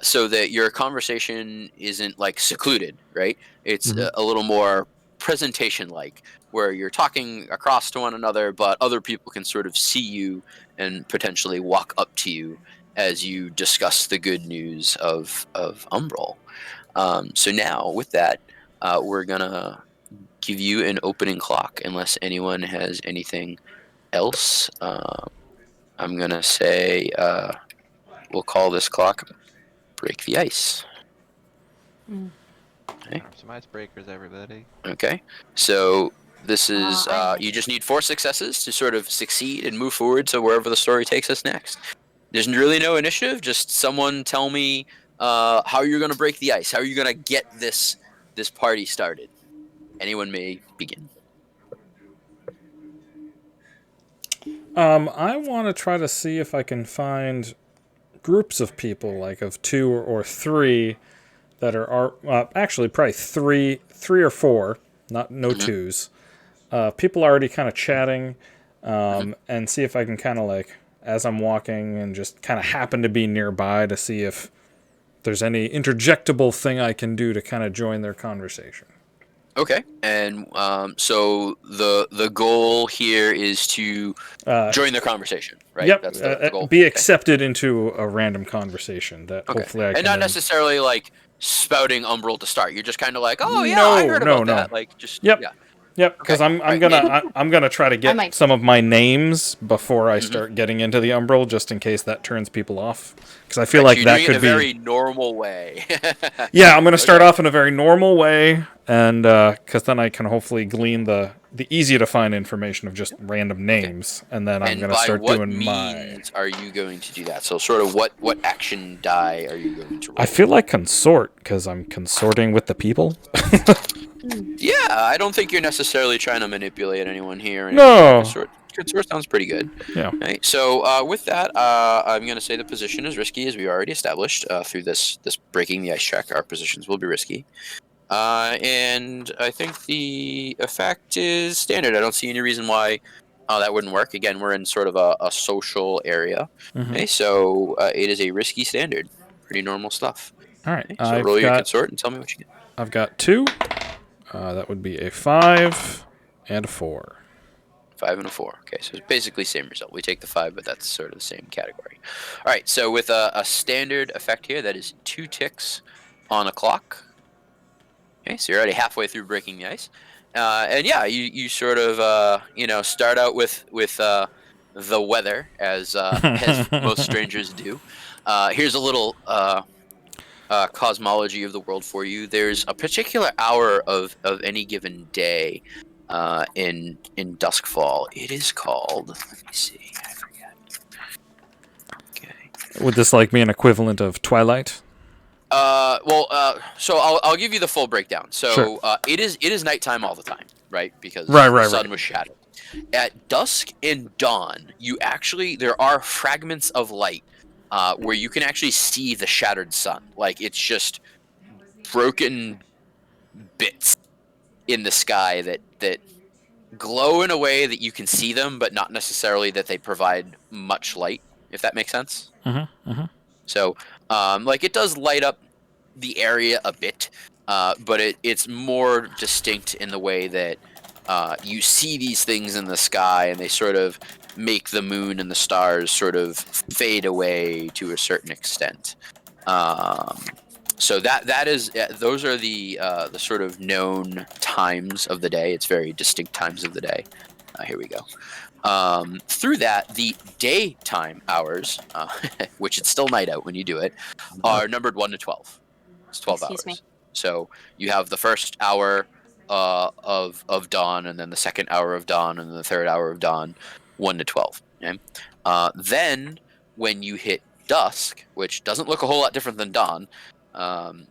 so that your conversation isn't like secluded, right? It's a little more presentation-like, where you're talking across to one another, but other people can sort of see you and potentially walk up to you as you discuss the good news of Umbral. So now, with that, we're gonna give you an opening clock, unless anyone has anything else. I'm gonna say we'll call this clock break the ice. Okay. Some icebreakers, everybody. Okay. So this is you just need 4 successes to sort of succeed and move forward to wherever the story takes us next. There's really no initiative. Just someone tell me how you're gonna break the ice. How are you gonna get this party started? Anyone may begin. I want to try to see if I can find groups of people, like of 2 or 3, that are actually probably 3 or 4, no 2s. People already kind of chatting, and see if I can kind of like, as I'm walking and just kind of happen to be nearby, to see if there's any interjectable thing I can do to kind of join their conversation. Okay, and so the goal here is to join the conversation, right? Yep. That's the goal. Be Okay. accepted into a random conversation that Okay. hopefully I And can. not necessarily like spouting Umbral to start. You're just kind of like, oh yeah, No, I heard no, about no. that. Like just Yep. yeah. Yep, because Okay. I'm gonna try to get might- some of my names before I Mhm. start getting into the Umbral, just in case that turns people off. Because I feel Right, like you're that doing could it in be. a very normal way. Yeah, I'm gonna start Okay. off in a very normal way, and because then I can hopefully glean the easy to find information of just random names, and then I'm And gonna by start what doing my. means are you going to do that? So sort of what action die are you going to roll? I feel like consort because I'm consorting with the people. Yeah, I don't think you're necessarily trying to manipulate anyone here. No. Consort sounds pretty good. Yeah. Right. So with that, I'm going to say the position is risky, as we already established through this breaking the ice check. Our positions will be risky, and I think the effect is standard. I don't see any reason why that wouldn't work. Again, we're in sort of a social area. Mhm. Okay, so it is a risky standard. Pretty normal stuff. All right. Okay, so roll your consort and tell me what you get. I've got 2. That would be a 5 and a 4. 5 and a 4. Okay, so it's basically same result. We take the 5, but that's sort of the same category. All right, so with a standard effect here, that is 2 ticks on a clock. Okay, so you're already halfway through breaking the ice, and yeah, you sort of start out with the weather as most strangers do. Here's a little cosmology of the world for you. There's a particular hour of any given day in Duskfall. It is called. Let me see. I forget. Okay. Would this like be an equivalent of Twilight? So I'll give you the full breakdown. So Sure. it is nighttime all the time, right? Because Right, the sun right. was shattered. At dusk and dawn, there are fragments of light where you can actually see the shattered sun. Like it's just broken bits in the sky that glow in a way that you can see them, but not necessarily that they provide much light. If that makes sense. So, like it does light up the area a bit, but it's more distinct in the way that you see these things in the sky, and they sort of make the moon and the stars sort of fade away to a certain extent. So that is those are the sort of known times of the day. It's very distinct times of the day. Here we go. Through that, the daytime hours, which it's still night out when you do it, are numbered 1 to 12. It's 12 Excuse hours. me. So you have the first hour of dawn, and then the second hour of dawn, and then the third hour of dawn, 1 to 12. Okay? Then when you hit dusk, which doesn't look a whole lot different than dawn,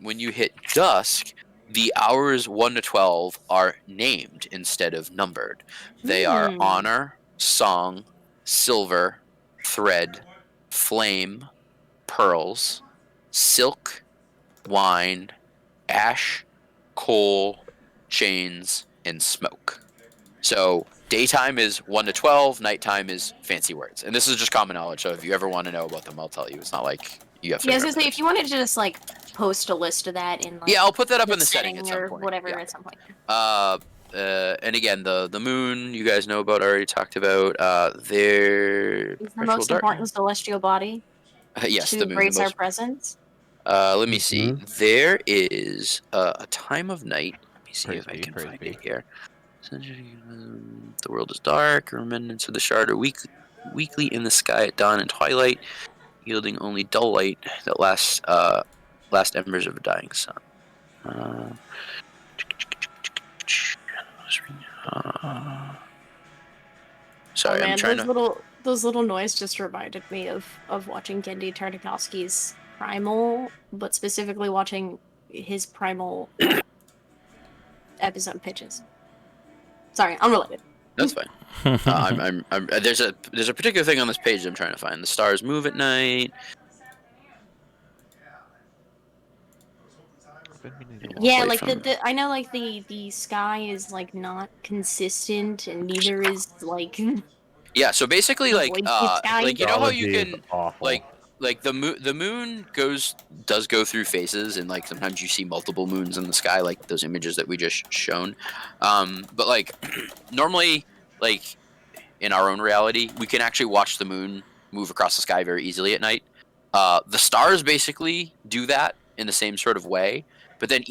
when you hit dusk, the hours 1 to 12 are named instead of numbered. They are honor, song, silver, thread, flame, pearls, silk, wine, ash, coal, chains, and smoke. So daytime is 1 to 12, nighttime is fancy words. And this is just common knowledge, so if you ever want to know about them, I'll tell you. It's not like you have to. Yeah, I was gonna say, if you wanted to just like post a list of that in like, yeah, I'll put that up the in the setting setting at some or point. whatever Yeah. at some point. And again, the moon you guys know about, already talked about. There It's the most important celestial body yes, to the moon. grace The our most, presence. let me see. There is a time of night. Let me see Praise if I be, can praise find be. it here. The world is dark. Remnants of the shard are weekly in the sky at dawn and twilight, yielding only dull light that lasts last embers of a dying sun. Sorry, oh, man, I'm trying to. those little noise just reminded me of watching Gendy Tartakovsky's Primal, but specifically watching his Primal episode pitches. Sorry, unrelated. That's fine. There's a particular thing on this page I'm trying to find. The stars move at night. Yeah, Away like from- I know like the sky is like not consistent, and neither is like Yeah, so basically, like Like, it's you know how you Astrology is can awful. like like the moon does go through phases, and like sometimes you see multiple moons in the sky, like those images that we just shown. But like normally, like in our own reality, we can actually watch the moon move across the sky very easily at night. The stars basically do that in the same sort of way, but then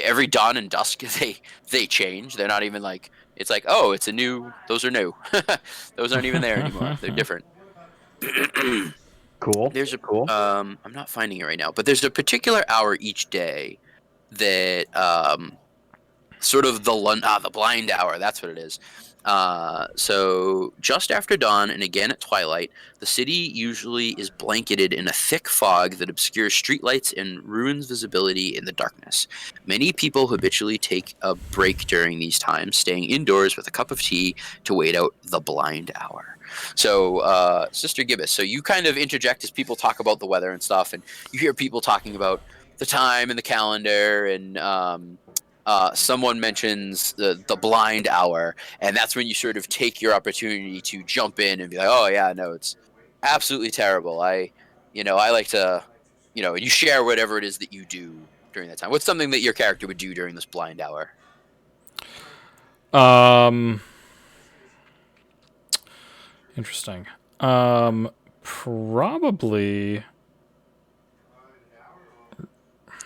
every dawn and dusk they change. They're not even like, it's like, oh, it's a new, those are new. Those aren't even there anymore. They're different. Cool. There's a cool. I'm not finding it right now, but there's a particular hour each day that sort of the blind hour, that's what it is. So just after dawn and again at twilight, the city usually is blanketed in a thick fog that obscures streetlights and ruins visibility in the darkness. Many people habitually take a break during these times, staying indoors with a cup of tea to wait out the blind hour. So, Sister Gibbous, so you kind of interject as people talk about the weather and stuff, and you hear people talking about the time and the calendar, and someone mentions the blind hour, and that's when you sort of take your opportunity to jump in and be like, oh yeah, no, it's absolutely terrible. I like to, you share whatever it is that you do during that time. What's something that your character would do during this blind hour? Interesting. Probably.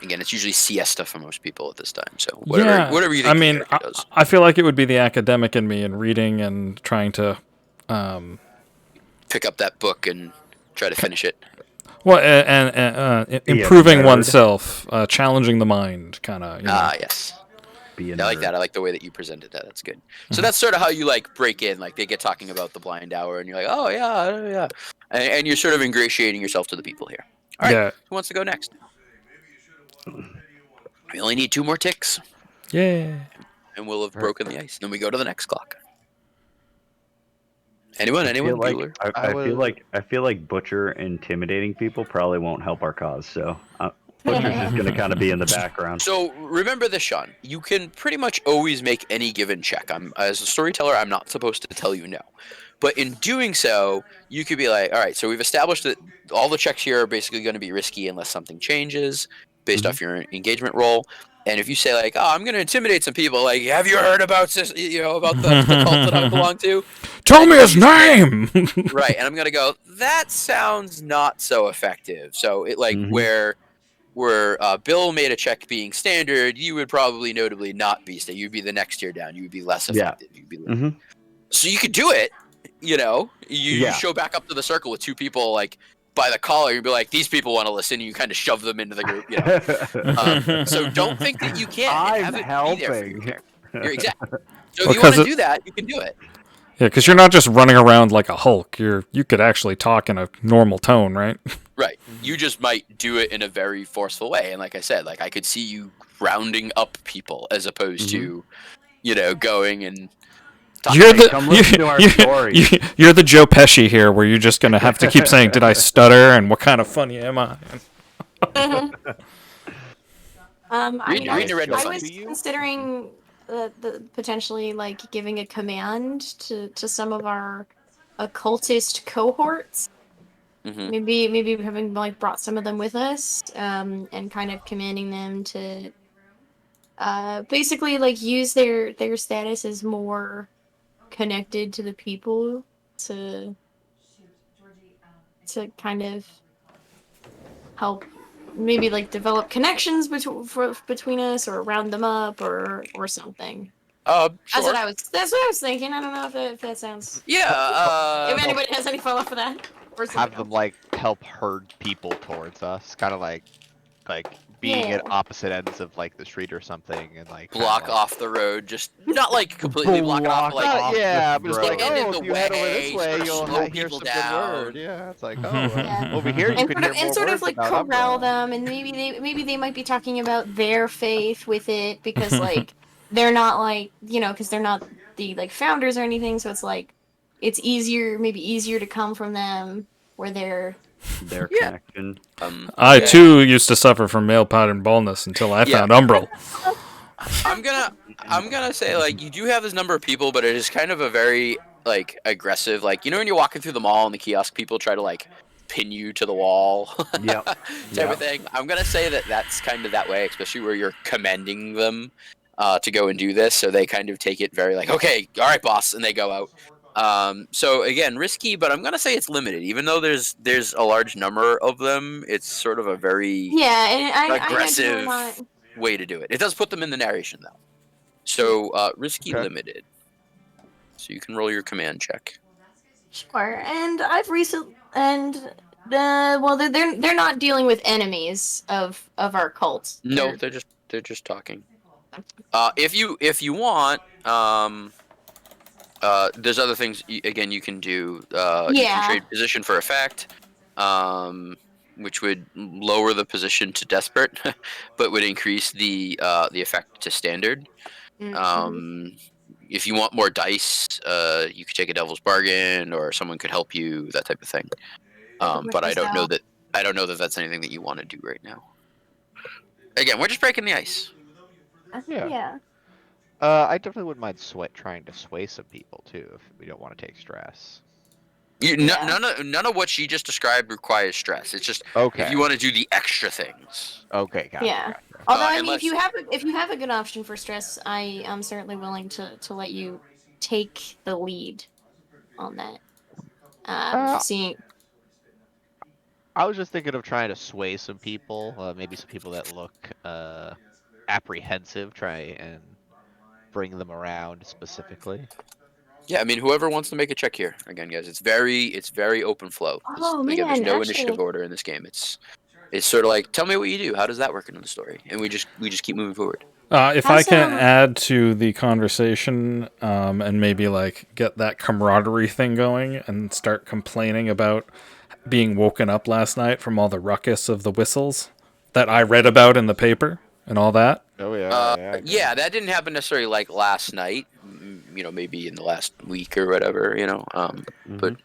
Again, it's usually siesta for most people at this time. So whatever you think. I mean, I feel like it would be the academic in me and reading and trying to pick up that book and try to finish it. Well, and improving oneself, challenging the mind, kind of. Yes. I like that. I like the way that you presented that. That's good. So that's sort of how you like break in. Like they get talking about the blind hour, and you're like, oh yeah, and you're sort of ingratiating yourself to the people here. All right, Yeah. Who wants to go next? We only need 2 more ticks. Yeah. And we'll have broken the ice. Then we go to the next clock. Anyone? I Bueller? feel like Butcher intimidating people probably won't help our cause. So Butcher's just going to kind of be in the background. So remember this, Sean. You can pretty much always make any given check. As a storyteller, I'm not supposed to tell you no. But in doing so, you could be like, all right, so we've established that all the checks here are basically going to be risky unless something changes based off your engagement roll. And if you say like, oh, I'm going to intimidate some people, like, have you heard about this, about the cult that I belong to? Tell me his name! Right, and I'm going to go, that sounds not so effective. So it where Bill made a check being standard, you would probably notably not be standard. You'd be the next tier down. You would be less effective. Yeah. You'd be So you could do it, you show back up to the circle with 2 people like by the collar, you'd be like, these people want to listen, and you kind of shove them into the group, So don't think that you can't. I'm helping. You're exactly. So if you want to do that, you can do it. Yeah, because you're not just running around like a Hulk. You could actually talk in a normal tone, right? Right. You just might do it in a very forceful way. And like I said, like I could see you rounding up people as opposed to, going and You're Come listen to our story. You're the Joe Pesci here, where you're just going to have to keep saying, did I stutter? And what kind of funny am I? I was considering the potentially like giving a command to some of our occultist cohorts. Maybe having like brought some of them with us, and kind of commanding them to basically like use their status as more connected to the people to kind of help maybe like develop connections between us or round them up or something. Sure. That's what I was thinking. I don't know if that sounds if anybody has any follow-up for that. Have them like help herd people towards us, kind of like being at opposite ends of like the street or something, and like block off the road, just not like completely block it off, but like but it's like, oh, if you head over this way, you'll hear some good word. Yeah, it's like, over here you can hear more sort of words like about corral Umbra. them, and maybe they might be talking about their faith with it because like they're not like because they're not the like founders or anything, so it's like it's easier to come from them where they're Their connection. I too used to suffer from male pattern baldness until I found Umbral. I'm gonna say like you do have this number of people, but it is kind of a very like aggressive. Like when you're walking through the mall and the kiosk people try to like pin you to the wall, Yep. type Yep. of thing. I'm gonna say that that's kind of that way, especially where you're commending them to go and do this. So they kind of take it very like, okay, all right, boss, and they go out. So again, risky, but I'm gonna say it's limited. Even though there's a large number of them, it's sort of a very Yeah, and I aggressive not. way to do it. It does put them in the narration though. So risky Okay. limited. So you can roll your command check. Sure, and I've recently well, they're not dealing with enemies of our cult. No, they're just talking. If you want, there's other things. Again, you can do. You Yeah. can trade position for effect, which would lower the position to desperate, but would increase the effect to standard. If you want more dice, you could take a devil's bargain, or someone could help you, that type of thing. But I don't know that that's anything that you want to do right now. Again, we're just breaking the ice. Yeah. I definitely wouldn't mind trying to sway some people too, if we don't want to take stress. None of what she just described requires stress. It's just Okay. if you want to do the extra things. Okay, gotcha. Yeah. Gotcha. Although I mean, unless- if you have a good option for stress, I am certainly willing to let you take the lead on that. Seeing. I was just thinking of trying to sway some people, maybe some people that look apprehensive, try and bring them around specifically. Yeah, I mean, whoever wants to make a check here. Again, guys, it's very open flow. Oh, Again, there's man, no actually- initiative order in this game. It's sort of like, tell me what you do. How does that work into the story? And we just keep moving forward. If I can Also- add to the conversation and maybe like get that camaraderie thing going and start complaining about being woken up last night from all the ruckus of the whistles that I read about in the paper and all that. Oh yeah. Yeah, that didn't happen necessarily like last night. Maybe in the last week or whatever. But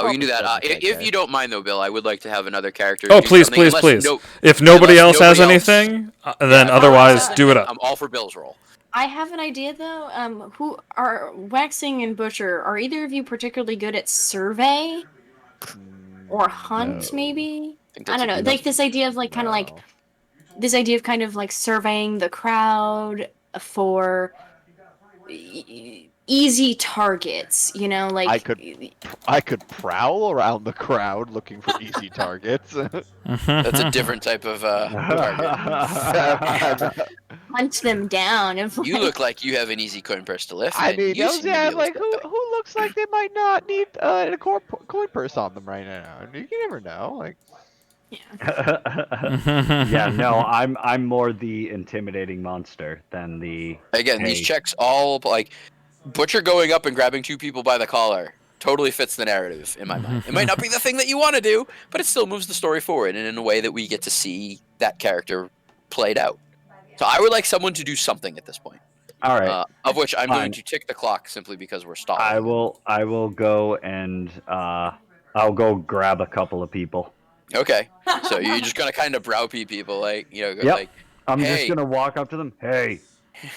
we can do that. If you don't mind, though, Bill, I would like to have another character. Oh, do please, something, please, unless please. If nobody else has anything, then Yeah, otherwise do it up. I'm all for Bill's role. I have an idea though. Who are Waxing and Butcher? Are either of you particularly good at survey or hunt? No. Maybe think I that's don't know. a good- Like this idea of like kind of like this idea of kind of like surveying the crowd for easy targets. Like I could prowl around the crowd looking for easy targets. That's a different type of target. hunt them down. And You look like you have an easy coin purse to lift. I and mean, you seem to be able to like get who that. looks like they might not need a coin purse on them right now? You never know. Like, Yeah, no, I'm more the intimidating monster than the. Again, these Hey. checks all like Butcher going up and grabbing two people by the collar totally fits the narrative in my mind. It might not be the thing that you want to do, but it still moves the story forward and in a way that we get to see that character played out. So I would like someone to do something at this point. All right, Of which I'm Fine. going to tick the clock simply because we're stalling. I will go and I'll go grab a couple of people. Okay. So you're just gonna kind of browbeat people, like go Yep. like, I'm Hey. just gonna walk up to them. Hey,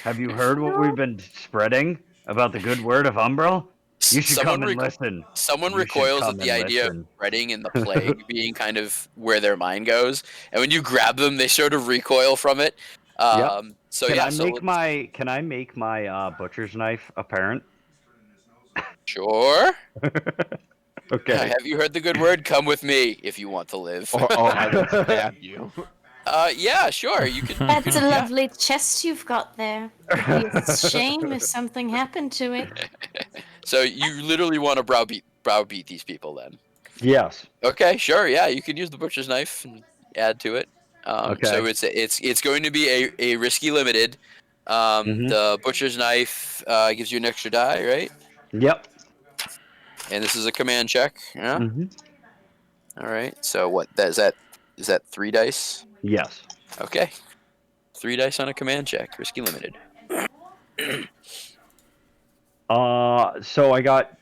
have you heard what we've been spreading about the good word of Umbral? You should come and listen. Someone You should recoils come at the and idea listen. of spreading and the plague being kind of where their mind goes, and when you grab them, they sort of recoil from it. So Can yeah, I so make my butcher's knife apparent? sure. Okay. Have you heard the good word? Come with me if you want to live. or I will stab you. Yeah, sure. You could. That's a lovely chest you've got there. It'd be a shame if something happened to it. So you literally want to browbeat these people then? Yes. Okay, sure. Yeah, you can use the butcher's knife and add to it. Okay. So it's going to be a risky limited. Mhm. The butcher's knife gives you an extra die, right? Yep. And this is a command check. Yeah. Hmm. All right. So what? Is that 3 dice? Yes. Okay. 3 dice on a command check. Risky limited. So I got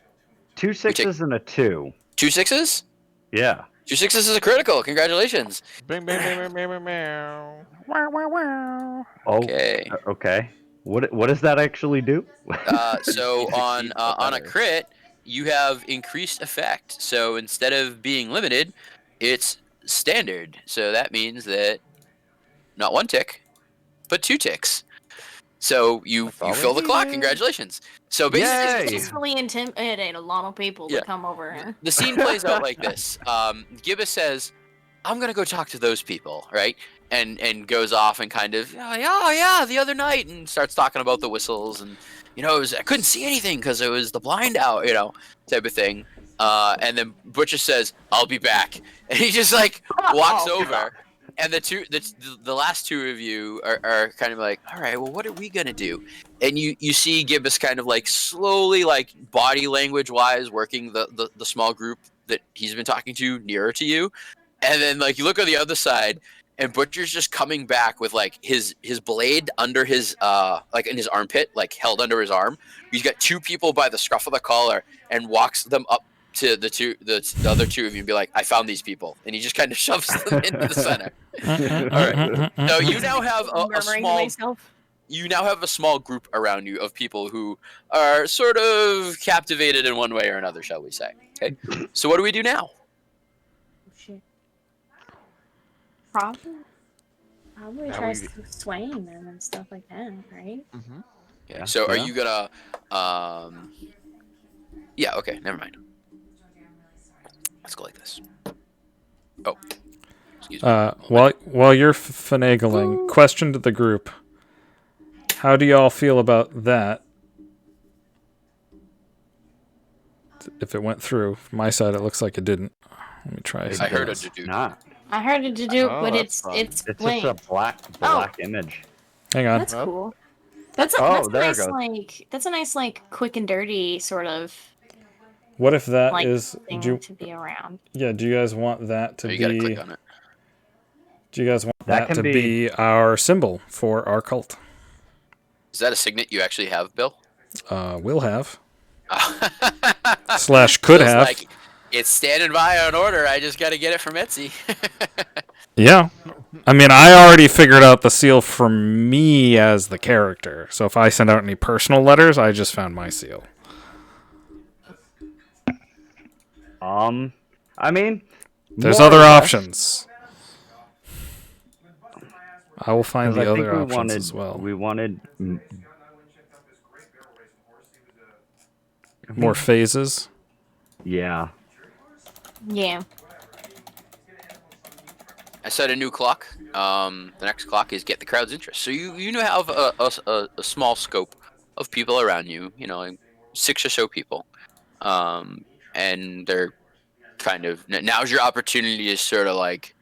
2 6s and a 2. 2 6s? Yeah. 2 6s is a critical. Congratulations. Bing, bing, bing, bing, bing, bing, bing. Oh. Okay. Okay. What does that actually do? So Succeed on or a better. crit, you have increased effect. So instead of being limited, it's standard. So that means that not 1 tick, but 2 ticks. So you all we fill the clock. needed. Congratulations. So Yay! basically, Peacefully intimidate a lot of people Yeah. to come over here. the scene plays out like this. Gibbous says, "I'm gonna go talk to those people," right? And goes off and kind of, oh yeah, the other night, and starts talking about the whistles and I couldn't see anything because it was the blind out, type of thing. And then Butcher says, "I'll be back," and he just like walks Oh, over. And the last two of you are kind of like, all right, well, what are we gonna do? And you see Gibbous kind of like slowly, like body language wise, working the small group that he's been talking to nearer to you. And then like you look on the other side, and Butcher's just coming back with like his blade under his like in his armpit, like held under his arm. He's got 2 people by the scruff of the collar and walks them up to the other 2 of you and be like, "I found these people," and he just kind of shoves them into the center. All right. So you now have a murmuring to small myself. small group around you of people who are sort of captivated in one way or another, shall we say? Okay. So what do we do now? Shit. Probably Now try we- swaying them and stuff like that, right? Mm-hmm. Okay. Yeah, So are yeah. you gonna? Yeah. Okay. Never mind. Let's go like this. Oh. Excuse me. While you're finagling, question to the group: how do y'all feel about that? If it went through, from my side, it looks like it didn't. Let me try. I heard this. it to do. Not. I heard it to do, Oh, but that's it's fun. it's It's blank. just a black image. Hang on. That's Well. cool. That's a, Oh, that's a there it nice goes. that's a nice quick and dirty sort of What if that is? thing Do to be around. you guys want that to You gotta be? click on it. Do you guys want That that can to be- be our symbol for our cult? Is that a signet you actually have, Bill? We'll have / could Bill's have. Like, it's standing by on order. I just gotta get it from Etsy. Yeah. I mean, I already figured out the seal for me as the character. So if I send out any personal letters, I just found my seal. I mean, There's more other or less, options. I will find 'cause the I think other we options wanted, as well. We wanted More phases. yeah. Yeah. I set a new clock. The next clock is get the crowd's interest. So you now have a small scope of people around you. Like 6 or so people, and they're kind of now's your opportunity to sort of like,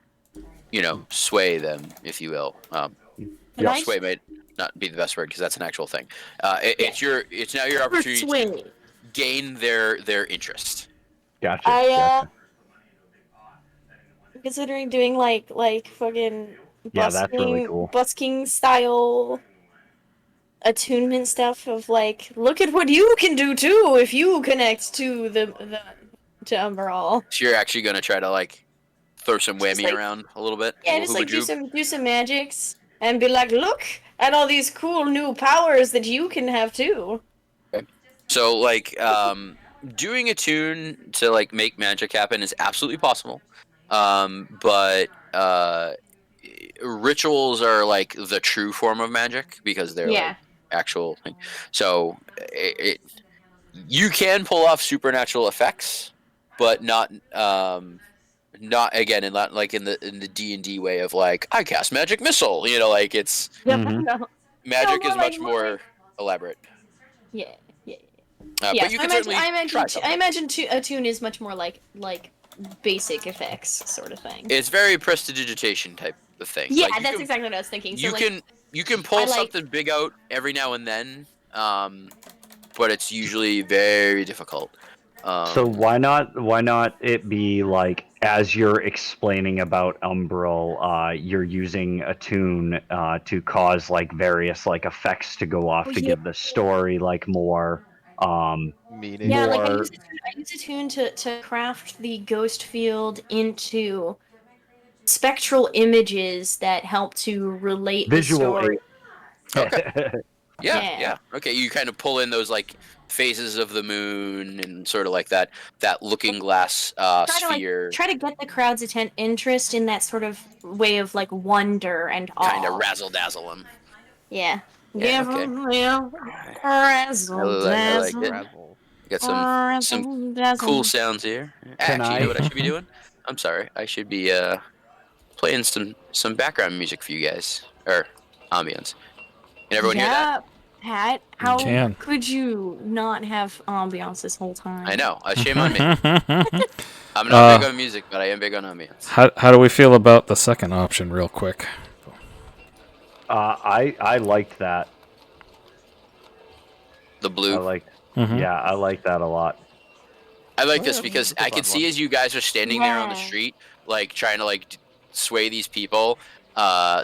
sway them, if you will. Can I Sway might not be the best word because that's an actual thing. It's now your opportunity to persuade? gain their interest. Gotcha. I gotcha. I'm considering doing like fucking Yeah, that's really cool. busking style attunement stuff of like, look at what you can do too if you connect to to Umbral. So you're actually gonna try to like throw some Just, whammy like- around a little bit. Yeah, a just little like do hooba-joob. some magics and be like, look at all these cool new powers that you can have too. So like doing a tune to like make magic happen is absolutely possible. But rituals are like the true form of magic because they're Yeah. like actual thing. So you can pull off supernatural effects, but not again in the D&D way of like I cast magic missile. Like it's Mhm. No. magic more is like much more elaborate. Yeah. Yeah. But you can certainly I imagine, try I something. imagine a tune is much more like basic effects sort of thing. It's very prestidigitation type of thing. Yeah, Like, you that's can, exactly what I was thinking. So you can pull I like- something big out every now and then, but it's usually very difficult. So why not it be like as you're explaining about Umbral, you're using a tune to cause like various like effects to go off Oh, to yeah. give the story like more Meaning. yeah, like I more- use a tune to craft the ghost field into spectral images that help to relate visual the story. Yeah. Yeah. Okay, you kind of pull in those like phases of the moon and sort of like that looking glass sphere. Try to get the crowd's interest in that sort of way of like wonder and awe. Kind of razzle dazzle them. Yeah. Yeah, Give okay. 'em real I razzle like it. Razzle. Got some dazzle. cool sounds here. Can Actually, you I- know what I should be doing? I'm sorry. I should be playing some background music for you guys, or ambience. Can everyone hear that? Pat, how can. could you not have ambiance this whole time? I know. Shame on me. I'm not big on music, but I am big on ambience. How do we feel about the second option, real quick? I liked that. The blue. Mhm. Yeah, I like that a lot. I like Oh, this yeah, because that's a I can fun see one. as you guys are standing there on the Yeah. street, like trying to like sway these people.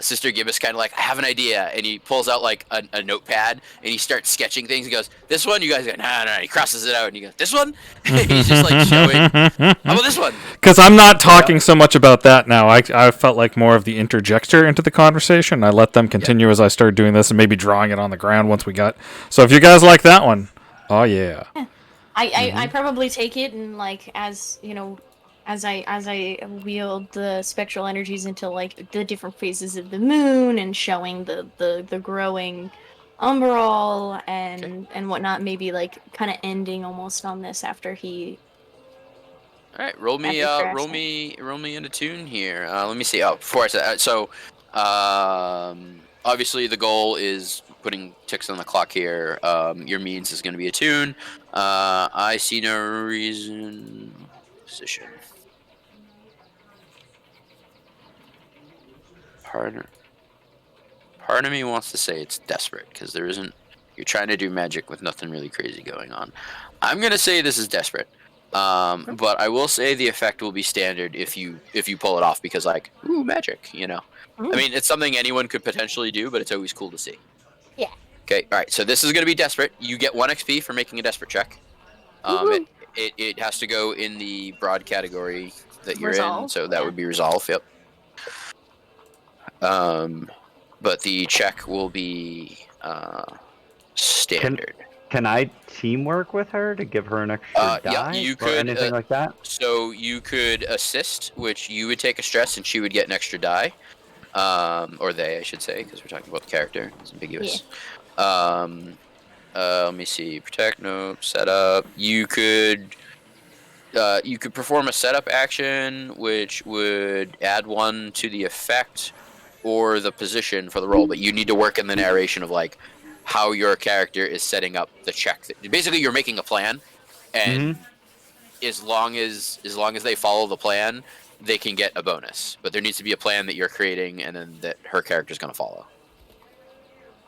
Sister Gibbous kind of like, I have an idea, and he pulls out like a notepad and he starts sketching things. He goes, "This one." You guys go, "No." He crosses it out and he goes, "This one." He's just like showing. How about this one? Because I'm not talking so much about that now. I felt like more of the interjector into the conversation. I let them continue as I started doing this and maybe drawing it on the ground once we got. So if you guys like that one, oh yeah. I probably take it and like as you know, as I wield the spectral energies into like the different phases of the moon and showing the growing umbral and whatnot. Maybe like kind of ending almost on this after he. All right, roll me into tune here. Let me see. Oh, before I say so, obviously the goal is putting ticks on the clock here. Your means is going to be a tune. I see no reason. Position. Part of me wants to say it's desperate because there isn't. You're trying to do magic with nothing really crazy going on. I'm gonna say this is desperate. But I will say the effect will be standard if you pull it off because like ooh magic, you know. I mean it's something anyone could potentially do, but it's always cool to see. Yeah. Okay, all right. So this is gonna be desperate. You get 1 XP for making a desperate check. It has to go in the broad category that you're in, Resolve, so that yeah. would be resolve. Yep. But the check will be standard. Can I teamwork with her to give her an extra Yeah, die you or could, anything like that? So you could assist, which you would take a stress, and she would get an extra die, or they, I should say, because we're talking about the character. It's ambiguous. Let me see. Protect, no, setup. You could perform a setup action, which would add 1 to the effect or the position for the roll, but you need to work in the narration of like how your character is setting up the check. Basically, you're making a plan, and as long as they follow the plan, they can get a bonus. But there needs to be a plan that you're creating, and then that her character's going to follow.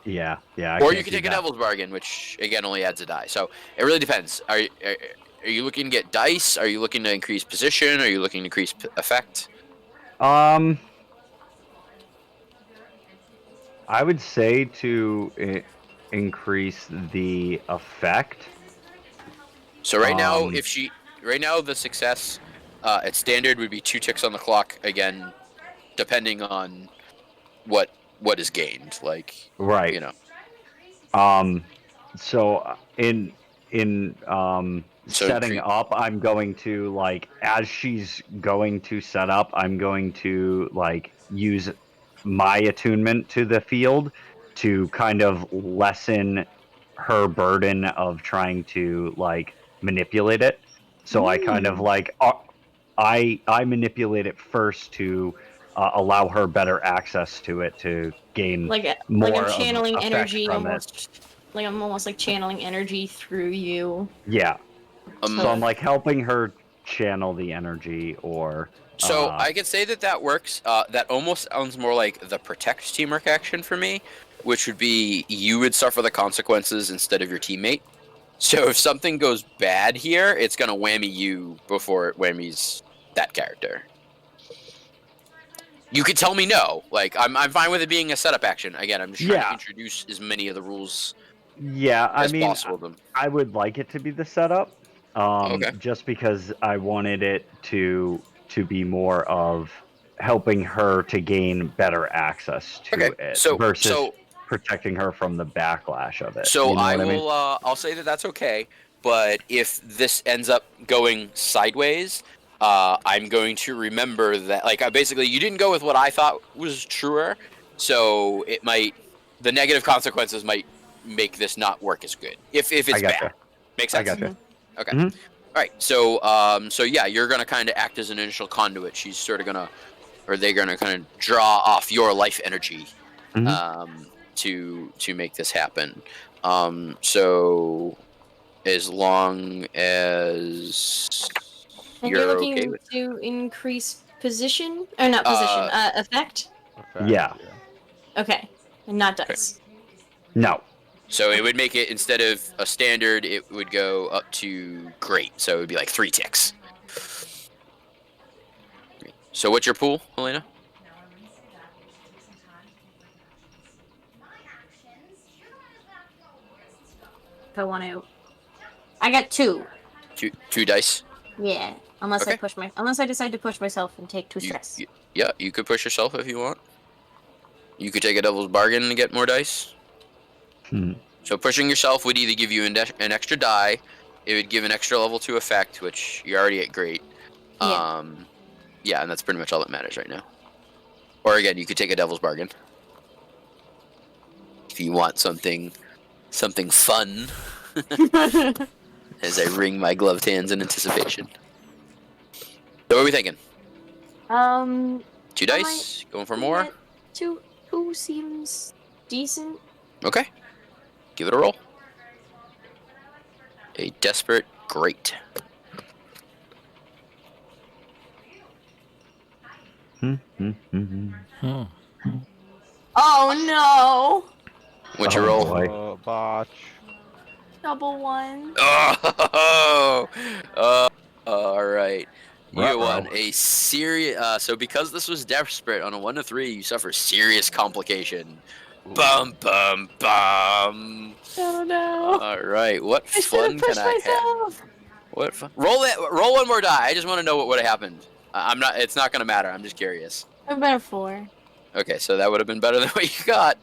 Yeah. I Or can't you can do take a that. devil's bargain, which again only adds a die. So it really depends. Are you looking to get dice? Are you looking to increase position? Are you looking to increase effect? I would say to increase the effect. So right now, Um, the success at standard would be 2 ticks on the clock again, depending on what is gained. Like Right. you know. So in So setting up, I'm going to like as she's going to set up, I'm going to like use my attunement to the field to kind of lessen her burden of trying to like manipulate it. So I kind of like I manipulate it first to allow her better access to it to gain Like more I'm of channeling effect energy from it. almost. Like I'm almost like channeling energy through you. Yeah. Um, So I'm like helping her channel the energy or So I could say that works. That almost sounds more like the protect teamwork action for me, which would be you would suffer the consequences instead of your teammate. So if something goes bad here, it's gonna whammy you before it whammies that character. You could tell me no. Like I'm fine with it being a setup action. Again, I'm just trying to Yeah. introduce as many of the rules yeah, I as mean possible. To them. I would like it to be the setup. Okay. Just because I wanted it to be more of helping her to gain better access to Okay. it So versus protecting her from the backlash of it. So you know I what will. I'll say that that's okay. But if this ends up going sideways, I'm going to remember that. Like, basically, you didn't go with what I thought was truer, so it might. The negative consequences might make this not work as good. If it's I gotcha. bad, makes I sense. gotcha. Okay. Mhm. All right. So so yeah, you're gonna kind of act as an initial conduit. She's sort of gonna, or they're gonna kind of draw off your life energy, Mhm. to make this happen. So as long as And you're you're looking okay with, to increase position, or not position, effect. Okay. Yeah. Okay, and not Okay. dice. No. so it would make it, instead of a standard, it would go up to great. So it would be like 3 ticks. So what's your pool, Helena? If I want to, I got 2. Two dice. Yeah, unless I Okay. unless I decide to push myself and take 2 You, stress. yeah, you could push yourself if you want. You could take a devil's bargain and get more dice. Hmm. So pushing yourself would either give you an extra die, it would give an extra level 2 effect, which you're already at great. Yeah. Yeah, and that's pretty much all that matters right now. Or again, you could take a devil's bargain if you want something fun. As I wring my gloved hands in anticipation. So what are we thinking? 2 I dice? Going for more? 2 seems decent. Okay. Give it a roll. A desperate great. Hmm. Oh no! What's your Oh, roll? boy. Botch. Double 1. Oh, all right. You Ruh-roh. won a serious. So because this was desperate, on a 1 to 3, you suffer serious complication. Bum bum bum. Oh no! All right. What I should fun have can pushed I have? myself. What fun? Roll it. Roll one more die. I just want to know what would have happened. I'm not. It's not gonna matter. I'm just curious. I've been a 4. Okay, so that would have been better than what you got.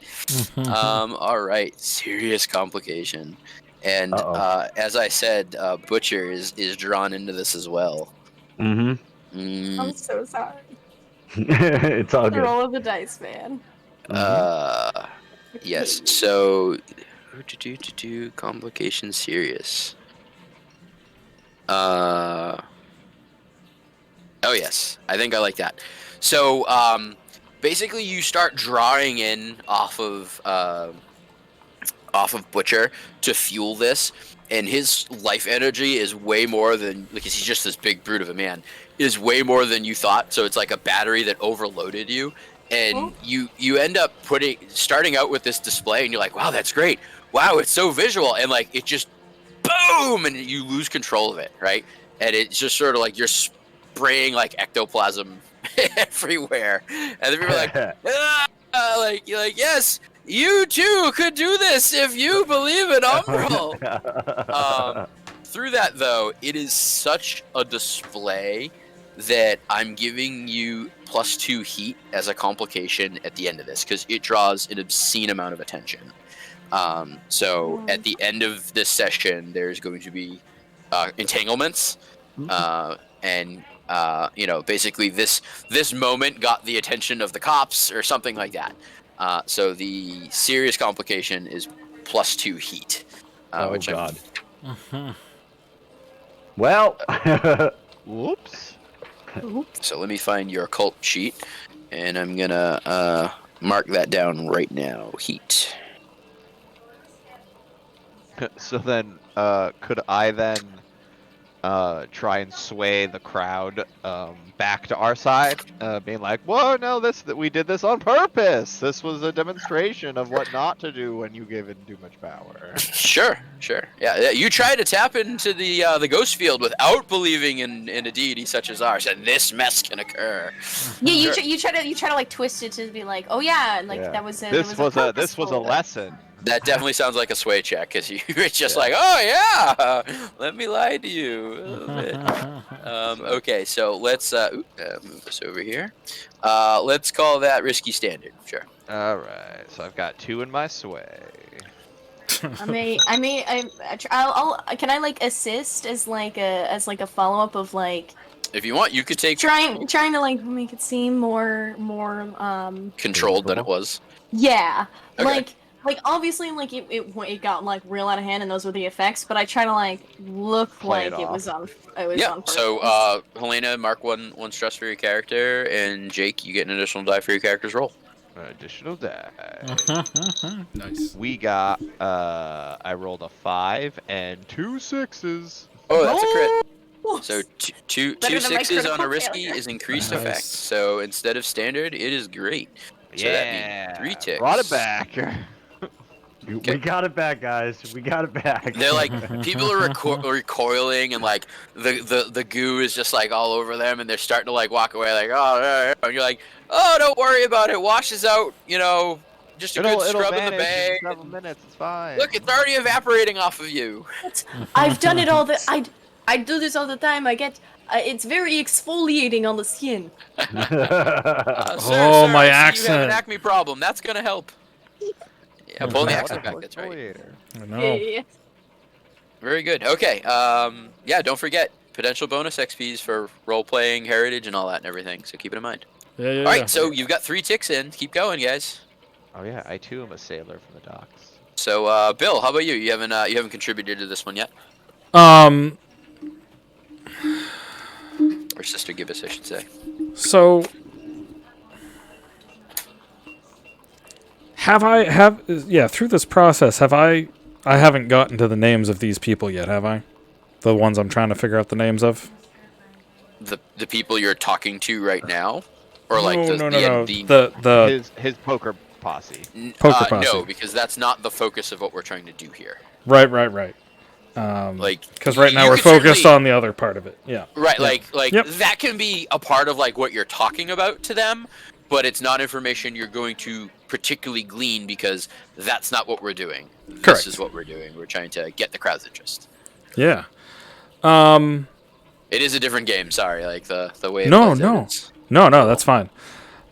All right. Serious complication. And Uh-oh. as I said, Butcher is drawn into this as well. Mm-hmm. I'm so sorry. It's all The good. roll of the dice, man. Yes. So, complication serious. Oh yes, I think I like that. So, basically, you start drawing in off of Butcher to fuel this, and his life energy is way more than, because he's just this big brute of a man, is way more than you thought. So it's like a battery that overloaded you, and you end up starting out with this display, and you're like, wow, that's great. Wow, it's so visual, and like it just boom, and you lose control of it, right? And it's just sort of like you're spraying like ectoplasm everywhere, and then people are like, you're like, yes, you too could do this if you believe in Umbral. Through that, though, it is such a display that I'm giving you +2 heat as a complication at the end of this, because it draws an obscene amount of attention. So at the end of this session, there's going to be entanglements, and basically this moment got the attention of the cops or something like that. So the serious complication is +2 heat. Oh which God. Well. Whoops. So let me find your occult sheet, and I'm gonna mark that down right now. Heat. So then, could I then try and sway the crowd back to our side, being like, "Whoa, no, we did this on purpose. This was a demonstration of what not to do when you give in too much power." Sure. Yeah, you try to tap into the ghost field without believing in a deity such as ours, and this mess can occur. Yeah, Sure. you try to like twist it to be like, oh yeah, like Yeah. that was a This was a lesson. That definitely sounds like a sway check, because you're just like, oh yeah, let me lie to you a little bit. Okay, so let's move this over here. Let's call that risky standard. Sure. All right, so I've got 2 in my sway. Can I like assist as like a follow up of like If you want, you could take trying to like make it seem more controlled than it was. yeah, Okay. like obviously like it got like real out of hand and those were the effects, but I try to like look Play it like it was off. on Yeah. purpose. So, Helena, mark one stress for your character, and Jake, you get an additional die for your character's roll. Additional die. Nice. We got I rolled a 5 and 2 6s. Oh, that's a crit. Oh! So two Better than my 6s on a critical risky failure. is increased Nice. effect. So instead of standard, it is great. So that'd be 3 ticks. Brought it back. We got it back, guys. We got it back. They're like people are recoiling, and like the goo is just like all over them, and they're starting to like walk away, like and you're like, oh, don't worry about it, washes out, just a good scrub in the vanish bag. in 7 minutes. It's fine. Look, it's already evaporating off of you. I've done it all the I do this all the time. I get it's very exfoliating on the skin. Sir, Oh, sir, my I see you have an accent. acne problem. That's gonna help. Yeah, pull the accent back. That's right. I know. Yeah. Very good. Okay. Yeah. Don't forget potential bonus XPs for role playing, heritage, and all that and everything. So keep it in mind. Yeah, yeah. All right. So you've got 3 ticks in. Keep going, guys. Oh yeah, I too am a sailor from the docks. So, Bill, how about you? You haven't contributed to this one yet, or Sister Gibbous, I should say. So through this process I haven't gotten to the names of these people yet, have I? The ones I'm trying to figure out the names of? The people you're talking to right now, or like no. the His poker posse. Poker posse. No, because that's not the focus of what we're trying to do here. Right. Like, Because right now you we're could focused certainly- on the other part of it. Yeah. Right, Yeah. like Yep. that can be a part of like what you're talking about to them, but it's not information you're going to particularly glean because that's not what we're doing. Correct. This is what we're doing. We're trying to get the crowd's interest. Yeah. It is a different game. Sorry, like the way. It No, plays out, no. it's- No, that's fine.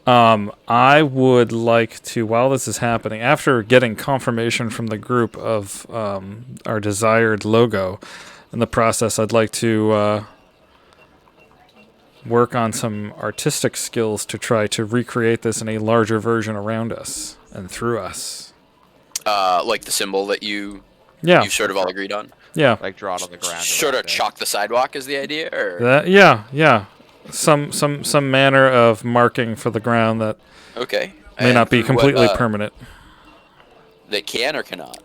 I would like to, while this is happening, after getting confirmation from the group of our desired logo in the process, I'd like to work on some artistic skills to try to recreate this in a larger version around us and through us. Like the symbol that you Yeah, sort of all agreed on. yeah. Like draw it on the ground. Sort of around it. chalk the sidewalk is the idea, or Yeah. Some manner of marking for the ground that okay. may And not be through what, completely permanent. That can or cannot.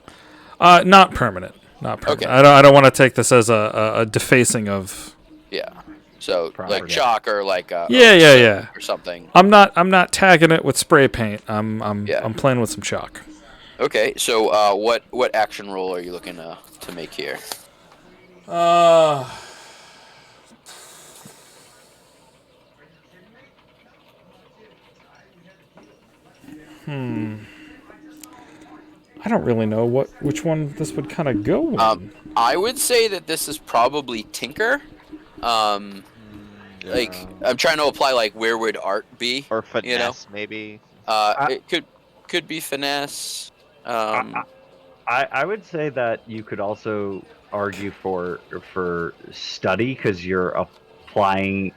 Not permanent. Not permanent. Okay. I don't want to take this as a defacing of. Yeah. So like Property. chalk or like Yeah. or something. I'm not tagging it with spray paint. I'm Yeah. I'm playing with some chalk. Okay. So what action roll are you looking to make here? I don't really know which one this would kind of go in. I would say that this is probably Tinker. Like I'm trying to apply like where would art be? Or finesse, you know? maybe. It could be finesse. I would say that you could also argue for study because you're applying,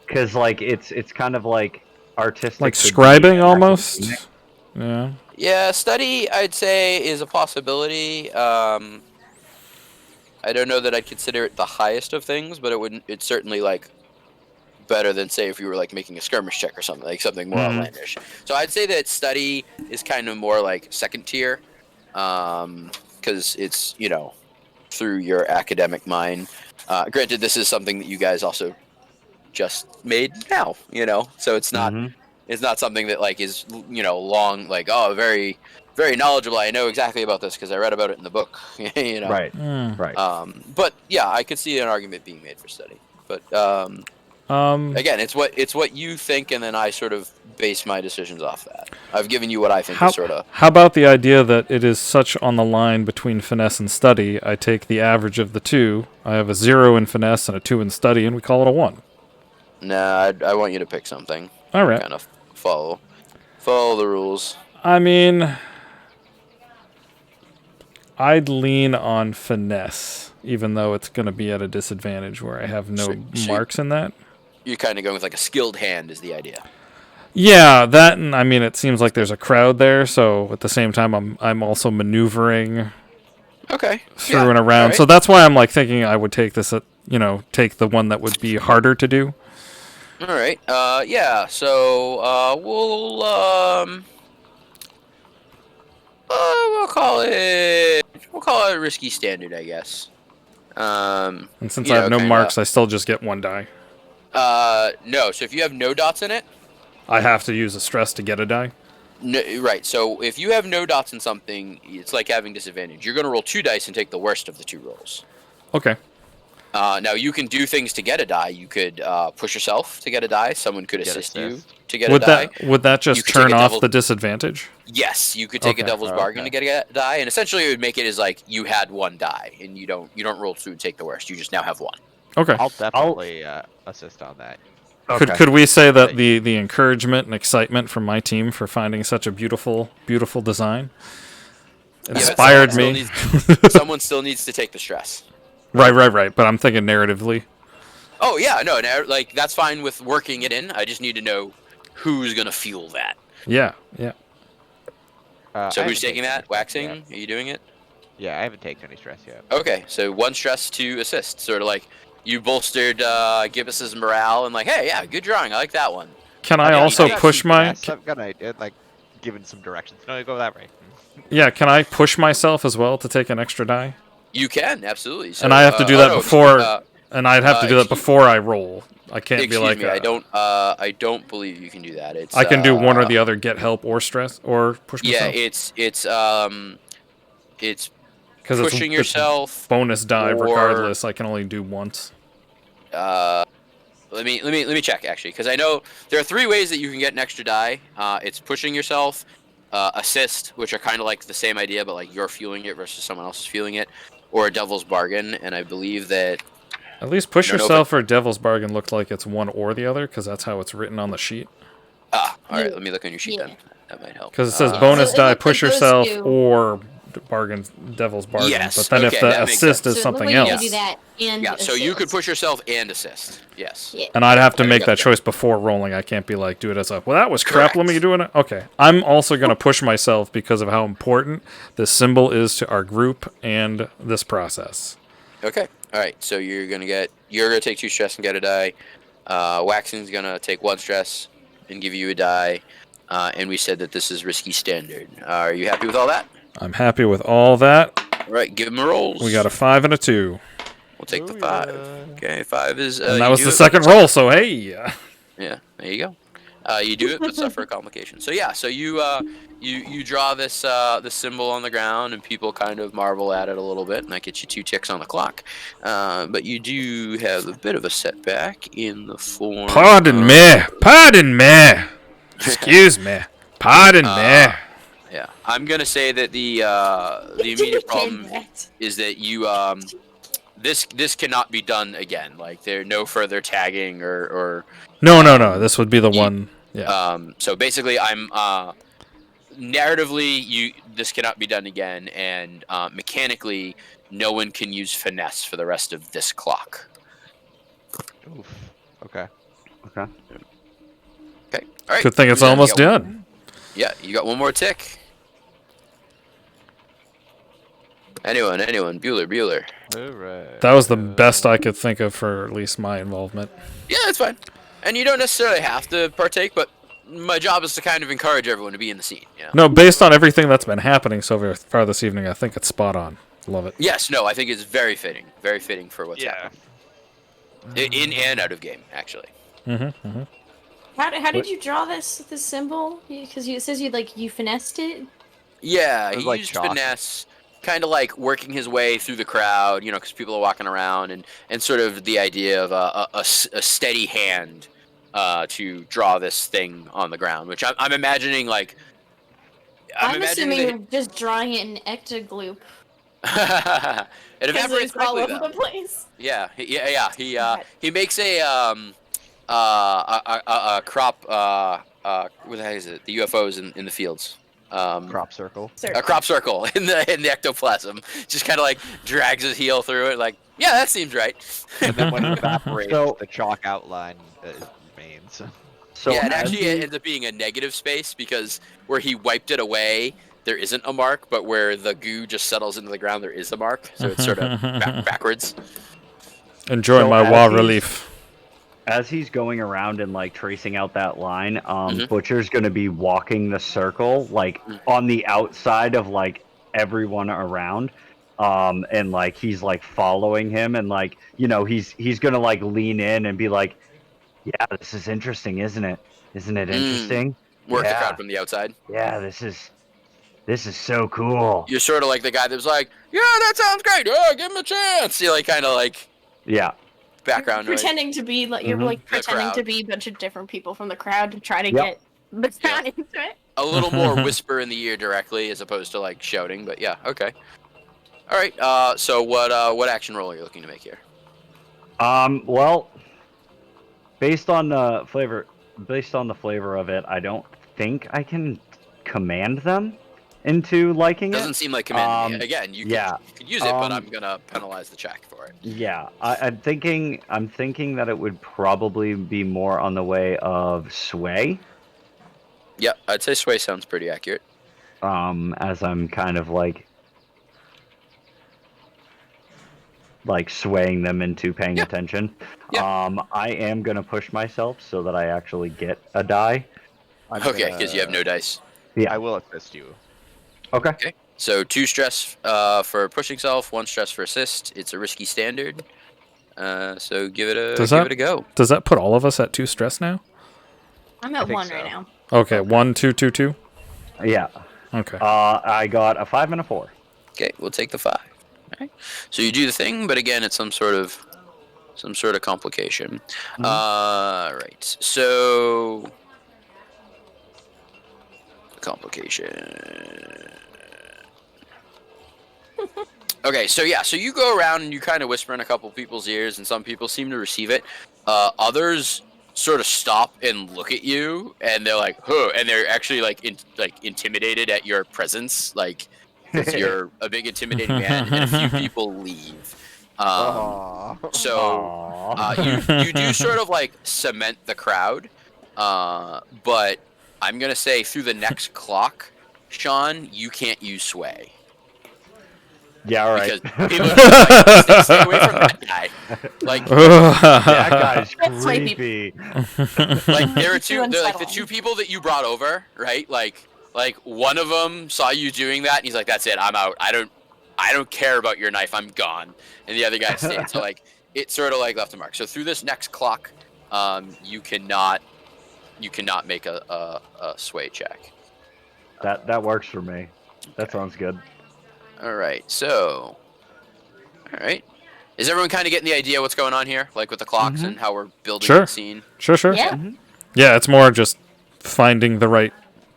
because like it's kind of like artistic, Like could be scribing academic. almost. Yeah. Yeah, study I'd say is a possibility. I don't know that I'd consider it the highest of things, but it's certainly like better than say if you were like making a skirmish check or something, like something more outlandish. So I'd say that study is kind of more like second tier, because it's through your academic mind. Granted, this is something that you guys also just made now, so it's not it's not something that like is long, like very very knowledgeable. I know exactly about this because I read about it in the book. Right. Hmm. Right. But yeah, I could see an argument being made for study. But again, it's what you think, and then I sort of base my decisions off that. I've given you what I think is sort of. How about the idea that it is such on the line between finesse and study? I take the average of the two. I have a 0 in finesse and a 2 in study, and we call it a 1. Nah, I want you to pick something. All right. Kind of follow. Follow the rules. I mean, I'd lean on finesse, even though it's going to be at a disadvantage where I have no marks in that. You're kind of going with like a skilled hand is the idea. Yeah, that, and I mean, it seems like there's a crowd there, so at the same time, I'm also maneuvering Okay. through and around. Alright. So that's why I'm like thinking I would take this, take the one that would be harder to do. All right. Yeah. So we'll call it risky standard, I guess. And since I have no marks, I still just get one die. No. So if you have no dots in it, I have to use a stress to get a die. no, right. So if you have no dots in something, it's like having disadvantage. You're going to roll 2 dice and take the worst of the 2 rolls. Okay. Now you can do things to get a die. You could push yourself to get a die. Someone could assist you to get Would a die. would that You just could take turn a off devil- the disadvantage? Yes, you could take a Okay. devil's bargain to get a die, and essentially it would make it as like you had 1 die, and you don't roll 2 and take the worst. You just now have 1. Okay. I'll definitely assist on that. Could we say that the encouragement and excitement from my team for finding such a beautiful design but inspired someone me? Someone still needs to take the stress. Right. But I'm thinking narratively. Oh yeah, no, like that's fine with working it in. I just need to know who's gonna feel that. Yeah. So who's taking that? Waxing? Are you doing it? Yeah, I haven't taken any stress yet. Okay, so 1 stress to assist. Sort of like you bolstered Gibbus's morale and like, hey, yeah, good drawing. I like that one. Can I Yeah, also you- push my? I'm gonna like giving some directions. No, go that way. Yeah. Can I push myself as well to take an extra die? You can absolutely. So, And I have to do that before. And I'd have to do that excuse- before I roll. I can't be Excuse like. me, I don't believe you can do that. It's I can do one or the other. Get help or stress or push Yeah, myself. it's Because pushing yourself. bonus die or- regardless. I can only do once. Let me check actually, because I know there are 3 ways that you can get an extra die. It's pushing yourself, assist, which are kind of like the same idea, but like you're fueling it versus someone else is fueling it, or a devil's bargain. And I believe that At least push I don't know if yourself or devil's bargain looked like it's one or the other because that's how it's written on the sheet. all right, let me look on your sheet Yeah. then. That might help. Because it says Yeah, bonus so it die, looks push like those yourself two. or bargain, devil's bargain. Yes, But then okay, if the that makes assist sense. is So something the way else, you do that and Yeah, so you could assist. push yourself and assist. Yes. Yeah. and I'd have to There you make go. that choice before rolling. I can't be like, do it as a, well, that was crap. Let me Correct. do it. Okay. I'm also going to push myself because of how important this symbol is to our group and this process. Okay. All right. So you're gonna take 2 stress and get a die. Waxing's gonna take 1 stress and give you a die. And we said that this is risky standard. Are you happy with all that? I'm happy with all that. All right. Give them a rolls. We got a 5 and a 2. We'll take the 5. Okay. 5 is. And that you was do the it, second but- roll, so hey. Yeah. There you go. You do it, but suffer a complication. So yeah. So you draw this this symbol on the ground, and people kind of marvel at it a little bit, and that gets you 2 ticks on the clock. But you do have a bit of a setback in the form. Pardon me. Excuse me. Pardon me. Yeah, I'm gonna say that the immediate problem is that you this cannot be done again. Like there no further tagging or No. This would be the one. Yeah. so basically I'm narratively this cannot be done again, and mechanically no one can use finesse for the rest of this clock. Oof. Okay. Okay. Okay. All right. Good thing it's Yeah, almost you got- done. Yeah, you got 1 more tick. Anyone, Bueller. Alright. That was the best I could think of for at least my involvement. Yeah, that's fine. And you don't necessarily have to partake, but my job is to kind of encourage everyone to be in the scene. You know? No, based on everything that's been happening so far this evening, I think it's spot on. Love it. Yes, no, I think it's very fitting for what's Yeah. happening. In and out of game, actually. How did you draw this symbol? Because it says you finessed it. Yeah, It was he like used chalk. finesse, kind of like working his way through the crowd, you know, because people are walking around, and sort of the idea of a steady hand to draw this thing on the ground, which I'm imagining like. I'm assuming you're just drawing it in ectogloop. It Because evaporates it's all quickly, over though. the place. Yeah. He makes a crop. What the heck is it? The UFOs in the fields. Crop circle. A crop circle in the ectoplasm. Just kind of like drags his heel through it. Like, yeah, that seems right. And then when it evaporates, So- the chalk outline remains. So yeah, it as actually he- ends up being a negative space because where he wiped it away, there isn't a mark, but where the goo just settles into the ground, there is a mark. So it's sort of backwards. Enjoy So my as wall he's- relief. as he's going around and like tracing out that line, Mhm. Butcher's gonna be walking the circle like on the outside of like everyone around, and like he's like following him, and like he's gonna like lean in and be like, "Yeah, this is interesting, isn't it? Isn't it interesting? Work the Yeah. crowd from the outside. Yeah, this is so cool." You're sort of like the guy that was like, yeah, that sounds great. Oh, give him a chance. You're like kind of like Yeah, background noise. Pretending to be like you're Mhm. like The pretending to crowd. be a bunch of different people from the crowd to try to Yep. get the crowd into it. A little more whisper in the ear directly as opposed to like shouting, but yeah, okay. All right. So what action roll are you looking to make here? well, based on the flavor of it, I don't think I can command them into liking Doesn't it. seem like command. Um, Again, you yeah, could use it, but um, I'm gonna penalize the check for it. Yeah, I'm thinking that it would probably be more on the way of sway, Yeah, I'd say sway sounds pretty accurate. as I'm kind of like swaying them into paying Yeah. attention. Yeah. I am gonna push myself so that I actually get a die. I'm Okay, gonna- because you have no dice. Yeah. I will assist you. Okay. So 2 stress for pushing self, 1 stress for assist. It's a risky standard. So give it a go. Does that put all of us at 2 stress now? I'm at think 1 so. right now. Okay, 1, 2, 2, 2. Yeah. Okay. I got a 5 and a 4. Okay, we'll take the 5. All right. So you do the thing, but again, it's some sort of complication. Right. So complication. Okay, so yeah, so you go around and you kind of whisper in a couple people's ears, and some people seem to receive it. Others sort of stop and look at you, and they're like, "Huh," and they're actually like intimidated at your presence, like 'cause you're a big intimidating man, and a few people leave. Aw. So Aww. you do sort of like cement the crowd, but I'm gonna say through the next clock, Sean, you can't use sway. Yeah, all right. Because people are like, stay away from that guy. Like, That guy's That's why people- creepy. like there are It's too they're like the unsettling. 2 people that you brought over, right? Like one of them saw you doing that, and he's like, "That's it, I'm out. I don't care about your knife. I'm gone." And the other guy stayed. So like it sort of like left a mark. So through this next clock, you cannot make a sway check. That works for me. That sounds good. All right. So, all right. Is everyone kind of getting the idea what's going on here, like with the clocks and how we're building Sure. the scene? Sure, sure. Yeah. Yeah, it's more just finding the right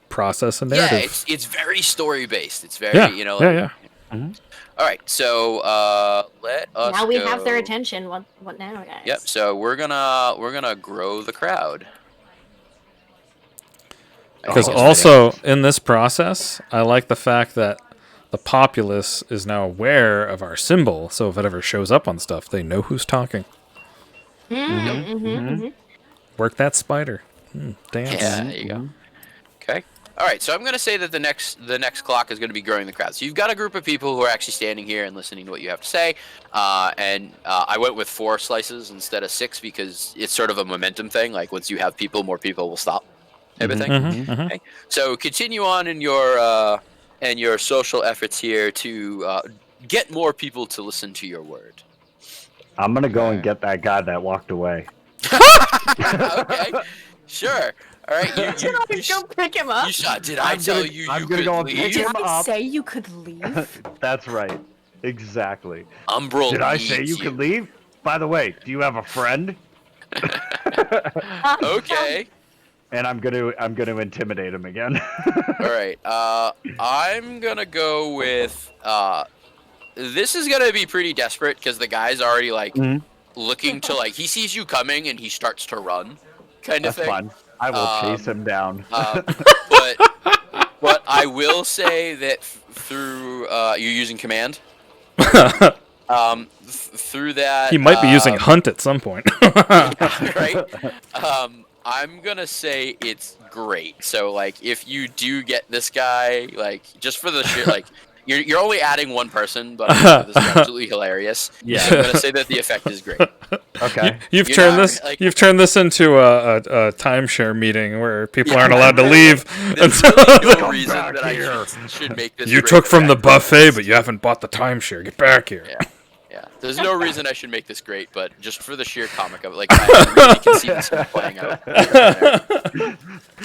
process and narrative. Yeah, it's very story based. It's very yeah, like, yeah. All right, so let us. Now we have their go- attention. What now, guys? Yep. So we're gonna grow the crowd. Because Oh, also in this process, I like the fact that the populace is now aware of our symbol, so if it ever shows up on stuff, they know who's talking. Work that spider. Dance. Yeah, there you go. Okay. All right, so I'm gonna say that the next clock is gonna be growing the crowd. So you've got a group of people who are actually standing here and listening to what you have to say. And I went with 4 slices instead of 6 because it's sort of a momentum thing. Like once you have people, more people will stop. Type of thing. Okay. So continue on in your social efforts here to get more people to listen to your word. I'm gonna go and get that guy that walked away. Okay. Sure. All right. Go pick him up. You shot. Did I tell you I'm you gonna could go and pick leave? Did him I up. say you could leave? That's right. Exactly. Umbral Did I say needs you could leave? By the way, do you have a friend? Okay. And I'm gonna intimidate him again. All right. I'm gonna go with. This is gonna be pretty desperate because the guy's already like looking to like he sees you coming and he starts to run, kind of That's thing. fun. I will chase him down. But I will say that through you're using command. Through that He might be using hunt at some point. right. I'm gonna say it's great. So like, if you do get this guy, like just for the shit, like you're only adding one person, but this is absolutely hilarious. Yeah. So I'm gonna say that the effect is great. Okay. You've You're turned not, this. like- You've turned this into a timeshare meeting where people aren't allowed to leave. There's until- really no Come reason back that here. I should make this. you great took from the effect. buffet, but you haven't bought the timeshare. Get back here. Yeah. Yeah, there's no reason I should make this great, but just for the sheer comic of it, like I really can see this one playing out.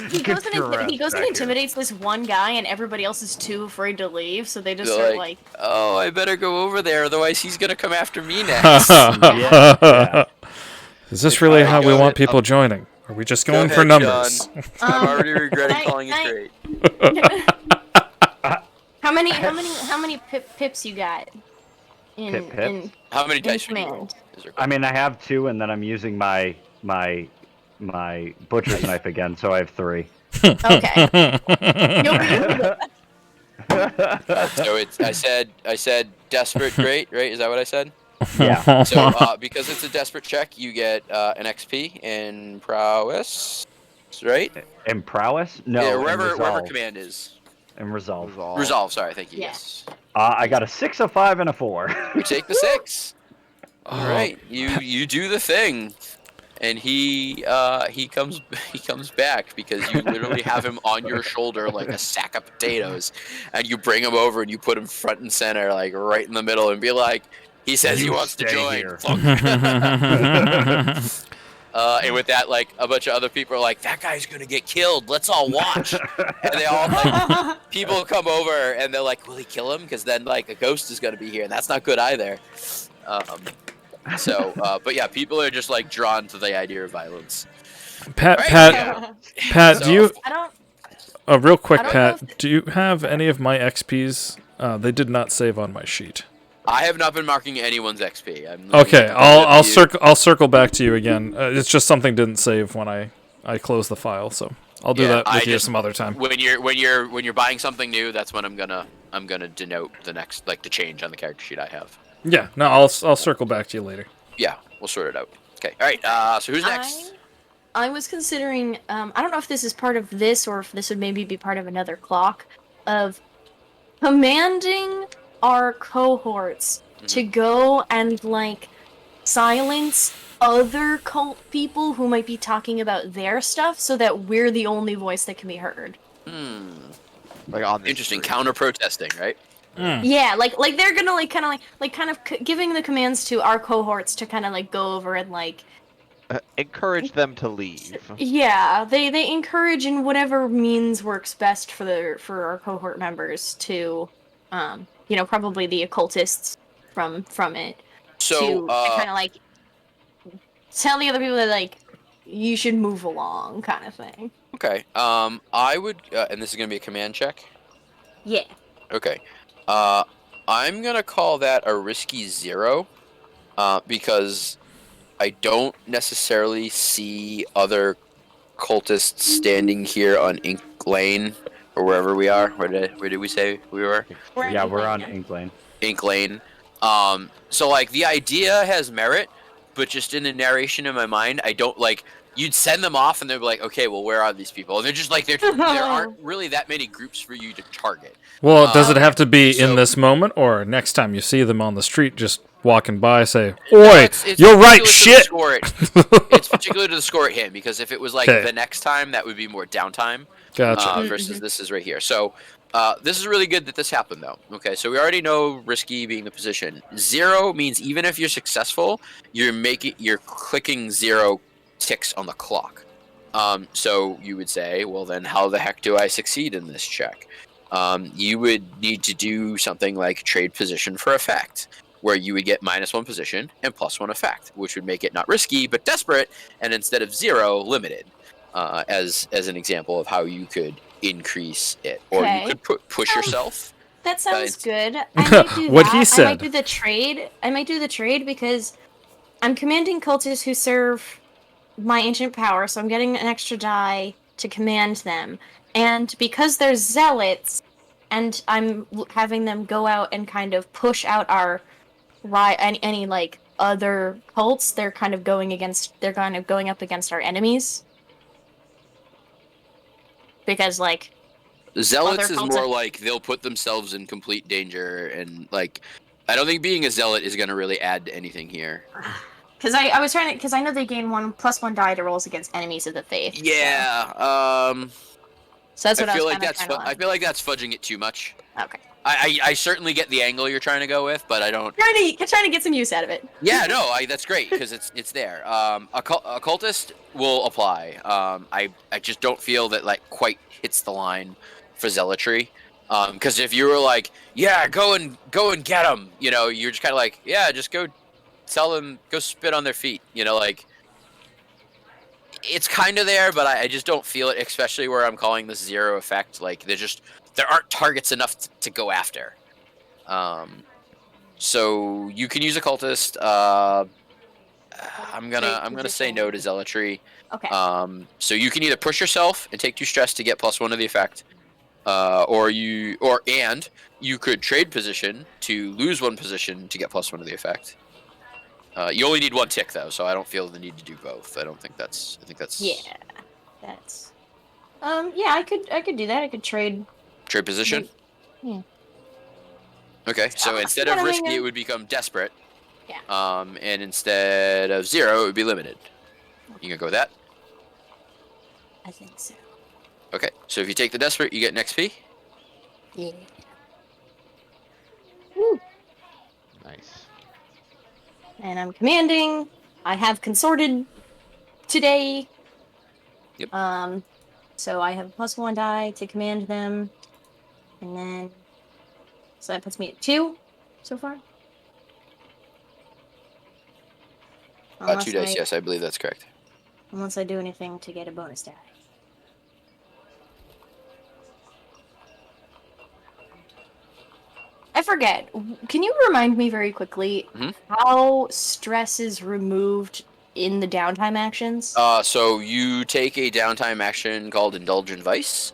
He goes, Get your and, he ass goes and back intimidates this one guy, and everybody else is too afraid to leave, so they just They're start like, oh, I better go over there, otherwise he's gonna come after me next. Yeah. Is this really how we go want ahead, people joining? Are we just Go going for ahead, numbers? John. I'm already regretting I- calling I- it great. how many pips you got? In Pips? How many in dice should you roll? command. Is there- I mean, I have 2, and then I'm using my butcher's knife again, so I have 3. Okay. You'll be- So it's I said desperate great, right? Is that what I said? Yeah. So because it's a desperate check, you get an XP in prowess, right? And prowess? No. Yeah, and wherever resolve. command is. And resolve. Resolve. Sorry, thank you. Yeah. Yes. I got a 6, a 5, and a 4. You take the 6. Oh, All right, you do the thing, and he comes back because you literally have him on your shoulder like a sack of potatoes, and you bring him over and you put him front and center, like right in the middle, and be like, he says he You wants to stay join. here. And with that, like a bunch of other people are like, that guy's gonna get killed. Let's all watch. And they all like people come over and they're like, will he kill him? Because then like a ghost is gonna be here, and that's not good either. But yeah, people are just like drawn to the idea of violence. Pat, Right, Pat, yeah. Pat, So- do you? I don't. Real quick, I don't know Pat, do you have any of my XPs? They did not save on my sheet. I have not been marking anyone's XP. I'm looking Okay, at I'll you. I'll circle back to you again. It's just something didn't save when I closed the file, so I'll do Yeah, that I with you just- some other time. When you're buying something new, that's when I'm gonna denote the next the change on the character sheet I have. Yeah, no, I'll circle back to you later. Yeah, we'll sort it out. Okay, all right. So who's next? I was considering. I don't know if this is part of this or if this would maybe be part of another clock of commanding our cohorts to go and like silence other cult people who might be talking about their stuff, so that we're the only voice that can be heard. Like on this Interesting. street. Counter protesting, right? Yeah, like they're gonna giving the commands to our cohorts to kind of like go over and like. Encourage them to leave. Yeah, they encourage in whatever means works best for our cohort members to, probably the occultists from it So to kind of like tell the other people that like you should move along, kind of thing. okay. I would, and this is gonna be a command check. Yeah. Okay. I'm gonna call that a risky 0, because I don't necessarily see other cultists standing here on Ink Lane or wherever we are. Where did we say we were? Yeah, we're on Ink Lane. Ink Lane. So like the idea has merit, but just in the narration in my mind, I don't like. You'd send them off, and they'd be like, "Okay, well, where are these people?" And they're just like, there aren't really that many groups for you to target. Well, does it have to be in so- this moment, or next time you see them on the street, just walking by, say, "Oi, It's you're right, particular to the shit." score it's particular to the score at hand, because if it was like 'Kay. the next time, that would be more downtime. Gotcha. Versus this is right here. So this is really good that this happened, though. Okay, so we already know risky being the position. 0 means even if you're successful, you're clicking 0 ticks on the clock. So you would say, well, then how the heck do I succeed in this check? You would need to do something like trade position for effect, where you would get -1 position and +1 effect, which would make it not risky but desperate, and instead of 0, limited. As an example of how you could increase it, or Okay. you could push yourself. That sounds it's- good. I might do What that. he I said. might do the trade. because I'm commanding cultists who serve my ancient power, so I'm getting an extra die to command them. And because they're zealots, and I'm having them go out and kind of push out our any like other cults, they're kind of going up against our enemies. Because like Zealots other is cults more are- like they'll put themselves in complete danger, and like I don't think being a zealot is going to really add to anything here. Because I was trying to, because I know they gain +1 die to rolls against enemies of the faith. Yeah. So that's what I feel was like kind of that's trying to I feel like that's fudging it too much. Okay. I certainly get the angle you're trying to go with, but I don't. Trying to get some use out of it. Yeah, no, that's great because it's there. Occultist will apply. I just don't feel that like quite hits the line for zealotry. Because if you were like, yeah, go and get them, you know, you're just kind of like, yeah, just go tell them, go spit on their feet, you know, like. It's kind of there, but I just don't feel it, especially where I'm calling this zero effect. Like there aren't targets enough to go after. So you can use occultist. I'm gonna say no to zealotry. Okay. So you can either push yourself and take 2 stress to get +1 of the effect, or you could trade position to lose 1 position to get +1 of the effect. You only need 1 tick though, so I don't feel the need to do both. I think that's. Yeah, that's. Yeah, I could do that. I could trade. Trade position. Yeah. Okay, so instead of risky, it would become desperate. Yeah. And instead of 0, it would be limited. You gonna go with that? I think so. Okay, so if you take the desperate, you get an XP. Yeah. Woo. Nice. And I'm commanding. I have consorted today. Yep. So I have +1 die to command them, and then so that puts me at 2 so far. 2 dice, yes, I believe that's correct. Unless I do anything to get a bonus die. I forget. Can you remind me very quickly how stress is removed in the downtime actions? So you take a downtime action called Indulgent Vice,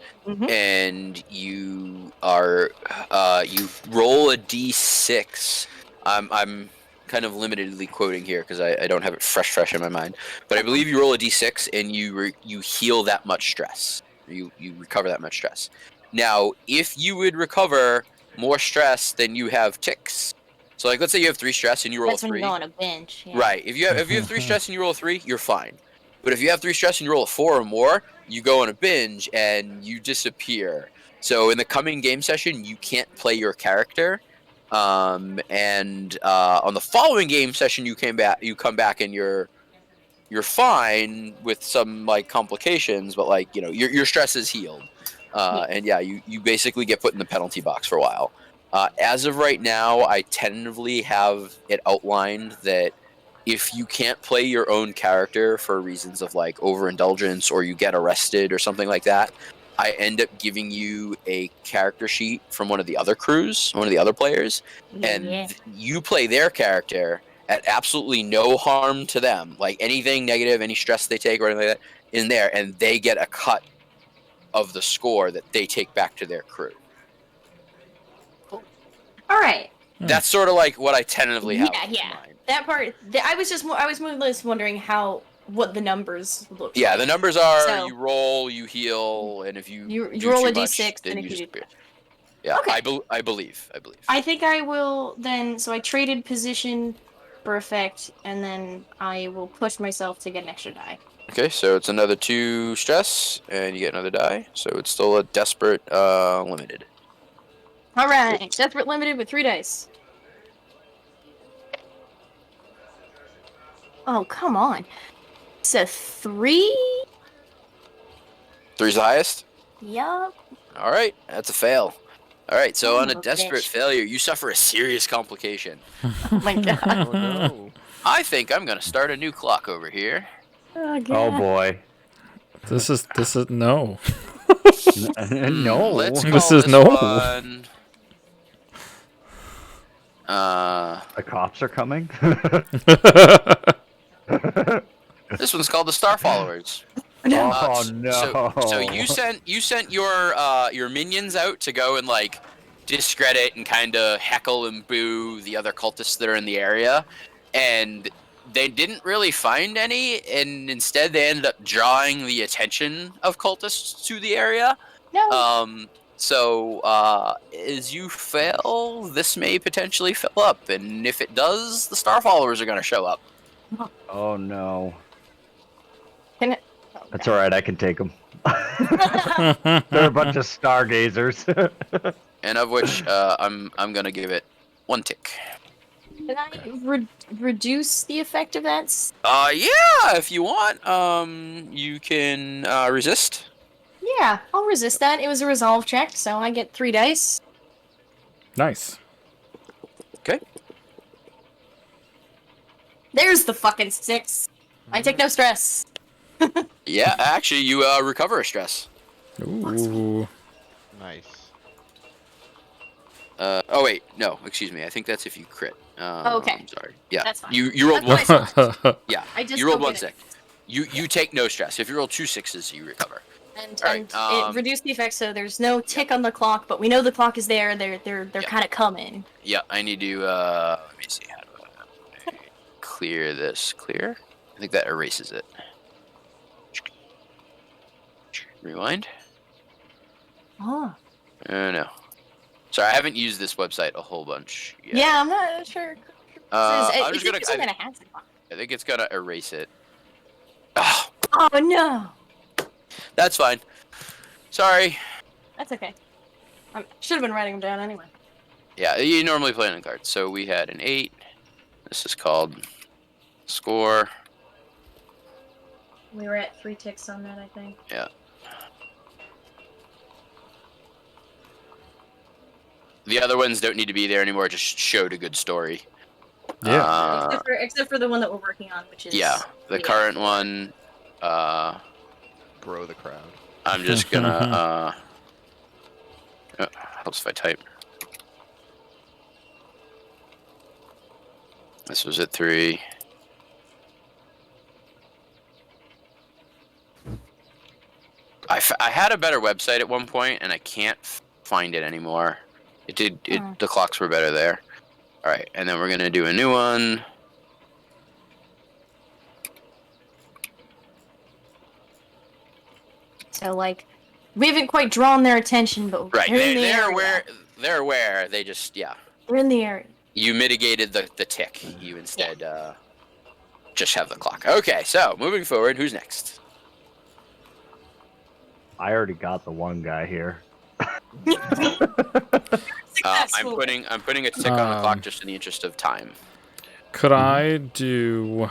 and you are you roll a d6. I'm kind of limitedly quoting here because I don't have it fresh in my mind, but I believe you roll a d6 and you heal that much stress. You recover that much stress. Now, if you would recover more stress than you have ticks, so like let's say you have 3 stress and you roll That's a 3. when you go on a bench. Yeah. Right. If you have 3 stress and you roll a 3, you're fine. But if you have 3 stress and you roll a 4 or more, you go on a binge and you disappear. So in the coming game session, you can't play your character. And on the following game session, you come back and you're fine with some like complications, but like, you know, your stress is healed. And yeah, you basically get put in the penalty box for a while. As of right now, I tentatively have it outlined that if you can't play your own character for reasons of like overindulgence or you get arrested or something like that, I end up giving you a character sheet from one of the other crews, one of the other players, and you play their character at absolutely no harm to them. Like anything negative, any stress they take or anything like that in there, and they get a cut of the score that they take back to their crew. All right. That's sort of like what I tentatively have in mind. That part. I was more or less wondering what the numbers look. Yeah, like. the numbers are So, you roll, you heal, and if you do roll too a much, d6, then and you if you disappear. do. Yeah, Okay. I believe. I think I will then. So I traded position for effect, and then I will push myself to get an extra die. Okay, so it's another 2 stress, and you get another die. So it's still a desperate limited. All right, desperate limited with 3 dice. Oh, come on. It's a 3? 3's the highest? Yup. All right, that's a fail. All right, so on a Oh, desperate bitch. failure, you suffer a serious complication. Oh my god. Oh no. I think I'm going to start a new clock over here. Oh, Oh boy. This is no. No. Let's This call is this no. one The cops are coming. This one's called the Star Followers. Oh So no! you sent your minions out to go and like discredit and kind of heckle and boo the other cultists that are in the area, and they didn't really find any, and instead they ended up drawing the attention of cultists to the area. No. So as you fail, this may potentially fill up, and if it does, the Star Followers are going to show up. Oh no! Can it? Oh, That's all right. I can take them. They're a bunch of stargazers. And of which I'm going to give it 1 tick. Can I reduce the effect of that? Yeah, if you want, you can resist. Yeah, I'll resist that. It was a resolve check, so I get 3 dice. Nice. Okay. There's the fucking 6. I take no stress. Yeah, actually, you recover a stress. Ooh. Nice. Oh wait, no, excuse me. I think that's if you crit. Okay. I'm sorry. Yeah, That's fine. you rolled That's one. what I Yeah, I just you rolled don't 1 get it. 6. You take no stress. If you roll 2 6s, you recover. And, Alright, and it reduced the effect, so there's no tick on the clock, but we know the clock is there. They're Yeah. kind of coming. Yeah, I need to. Let me see. How do I clear this? Clear. I think that erases it. Rewind. Oh. No. Sorry, I haven't used this website a whole bunch yet. Yeah, I'm not sure. I'm just gonna. Gonna have to. I think it's gonna erase it. Oh, Oh no. that's fine. Sorry. That's okay. I should have been writing them down anyway. Yeah, you normally play on cards. So we had an 8. This is called score. We were at 3 ticks on that, I think. Yeah. The other ones don't need to be there anymore. Just showed a good story. Yeah. Except for the one that we're working on, which is Yeah, the current one. Grow the crowd. I'm just gonna. Helps if I type. This was at 3. I had a better website at one point, and I can't find it anymore. It did. The clocks were better there. All right, and then we're gonna do a new one. So like, we haven't quite drawn their attention, but Right, they're in the they're area. aware. They're aware. They just We're in the area. You mitigated the tick. You instead just have the clock. Okay, so moving forward, who's next? I already got the one guy here. I'm putting a tick on the clock just in the interest of time. Could I do...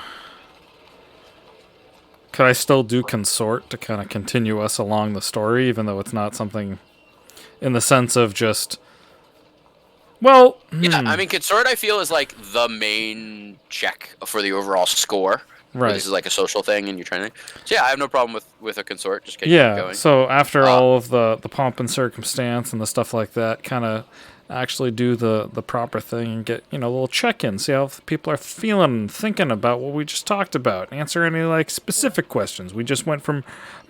Could I still do consort to kind of continue us along the story, even though it's not something in the sense of just... Well, Yeah, I mean, consort I feel is like the main check for the overall score. Where right. this is like a social thing, and you're trying to. So yeah, I have no problem with a consort. Just keep going. Yeah, so after all of the pomp and circumstance and the stuff like that, kind of actually do the proper thing and get, a little check-in, see how people are feeling, thinking about what we just talked about, answer any, like, specific questions. We just went from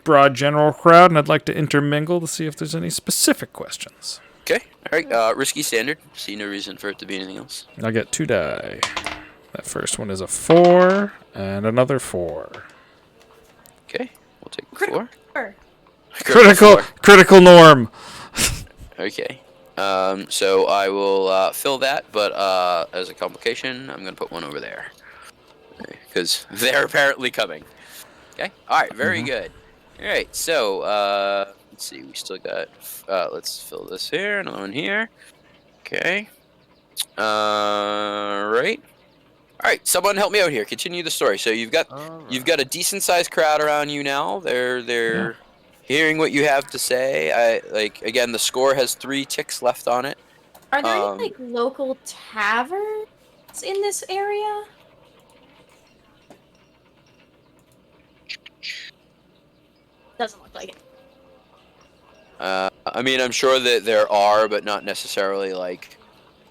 broad general crowd, and I'd like to intermingle to see if there's any specific questions. Okay, all right, risky standard. See no reason for it to be anything else. I get 2 die. That first one is a 4, and another 4. Okay, we'll take the 4. Critical norm. Okay. So I will fill that, but as a complication, I'm going to put one over there. Because they're apparently coming. Okay? Alright, very good. Alright, so, let's see, we still got, let's fill this here, another one here. Okay. Alright. Alright, someone help me out here. Continue the story. So you've got a decent sized crowd around you now. They're hearing what you have to say. Again, the score has 3 ticks left on it. Are there any like local taverns in this area? Doesn't look like it. I mean, I'm sure that there are, but not necessarily like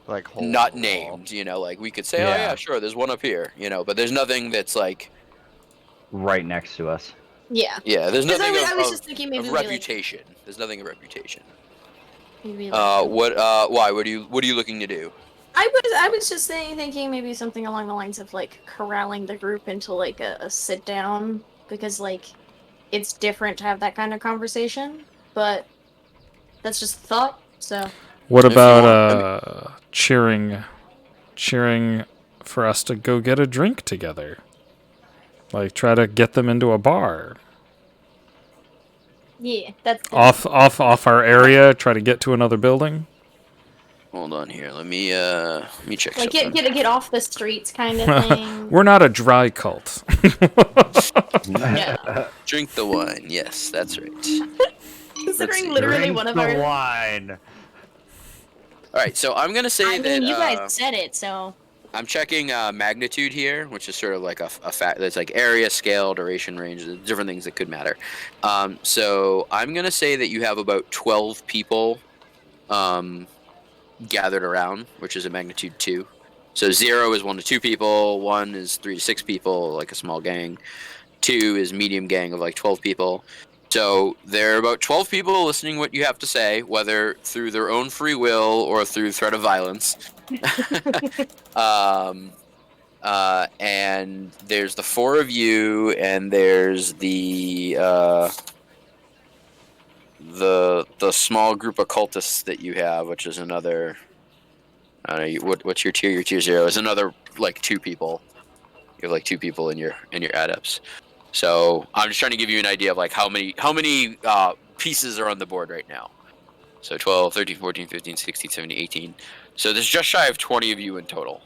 Like hole not in the wall. named. You know, like we could say, oh Yeah. yeah, sure, there's one up here. You know, but there's nothing that's like, Right next to us. Yeah. yeah, there's 'Cause nothing I was of, just thinking maybe of we, like, reputation. There's nothing of reputation. maybe like Why? What are you looking to do? I was just thinking maybe something along the lines of like corralling the group into like a sit down, because like it's different to have that kind of conversation, but that's just a thought. So What If you about want, cheering for us to go get a drink together? Like try to get them into a bar. yeah, that's Off our area, try to get to another building. Hold on here. Let me check like something. get off the streets kind of thing. We're not a dry cult. Yeah. Drink the wine. Yes, that's right. Considering see. literally Drink one of the our wine. All right, so I'm gonna say I that mean, you guys said it, so I'm checking magnitude here, which is sort of like a fact that's like area, scale, duration, range, different things that could matter. So I'm gonna say that you have about 12 people gathered around, which is a magnitude 2. So 0 is 1 to 2 people, 1 is 3 to 6 people, like a small gang. 2 is medium gang of like 12 people. So there are about 12 people listening what you have to say, whether through their own free will or through threat of violence. And there's the 4 of you, and there's the small group of cultists that you have, which is another. I don't know what's your tier. Your tier 0 is another like 2 people. You have like 2 people in your adepts. So I'm just trying to give you an idea of like how many pieces are on the board right now. So 12, 13, 14, 15, 16, 17, 18. So there's just shy of 20 of you in total.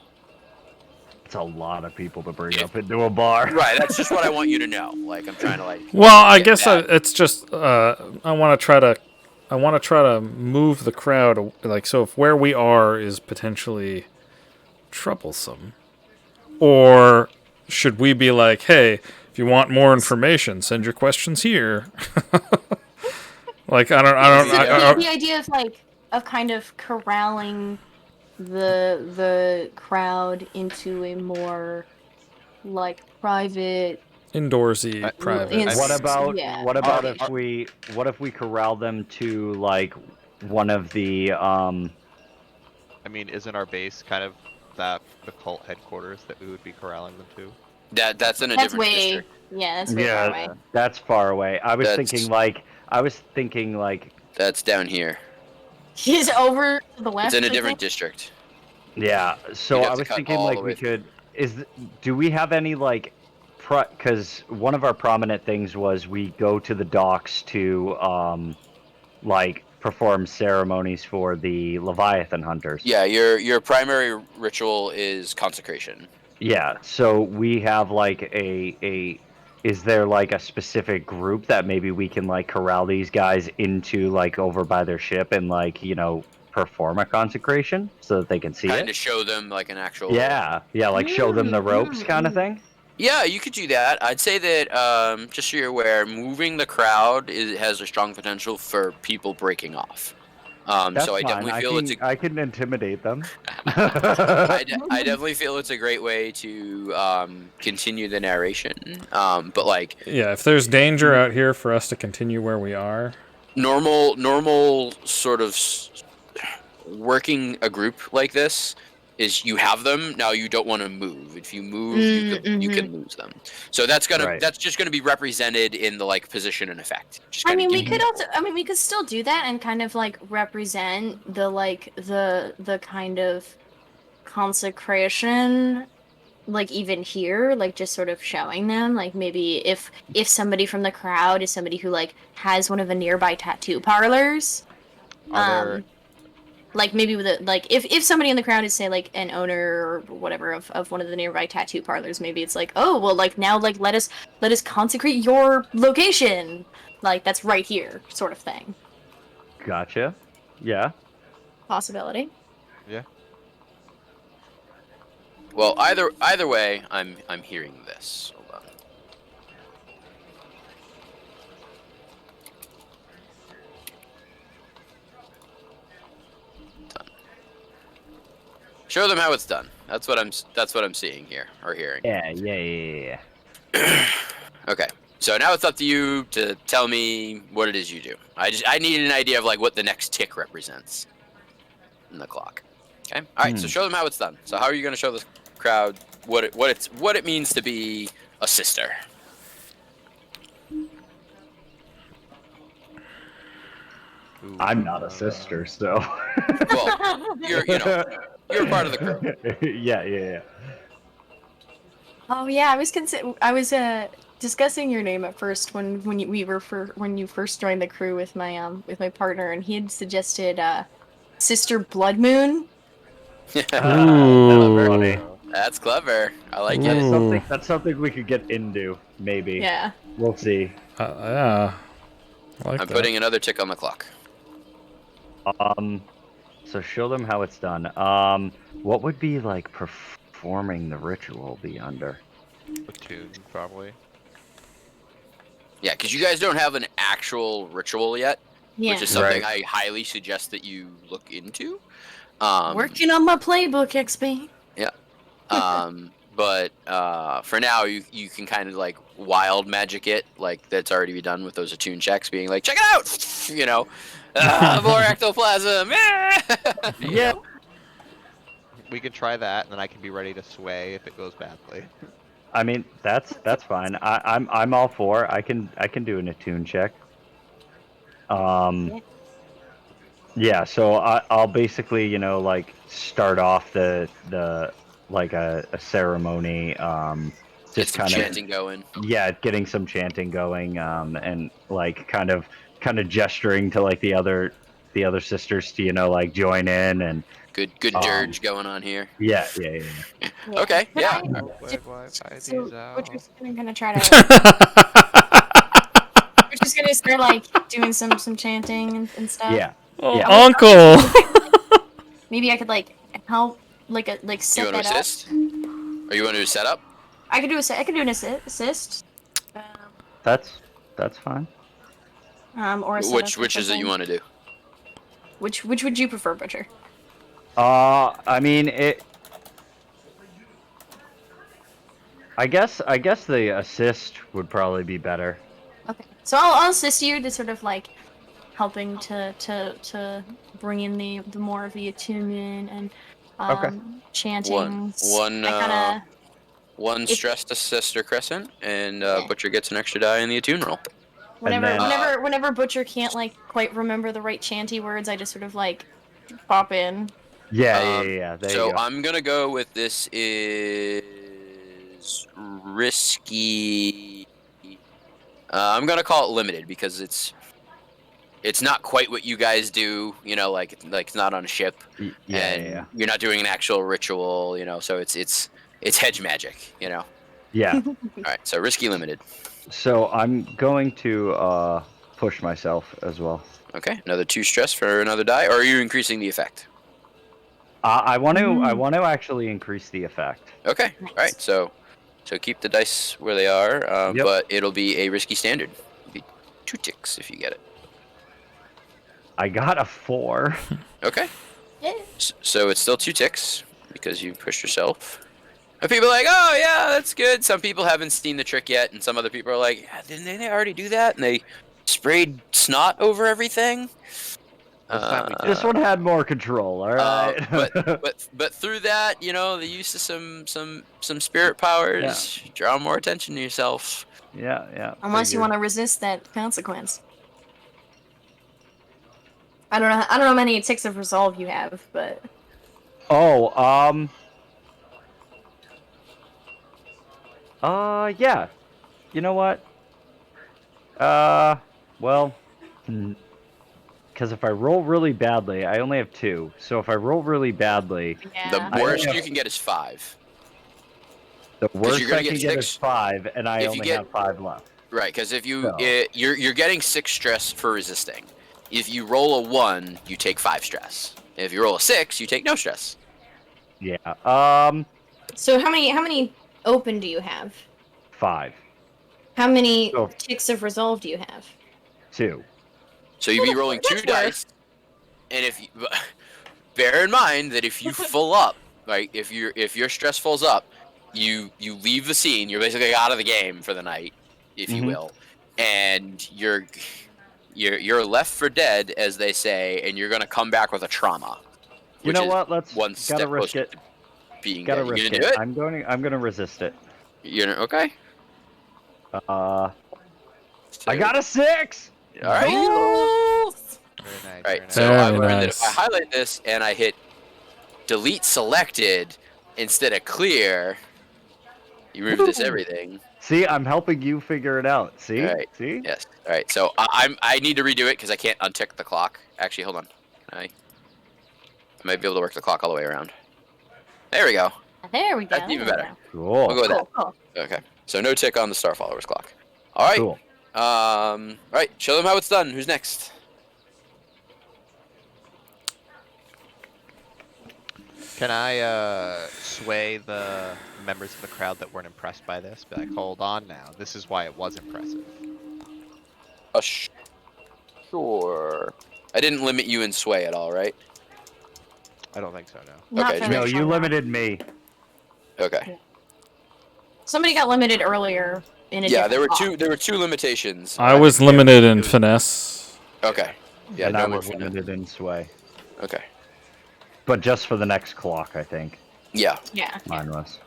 It's a lot of people to bring up into a bar. Right, that's just what I want you to know. Like I'm trying to like. Well, I get guess that. it's just I want to try to move the crowd, like, so if where we are is potentially troublesome, or should we be like, hey, if you want more information, send your questions here. Like I don't. the idea of like of kind of corralling the crowd into a more like private Indoorsy, private. ins- What about yeah. what if we corral them to like one of the I mean, isn't our base kind of the cult headquarters that we would be corralling them to? That's in a That's different way district. yeah, that's way far away. that's far away. I was That's- thinking like That's down here. He's over to the left. It's in a I different think. district. yeah. So You'd have I to was cut thinking all like the we way could do we have any like because one of our prominent things was we go to the docks to like perform ceremonies for the Leviathan hunters. Yeah, your primary ritual is consecration. Yeah, so we have like a is there like a specific group that maybe we can like corral these guys into like over by their ship and like, perform a consecration so that they can see Kind of it? show them like an actual. Yeah, like show them the ropes kind of thing. Yeah, you could do that. I'd say that just so you're aware, moving the crowd has a strong potential for people breaking off. That's so I fine. definitely feel it's I can intimidate them. I definitely feel it's a great way to continue the narration. But like Yeah, if there's danger out here for us to continue where we are. normal sort of working a group like this is you have them now. You don't want to move. If you move, you can lose them. So that's just gonna be represented in the like position and effect. I mean, we could still do that and kind of like represent the like the kind of consecration, like even here, like just sort of showing them, like maybe if somebody from the crowd is somebody who like has one of the nearby tattoo parlors, like maybe with a like if somebody in the crowd is say like an owner or whatever of one of the nearby tattoo parlors, maybe it's like, oh well, like now like let us consecrate your location, like that's right here, sort of thing. Gotcha. Yeah. Possibility. Yeah. Well, either way, I'm hearing this. Hold on. show them how it's done. That's what I'm seeing here or hearing. Yeah. Okay. So now it's up to you to tell me what it is you do. I need an idea of like what the next tick represents in the clock. Okay. All right. So show them how it's done. So how are you going to show the crowd what it means to be a sister? Ooh, I'm not a sister, so. Well, you're a part of the crew. Yeah. Oh yeah, I was discussing your name at first when you first joined the crew with my partner, and he had suggested Sister Blood Moon. Ooh. That's clever. I like That's it. something. That's something we could get into, maybe. Yeah. We'll see. Yeah. I like I'm that. putting another tick on the clock. So show them how it's done. What would be like performing the ritual be under? Platoon, probably. Yeah, because you guys don't have an actual ritual yet, Yeah. which is something I highly suggest that you look into. Working on my playbook, XP. But for now, you can kind of like wild magic it, like that's already be done with those attune checks, being like, check it out, more ectoplasm. Yeah. We can try that, and then I can be ready to sway if it goes badly. I mean, that's fine. I'm all for. I can do an attune check. Yeah. So I'll basically, like start off the like a ceremony. Get Just some kind chanting of going. getting some chanting going. And like kind of gesturing to like the other sisters to like join in and Good dirge going on here. yeah. Okay, yeah. So we're just gonna try to. We're just gonna start like doing some chanting and stuff. Yeah. Oh, Yeah. Uncle. Maybe I could like help like You set want to that up. assist? Or you want to do setup? I could do an assist. That's fine. Or a setup or Which is it you something. want to do? Which would you prefer, Butcher? I mean it. I guess the assist would probably be better. Okay. So I'll assist you to sort of like helping to bring in the more of the attunement and chanting. One If- stress to Sister Crescent, and Butcher gets an extra die in the attune roll. Whenever Butcher can't like quite remember the right chanty words, I just sort of like pop in. Yeah. There So you go. I'm gonna go with this is risky. I'm gonna call it limited because it's not quite what you guys do. Like it's not on a ship, Yeah. you're not doing an actual ritual. So it's hedge magic. Yeah. All right, so risky limited. So I'm going to push myself as well. Okay, another 2 stress for another die, or are you increasing the effect? I want to actually increase the effect. Okay, Nice. all right, so keep the dice where they are, Yep. but it'll be a risky standard. It'll be 2 ticks if you get it. I got a 4. Okay, Yeah. so it's still 2 ticks because you pushed yourself. And people are like, oh yeah, that's good. Some people haven't seen the trick yet, and some other people are like, yeah, didn't they already do that? And they sprayed snot over everything. This one had more control. All right. But through that, the use of some spirit powers, draw more attention to yourself. Yeah. Unless you want to resist that consequence. I don't know how many ticks of resolve you have, but Oh, yeah. You know what? Well, because if I roll really badly, I only have 2. So if I roll really badly, yeah. The I worst only you can get is 5. the worst you're gonna I can get get is 6. 5, and I If you only get- have 5 left. Right, because if So- you're getting 6 stress for resisting. If you roll a 1, you take 5 stress. If you roll a 6, you take no stress. Yeah. So how many open do you have? 5. How many Oh. ticks of resolve do you have? 2. So you'd be rolling 2 That's dice, and if you, bear in mind that if you full up like if your stress falls up, you leave the scene. You're basically out of the game for the night, if you Mhm. will, and you're left for dead, as they say, and you're gonna come back with a trauma. You which know is what? Let's one gotta step risk closer it. to being Gotta dead. You risk gonna do it. it? I'm gonna resist it. You're okay. I got a 6. All right. Ooh. Very nice. Right. Very nice. So I Very learned that nice. if I highlight this and I hit delete selected instead of clear, you remove everything. See, I'm helping you figure it out. See? Alright. See? Yes. All right. So I need to redo it because I can't untick the clock. Actually, hold on. I might be able to work the clock all the way around. There we go. There we go. That's even there we better. Cool. We'll go with go. Cool, that. Okay. So no tick on the Star Followers clock. All right. Cool. All right. Show them how it's done. Who's next? Can I sway the members of the crowd that weren't impressed by this? Be like, hold on now. This is why it was impressive. Sure. I didn't limit you in sway at all, right? I don't think so, no. Not Okay, for No, this you one, no. limited me. Okay. Somebody got limited earlier in a Yeah, different there were box. two. There were two limitations. I was limited in was- finesse. Okay. Yeah. and No I more was finesse. limited in sway. Okay. But just for the next clock, I think. Yeah. Yeah. Mine was.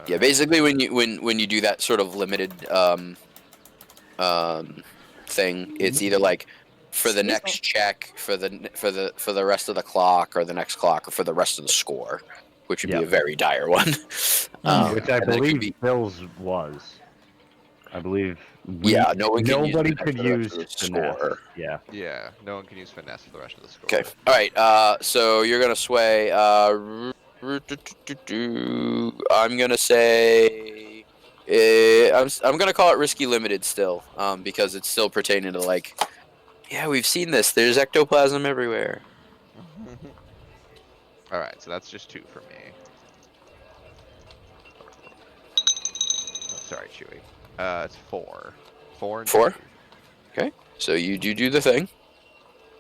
Yeah. Basically, when you do that sort of limited thing, it's either like for the Excuse next me. check, for the rest of the clock, or the next clock, or for the rest of the score, which would be Yeah. a very dire one. Which I and then it could believe be- Bill's was. I believe yeah, no one can use nobody finesse could for the rest use of the finesse. score. Yeah. Yeah, no one can use finesse for the rest of the score. Okay. All right. So you're gonna sway. I'm gonna say. I'm gonna call it risky limited still, because it's still pertaining to like. Yeah, we've seen this. There's ectoplasm everywhere. Alright, so that's just 2 for me. Oh, sorry, Chewy. It's 4. 4 and 4? So you do the thing.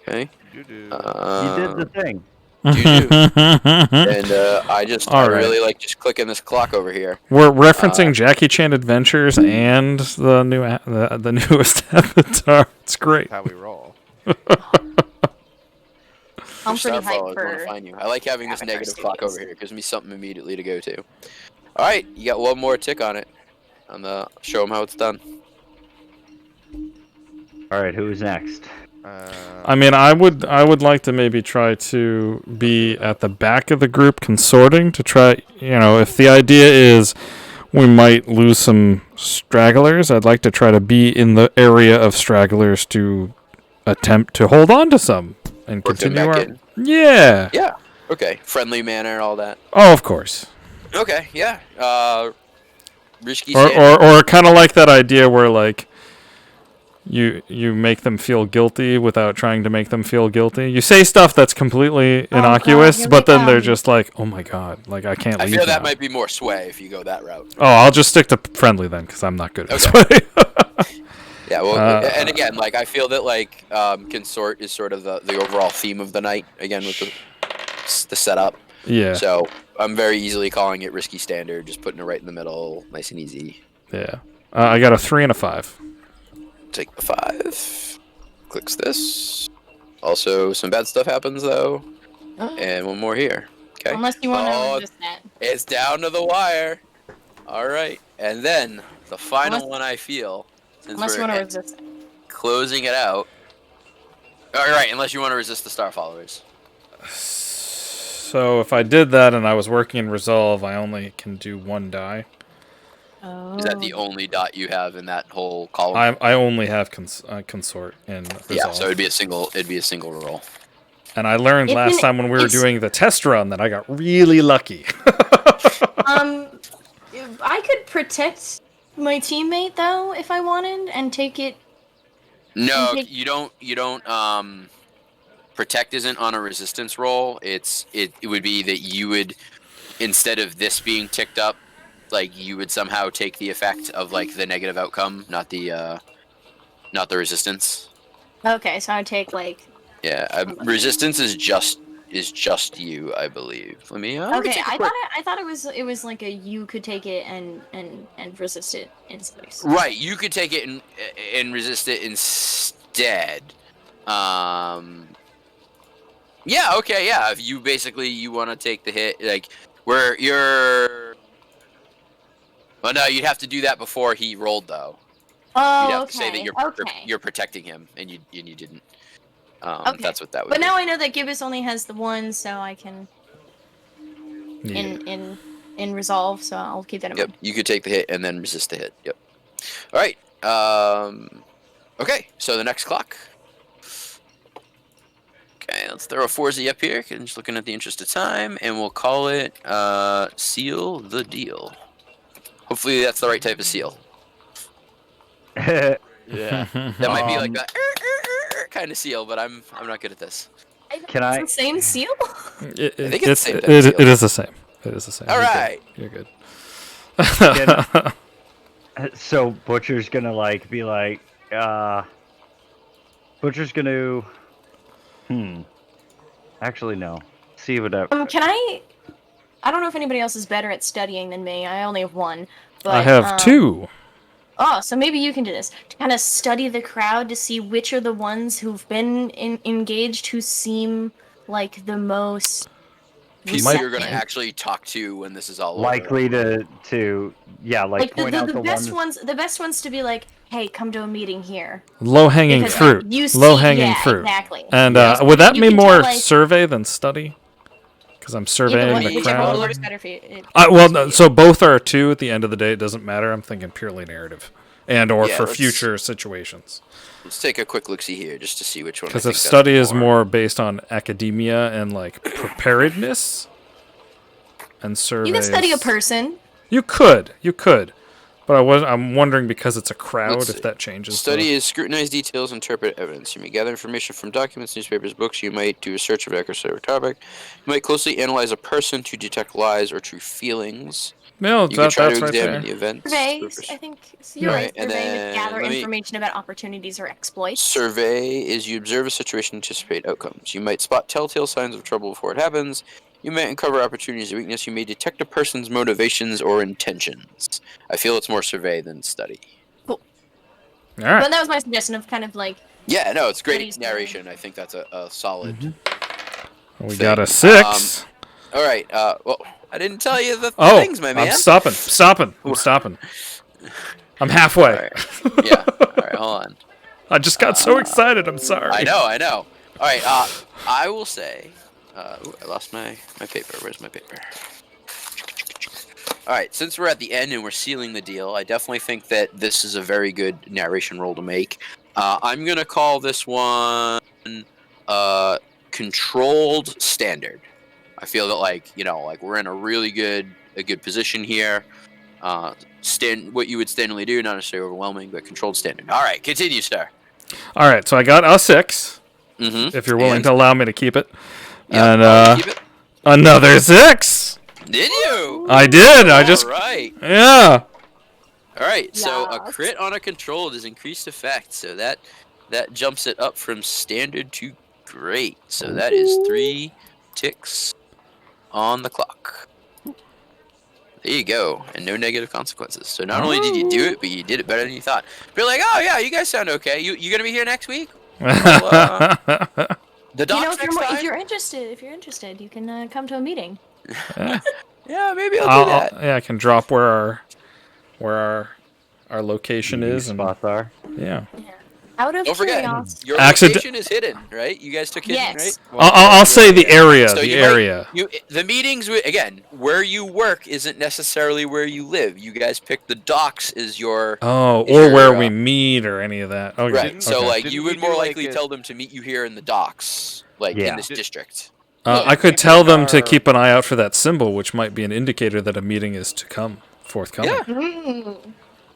Okay. You do. You did the thing. You do. And I All right. really like just clicking this clock over here. We're referencing Jackie Chan Adventures and the new the newest Avatar. It's great. That's how we roll. I'm Star pretty hyped followers wanna for. find you. I like having this Avatar negative clock Studios. over here. It gives me something immediately to go to. All right, you got one more tick on it. On the show them how it's done. All right, who's next? I mean, I would like to maybe try to be at the back of the group consorting to try, if the idea is we might lose some stragglers, I'd like to try to be in the area of stragglers to attempt to hold on to some and Work them continue back our... in. Yeah. Yeah. Okay. Friendly manner, all that. Oh, of course. Okay. Yeah. Risky. Or kind of like that idea where like you make them feel guilty without trying to make them feel guilty. You say stuff that's completely God, innocuous, here but we then they're come. just like, "Oh my god, like I can't I leave feel that now." might be more sway if you go that route. Oh, I'll just stick to friendly then cuz I'm not good at Okay. this way. Yeah. Well, and Uh, again, like I feel that like consort is sort of the overall theme of the night. Again with the setup. Yeah. So I'm very easily calling it risky standard, just putting it right in the middle, nice and easy. Yeah. I got a 3 and a 5. Take the 5. Clicks this. Also, some bad stuff happens though, and one more here. Okay. Unless you want Oh, to resist that. It's down to the wire. All right, and then the final Unless- one I feel, since Unless you we're want to resist it. closing it out. All right, unless you want to resist the star followers. So if I did that and I was working in resolve, I only can do 1 die. Oh. Is that the only dot you have in that whole column? I only have consort in resolve. Yeah, so it'd be a single roll. And I learned It's last an- time when we were it's- doing the test run that I got really lucky. I could protect my teammate though if I wanted and take it. No, Okay. you don't. Protect isn't on a resistance roll. It would be that you would, instead of this being ticked up, like you would somehow take the effect of like the negative outcome, not the resistance. Okay, so I take like. Yeah, resistance is just is just you, I believe. Let me. let me Okay, take a I quick- thought it was like a you could take it and resist it in space. Right, you could take it and resist it instead. Yeah, okay, yeah. If you want to take the hit, like where you're. Well, no, you'd have to do that before he rolled, though. Oh, You'd have okay. to say that okay. you're protecting him, and you didn't. Okay. That's what that would. But be. now I know that Gibbous only has the one, so I can Yeah. in resolve. So I'll keep that in Yep, mind. you could take the hit and then resist the hit. Yep. All right. Okay, so the next clock. Okay, let's throw a 4Z up here. I'm just looking at the interest of time, and we'll call it Seal the Deal. Hopefully that's the right type of seal. Yeah. That might be like Um, that kind of seal, but I'm not good at this. Can I- It's the same seal? It, I think it's the same it, type of it, seal. it is the same. It is the same. All You're good. right. You're good. So Butcher's gonna like be like, Butcher's gonna, actually no. See what up. Can I don't know if anybody else is better at studying than me. I only have one. But, I have 2. Oh, so maybe you can do this. To kind of study the crowd to see which are the ones who've been engaged who seem like the most People you're going to receptive. actually talk to when this is all Likely to yeah, like Like point out the best ones. the best ones to be like, hey, come to a meeting here. Low hanging Because, fruit. you see- Low hanging yeah, fruit. exactly. And Yeah. would that You be can more tell, like- survey than study? Because I'm surveying the Whichever one crowd. works better for you. So both are 2 at the end of the day. It doesn't matter. I'm thinking purely narrative, or Yeah, for let's- future situations. Let's take a quick look-see here just to see which one. Because I if think study that's is more based on academia and like preparedness, and survey. You can study a person. You could, but I'm wondering because it's a crowd Let's if see. that changes. Study is scrutinize details, interpret evidence. You may gather information from documents, newspapers, books. You might do a search of records or topic. You might closely analyze a person to detect lies or true feelings. No, You can try that's to right examine there. the events. Surveys, I think. So you're right. Right, and Survey then to gather let me- information about opportunities or exploits. Survey is you observe a situation, anticipate outcomes. You might spot telltale signs of trouble before it happens. You might uncover opportunities or weakness. You may detect a person's motivations or intentions. I feel it's more survey than study. All right. But that was my suggestion of kind of like Yeah, no, it's great Studies, narration. I think that's a solid. We thing. got a 6. All right. Well, I didn't tell you the Oh, things, my man. I'm stopping. I'm halfway. All right. Yeah. All right. Hold on. I just got so excited. I'm sorry. I know. All right. I will say. Ooh, I lost my paper. Where's my paper? All right. Since we're at the end and we're sealing the deal, I definitely think that this is a very good narration roll to make. I'm gonna call this one controlled standard. I feel that like we're in a really good position here. What you would standardly do, not necessarily overwhelming, but controlled standard. All right, continue, sir. All right, so I got a 6. Mm-hmm. If you're willing to allow me to keep it, Yeah, and keep it. another 6. Did you? I did. I just All right. yeah. All right. So a Yes. crit on a controlled is increased effect. So that jumps it up from standard to great. So that is 3 ticks on the clock. There you go, and no negative consequences. So not only did you do it, but you did it better than you thought. Be like, oh yeah, you guys sound okay. You gonna be here next week? The docs next time? if you're interested, you can come to a meeting. Yeah, maybe I'll do that. Yeah, I can drop where our location is, and spots are. yeah. Out of Don't forget, curiosity. your Accident- location is hidden, right? You guys took hidden, Yes. right? I'll say the area. So the you might- area. The meetings, again, where you work isn't necessarily where you live. You guys pick the docks as your... Oh, is or your, where we meet or any of that. Okay. Right, so okay. like Didn't you we would do, more like, likely a- tell them to meet you here in the docks, like Yeah. in this district. I could tell them to our- keep an eye out for that symbol, which might be an indicator that a meeting is to come, forthcoming.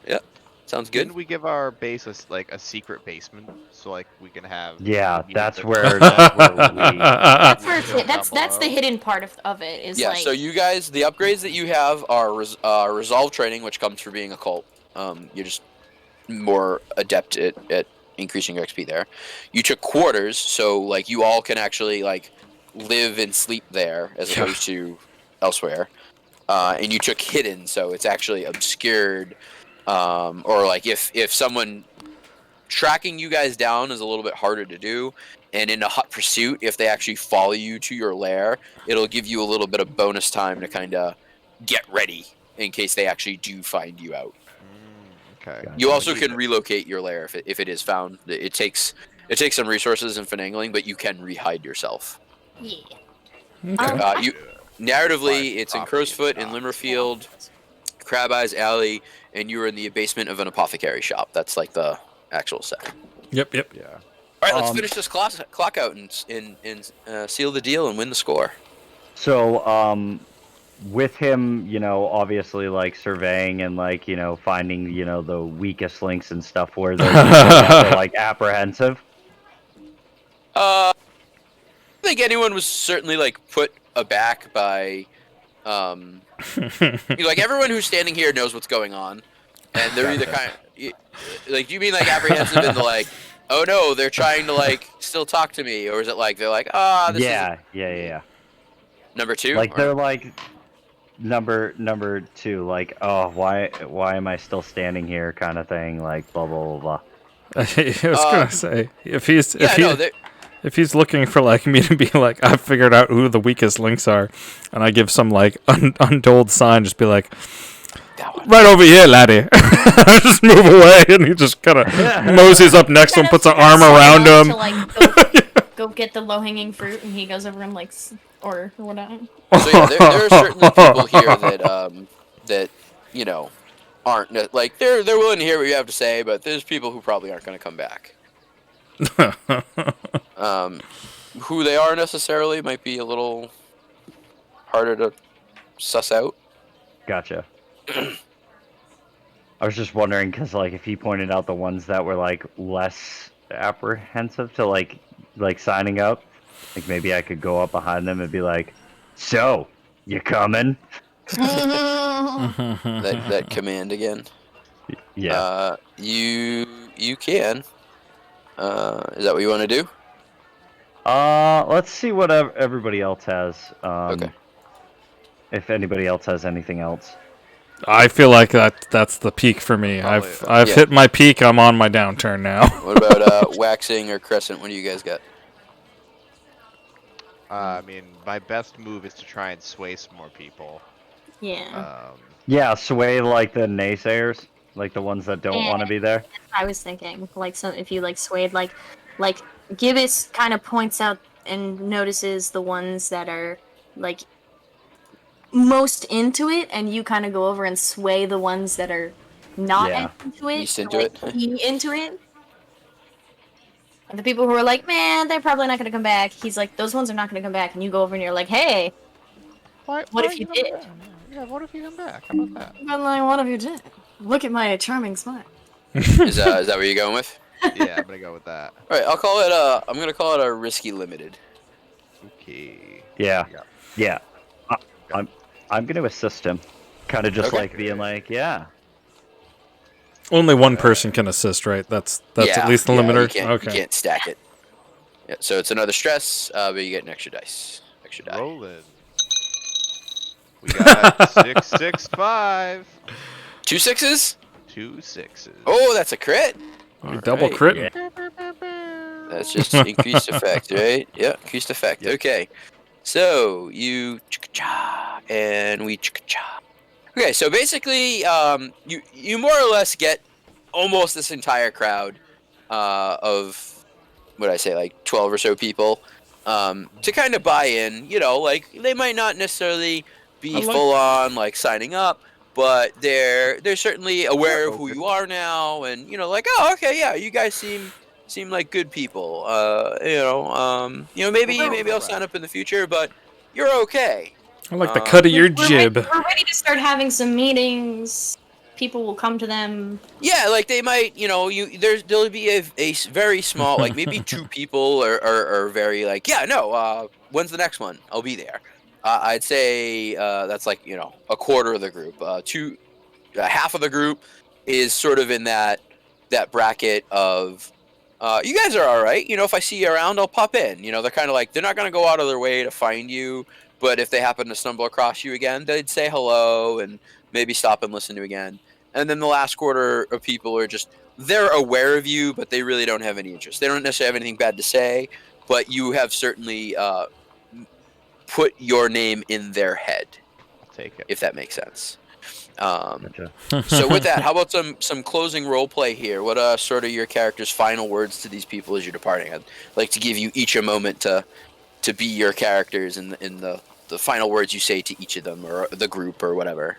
Yeah. Sounds good. Didn't we give our base a secret basement so like we can have? Yeah, meetings that's at- where we. That's where it's, Down that's the below. hidden part of it is Yeah, like so you guys, the upgrades that you have are resolve training, which comes from being a cult. You're just more adept at increasing your XP there. You took quarters, so like you all can actually like live and sleep there as Yeah. opposed to elsewhere. And you took hidden, so it's actually obscured. Or like if someone tracking you guys down is a little bit harder to do, and in a hot pursuit, if they actually follow you to your lair, it'll give you a little bit of bonus time to kind of get ready in case they actually do find you out. Okay. Gotcha. You also We can need- relocate your lair if it is found. It takes some resources and finagling, but you can rehide yourself. Yeah. Okay. You narratively, Find it's in property Crowsfoot, in stock. Limmerfield, Crab Eyes Alley, and you were in the basement of an apothecary shop. That's like the actual set. Yep. Yeah. All right, let's Um, finish this clock out and seal the deal and win the score. So, with him, obviously like surveying and like, finding, the weakest links and stuff where those people that were like apprehensive. I think anyone was certainly like put aback by, like everyone who's standing here knows what's going on, and they're either kind of like, do you mean like apprehensive in the like, oh no, they're trying to like still talk to me, or is it like they're like, this Yeah. is number two? Like Or- they're like number two, like, oh, why am I still standing here, kind of thing, like blah blah blah blah. I was gonna say if he's yeah, no, they're- if he's looking for like me to be like I've figured out who the weakest links are, and I give some like untold sign, just be like that one. right over here, laddie. Just move away, and he just kind of moseys up next to him, puts an arm around him. To, like, go get the low hanging fruit, and he goes over and like, or whatever. So yeah, there are certainly people here that aren't like they're willing to hear what you have to say, but there's people who probably aren't going to come back. Who they are necessarily might be a little harder to suss out. Gotcha. I was just wondering because like if he pointed out the ones that were like less apprehensive to like signing up, like maybe I could go up behind them and be like, "So, you coming?" That command again. Yeah. You can. Is that what you want to do? Let's see what everybody else has. Okay. If anybody else has anything else. I feel like that's the peak for me. Probably, I've yeah. hit my peak. I'm on my downturn now. What about waxing or crescent? What do you guys got? I mean, my best move is to try and sway some more people. Yeah. Yeah, sway like the naysayers, like the ones that don't want to be there. I was thinking, like, so if you like swayed, like Gibbous kind of points out and notices the ones that are like most into it, and you kind of go over and sway the ones that are not Yeah. into it, Least to, into like, it. be into it. And the people who are like, man, they're probably not gonna come back. He's like, those ones are not gonna come back, and you go over and you're like, hey, What if you did? Yeah, what if you come back? How about that? but like, what if you did? Look at my charming smile. Is that what you're going with? Yeah, I'm gonna go with that. All right, I'll call it. I'm gonna call it a risky limited. Okay. Yeah, Yeah. yeah. I'm gonna assist him, kind of just Okay. like being like, yeah, Only one person can assist, right? That's Yeah, at least the yeah, limiter. You can't, Okay. You can't stack it. Yeah, so it's another stress, but you get an extra dice, extra die. Rolling. We got 665. 2 6s. 2 6s. Oh, that's a crit. Double Alright, crit. That's just increased effect, right? Yeah, increased effect. Yep. Okay. So you chicka-cha, and we chicka-cha. Okay, so basically, you more or less get almost this entire crowd of what I say, like 12 or so people, to kind of buy in. You know, like they might not necessarily be full on like signing up, but they're certainly aware of who you are now, and like, oh, okay, yeah, you guys seem like good people. Maybe I'll sign up in the future, but you're okay. I like the cut of your We're jib. We're ready to start having some meetings. People will come to them. Yeah, like they might, there'll be a very small, like maybe 2 people are very like, yeah, no, when's the next one? I'll be there. I'd say that's like, a quarter of the group. Half of the group is sort of in that bracket of You guys are all right. If I see you around, I'll pop in. They're kind of like, they're not going to go out of their way to find you, but if they happen to stumble across you again, they'd say hello and maybe stop and listen to you again. And then the last quarter of people are just, they're aware of you, but they really don't have any interest. They don't necessarily have anything bad to say, but you have certainly put your name in their head, I'll take it. if that makes sense. Gotcha. So with that, how about some closing role play here? What are sort of your character's final words to these people as you're departing? I'd like to give you each a moment to be your characters in the final words you say to each of them or the group or whatever.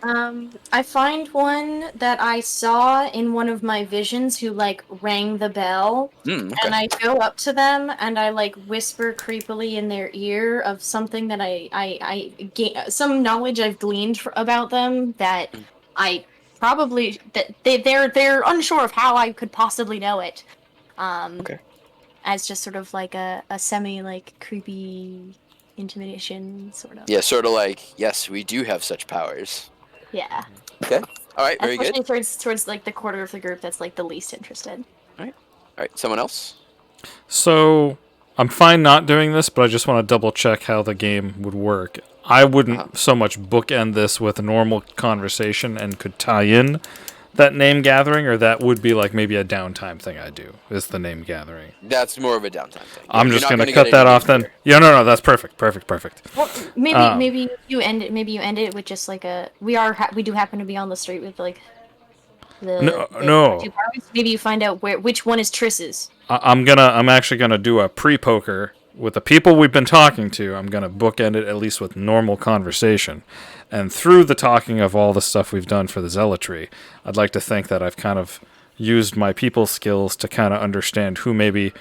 I find one that I saw in one of my visions who like rang the bell, Okay. and I go up to them and I like whisper creepily in their ear of something that some knowledge I've gleaned about them that I probably that they're unsure of how I could possibly know it. Okay. As just sort of like a semi like creepy intimidation sort of. Yeah, sort of like, yes, we do have such powers. Yeah. Okay. All right. Very good. Especially towards like the quarter of the group that's like the least interested. All right. Someone else? So I'm fine not doing this, but I just want to double check how the game would work. I wouldn't so much bookend this with a normal conversation and could tie in that name gathering, or that would be like maybe a downtime thing I do, is the name gathering. That's more of a downtime thing. I'm You're just not going to gonna cut get that any off then. here. Yeah, no, that's perfect. Well, maybe Um, maybe you end it with just like a we do happen to be on the street with like the No. two parties. Maybe you find out which one is Triss's. I'm actually gonna do a pre-poker with the people we've been talking to. I'm gonna bookend it at least with normal conversation, and through the talking of all the stuff we've done for the zealotry, I'd like to think that I've kind of used my people skills to kind of understand who maybe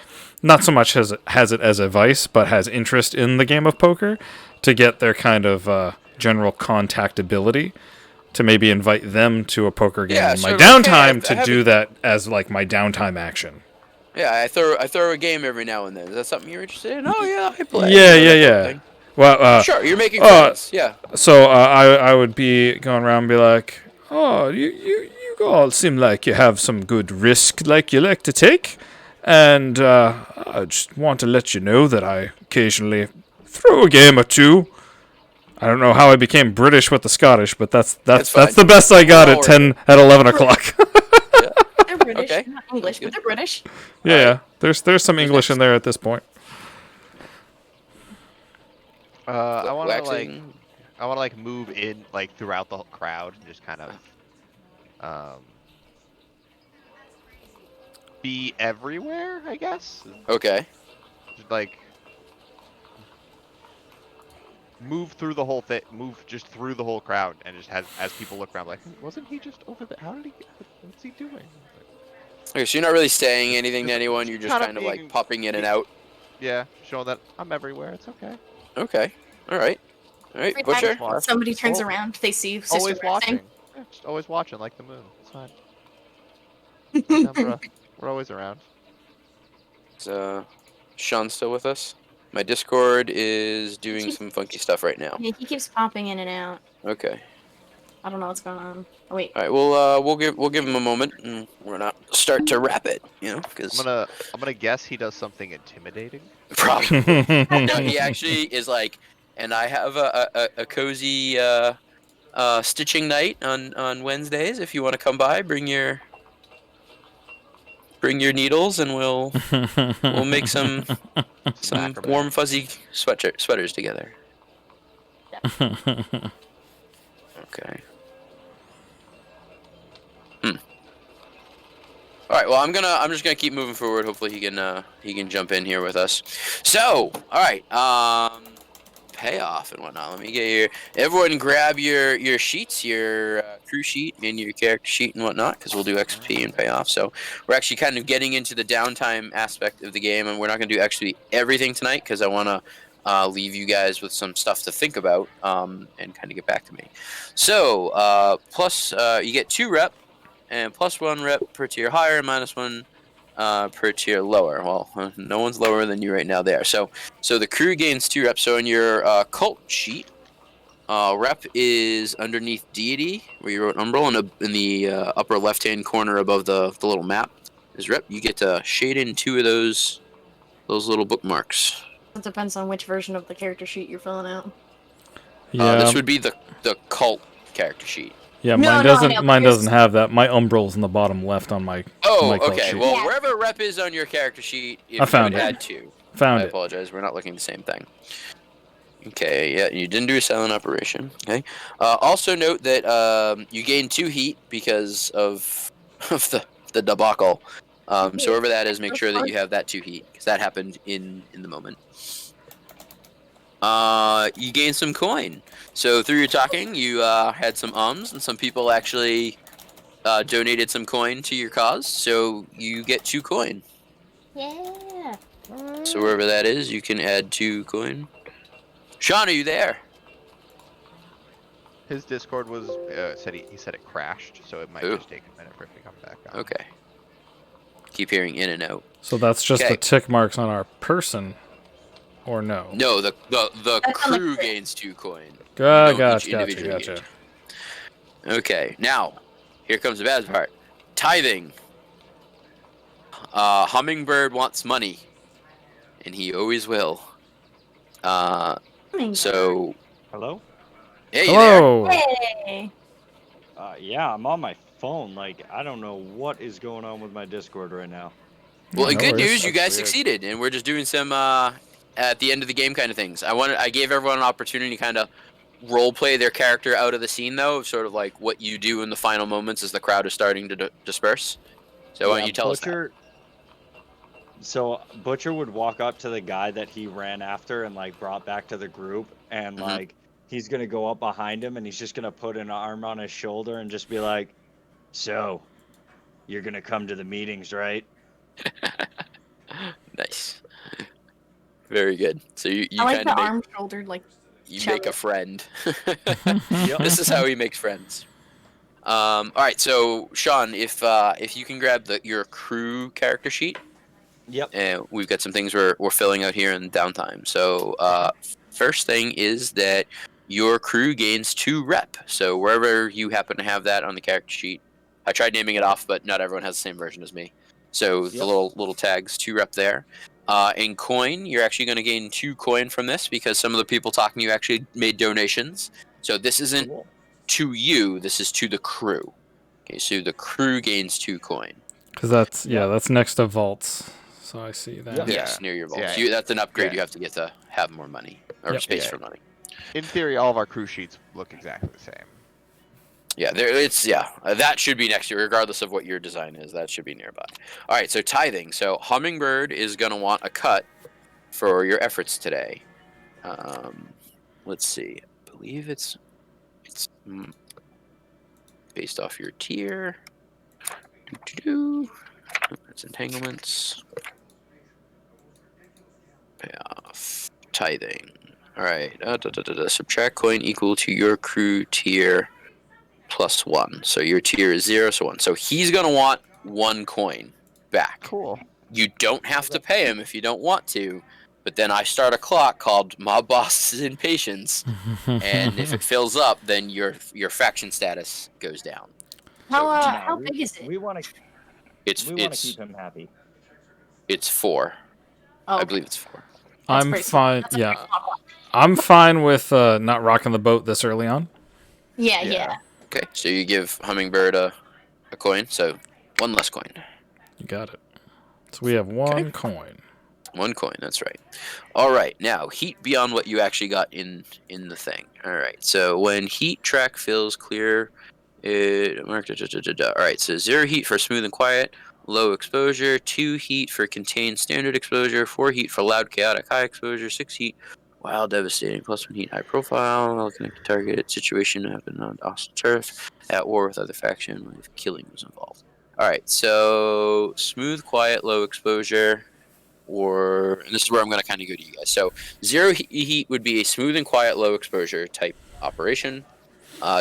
not so much has it as a vice, but has interest in the game of poker, to get their kind of general contactability, to maybe invite them to a poker game Yeah, in my sort of like, hey, downtime I to have do a- that as like my downtime action. Yeah, I throw a game every now and then. Is that something you're interested in? Oh yeah, I play. Yeah, You know, that yeah, sort of yeah. thing. Well, Sure, you're making friends. Yeah. so I would be going around and be like, oh, you all seem like you have some good risk like you like to take, and I just want to let you know that I occasionally throw a game or two. I don't know how I became British with the Scottish, but that's fine. the best I got We'll at all 11 o'clock. They're British, Okay. not English, but they're British. Yeah, there's some English in there at this point. I want to Waxing. move in like throughout the crowd and just kind of be everywhere, I guess. Okay. Just like move through the whole thing, move just through the whole crowd, and just as people look around, like, wasn't he just over there? How did he? What's he doing? Okay, so you're not really saying anything to anyone. You're just Kinda kind of being- like popping in and out. Yeah, showing that I'm everywhere. It's okay. Okay. All right. Every Butcher. time somebody turns Oh. around, they see Sister Always Waxing. watching. Yeah, just always watching like the moon. It's fine. Remember, we're always around. Is Sean still with us? My Discord is doing some funky stuff right now. Yeah, he keeps popping in and out. Okay. I don't know what's going on. Oh wait. All right. We'll give him a moment, and we're not start to wrap it. Because I'm gonna guess he does something intimidating. probably. No, he actually is like, and I have a cozy stitching night on Wednesdays. If you want to come by, bring your needles, and we'll make some Sacrament. warm fuzzy sweaters together. Okay. All right. Well, I'm just gonna keep moving forward. Hopefully, he can jump in here with us. So, all right. Payoff and whatnot. Let me get everyone grab your sheets, your crew sheet and your character sheet and whatnot, because we'll do XP and payoff. So we're actually kind of getting into the downtime aspect of the game, and we're not gonna do actually everything tonight because I want to leave you guys with some stuff to think about and kind of get back to me. So plus you get 2 rep and plus 1 rep per tier higher and minus 1 per tier lower. Well, no one's lower than you right now there. So the crew gains 2 reps. So in your cult sheet, Rep is underneath deity, where you wrote Umbral, in the upper left-hand corner above the little map is rep. You get to shade in 2 of those little bookmarks. It depends on which version of the character sheet you're filling out. Yeah, This would be the cult character sheet. yeah. No, Mine no, I doesn't. know, Mine but doesn't have that. My umbral's in the bottom left on my. Oh, my cult okay. sheet. Well, Yeah. wherever rep is on your character sheet, if I found you would it. add 2. Found I it. apologize. We're not looking at the same thing. Okay, yeah, you didn't do a silent operation. Okay. Also note that you gain 2 heat because of the debacle. So wherever that is, make sure that you have that 2 heat, because that happened in the moment. You gain some coin. So through your talking, you had some ums, and some people actually donated some coin to your cause. So you get 2 coin. Yeah. So wherever that is, you can add 2 coin. Sean, are you there? His Discord was said he said it crashed, so it might Ooh. just take a minute for it to come back on. Okay. Keep hearing in and out. So that's just Okay. the tick marks on our person, or no? No, the That's on the crew crew. gains 2 coin. Gotcha, don't each gotcha, individually gotcha. Okay, now here comes the bad part. Tithing. Hummingbird wants money, and he always will. So Hello? hey, you there? Hello. Hey. Yeah, I'm on my phone. Like, I don't know what is going on with my Discord right now. Well, in No good worries. news, you That's guys weird. succeeded, and we're just doing some at the end of the game kind of things. I gave everyone an opportunity to kind of role play their character out of the scene, though, of sort of like what you do in the final moments as the crowd is starting to disperse. So why don't you tell us that? Butcher. So Butcher would walk up to the guy that he ran after and like brought back to the group, and Mhm. like he's gonna go up behind him and he's just gonna put an arm on his shoulder and just be like, "So, you're gonna come to the meetings, right?" Nice. Very good. So you I like kind the of make, arm shouldered like you make a Shall- friend. Yep. This is how he makes friends. All right, so Sean, if you can grab your crew character sheet, Yep. and we've got some things we're filling out here in downtime. So first thing is that your crew gains 2 rep. So wherever you happen to have that on the character sheet, I tried naming it off, but not everyone has the same version as me. So the Yep. little tags, 2 rep there. In coin, you're actually going to gain 2 coin from this because some of the people talking to you actually made donations. So this isn't Cool. to you, this is to the crew. Okay, so the crew gains 2 coin. Because that's that's next to vaults. So I see that. Yeah. Yes, near your vault. Yeah. So that's an upgrade. Yeah. You have to get to have more money or Yep. space Yeah. for money. In theory, all of our crew sheets look exactly the same. Yeah, that should be next to you, regardless of what your design is. That should be nearby. All right, so tithing. So Hummingbird is gonna want a cut for your efforts today. Let's see. I believe it's based off your tier. That's entanglements. Payoff. Tithing. All right. Subtract coin equal to your crew tier plus 1. So your tier is 0, so 1. So he's gonna want 1 coin back. Cool. You don't have to pay him if you don't want to, but then I start a clock called Mob Boss's Impatience, and if it fills up, then your faction status goes down. how big is it? We want to. It's We want to it's keep him happy. it's 4. Oh, I believe it's 4. That's I'm pretty small. fine. That's a Yeah, pretty small one. I'm fine with not rocking the boat this early on. Yeah, Yeah. yeah. Okay, so you give Hummingbird a coin, so 1 less coin. You got it. So we have 1 coin. 1 coin, that's right. All right, now heat beyond what you actually got in the thing. All right, so when heat track fills clear, it marked. All right, so 0 heat for smooth and quiet, low exposure. 2 heat for contained standard exposure. 4 heat for loud chaotic high exposure. 6 heat wild devastating. Plus 1 heat high profile. Looking at targeted situation happened on hostile turf at war with other faction if killing was involved. All right, so smooth, quiet, low exposure. And this is where I'm going to kind of go to you guys. So 0 heat would be a smooth and quiet low exposure type operation.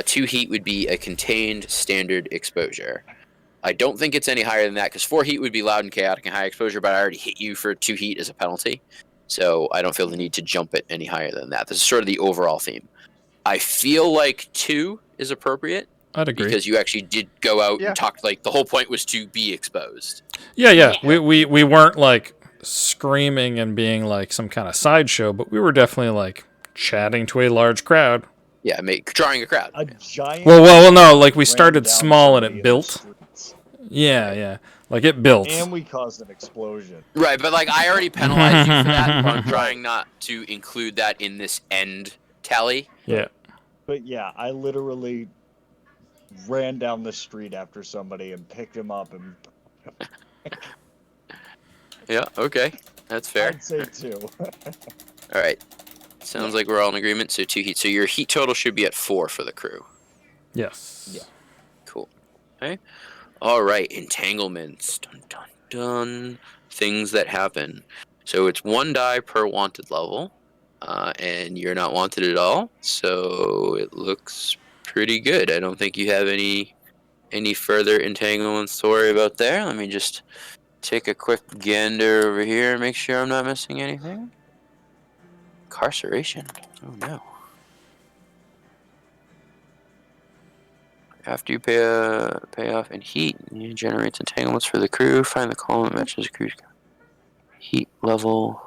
2 heat would be a contained standard exposure. I don't think it's any higher than that because 4 heat would be loud and chaotic and high exposure, but I already hit you for 2 heat as a penalty. So I don't feel the need to jump it any higher than that. This is sort of the overall theme. I feel like 2 is appropriate I'd agree. because you actually did go out Yeah. and talk. Like the whole point was to be exposed. Yeah. Yeah. We weren't like screaming and being like some kind of sideshow, but we were definitely like chatting to a large crowd. Yeah, drawing a crowd. A giant. Well, no, like we ran started down small and somebody it in the built. streets. Yeah. Like it built. And we caused an explosion. Right, but like I already penalized you for that. But I'm trying not to include that in this end tally. Yeah. But yeah, I literally ran down the street after somebody and picked him up and Yeah. Okay, that's fair. I'd say 2. All right. Sounds like we're all in agreement. So 2 heat. So your heat total should be at 4 for the crew. Yes. Yeah. Cool. Okay. All right. Entanglements. Dun dun dun. Things that happen. So it's 1 die per wanted level, and you're not wanted at all. So it looks pretty good. I don't think you have any further entanglements to worry about there. Let me just take a quick gander over here and make sure I'm not missing anything. Incarceration. Oh no. After you pay off in heat, you generate entanglements for the crew. Find the column that matches the crew's heat level.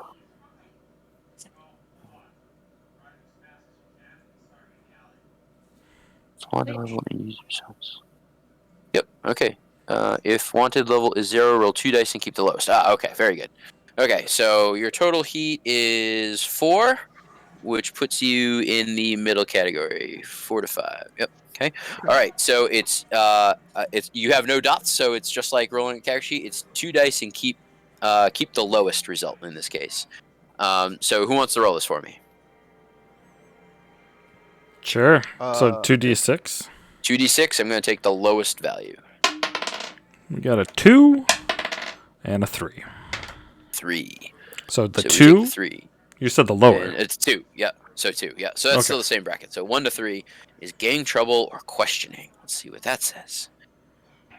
Wanted level and use yourselves. Yep. Okay. If wanted level is 0, roll 2 dice and keep the lowest. Okay. Very good. Okay, so your total heat is 4, which puts you in the middle category, 4 to 5. Yep. Okay. All right. So it's you have no dots, so it's just like rolling a character sheet. It's 2 dice and keep the lowest result in this case. So who wants to roll this for me? Sure. So 2d6. 2d6. I'm going to take the lowest value. We got a 2 and a 3. 3. So the So we 2. take the 3. You said the lower. And it's 2. Yeah. So 2. Yeah. So that's Okay. still the same bracket. So 1 to 3 is gang trouble or questioning. Let's see what that says.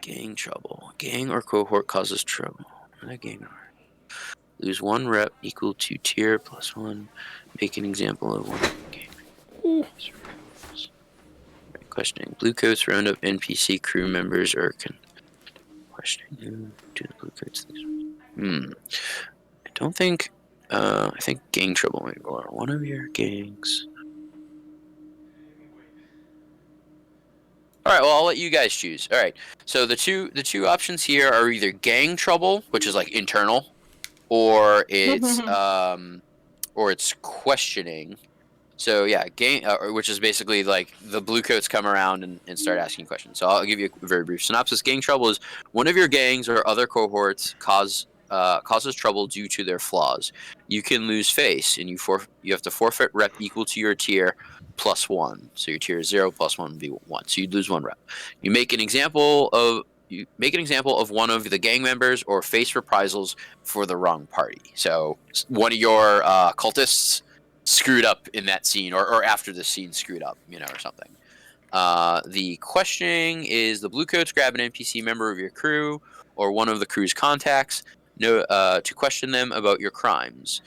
Gang trouble. Gang or cohort causes trouble. Not a gang. Lose 1 rep equal to tier plus 1. Make an example of 1 gang. Questioning. Blue coats round up NPC crew members or questioning who do the blue coats things. I don't think. I think gang trouble might go on one of your gangs. All right. Well, I'll let you guys choose. All right. So the two options here are either gang trouble, which is like internal, or it's questioning. So yeah, gang, which is basically like the blue coats come around and start asking questions. So I'll give you a very brief synopsis. Gang trouble is one of your gangs or other cohorts causes trouble due to their flaws. You can lose face, and you have to forfeit rep equal to your tier plus 1. So your tier is 0 plus 1 would be 1. So you'd lose 1 rep. You make an example of one of the gang members or face reprisals for the wrong party. So one of your cultists screwed up in that scene, or after the scene screwed up, or something. The questioning is the blue coats grab an NPC member of your crew or one of the crew's contacts to question them about your crimes.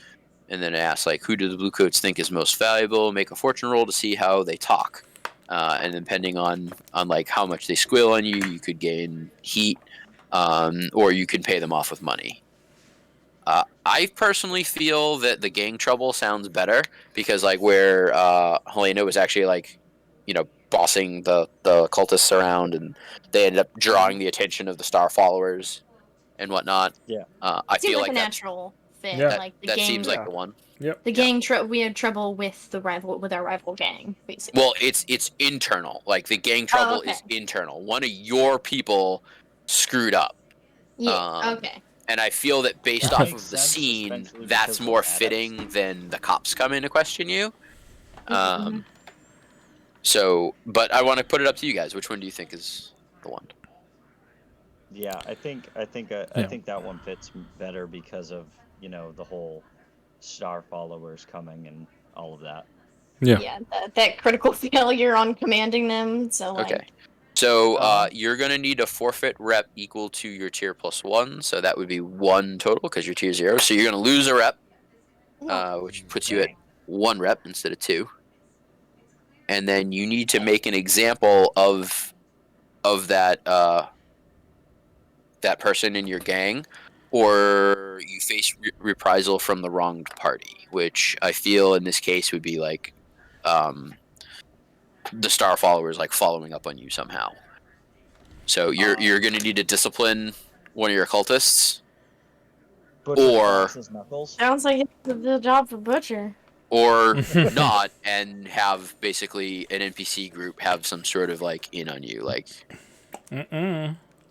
And then it asks, like, who do the blue coats think is most valuable? Make a fortune roll to see how they talk. And depending on like how much they squeal on you, you could gain heat, or you can pay them off with money. I personally feel that the gang trouble sounds better because, like, where Helena was actually like, bossing the cultists around, and they ended up drawing the attention of the star followers and whatnot. Yeah. I Seems feel like like a that, natural fit. Yeah. Like the that gang, seems like the one. the gang. We had trouble with our rival gang, basically. Well, it's internal. Like the gang trouble okay. is internal. One of your people screwed up. Yeah. Okay. And I feel that based That off makes of the sense, scene, especially that's because more we're adults. fitting than the cops come in to question you. Mhm. So, but I want to put it up to you guys. Which one do you think is the one? Yeah, I think that one fits better because of the whole star followers coming and all of that. Yeah. Yeah. That critical failure on commanding them. So like. Okay. So you're going to need a forfeit rep equal to your tier plus 1. So that would be 1 total because your tier 0. So you're going to lose a rep, which puts you at 1 rep instead of 2. and then you need to make an example of that that person in your gang, or you face reprisal from the wronged party, which I feel in this case would be like the Star Followers like following up on you somehow. So you're going to need to discipline one of your cultists, Butcher or- cracks his knuckles. Sounds like it's the job for Butcher. or not, and have basically an NPC group have some sort of like in on you, like.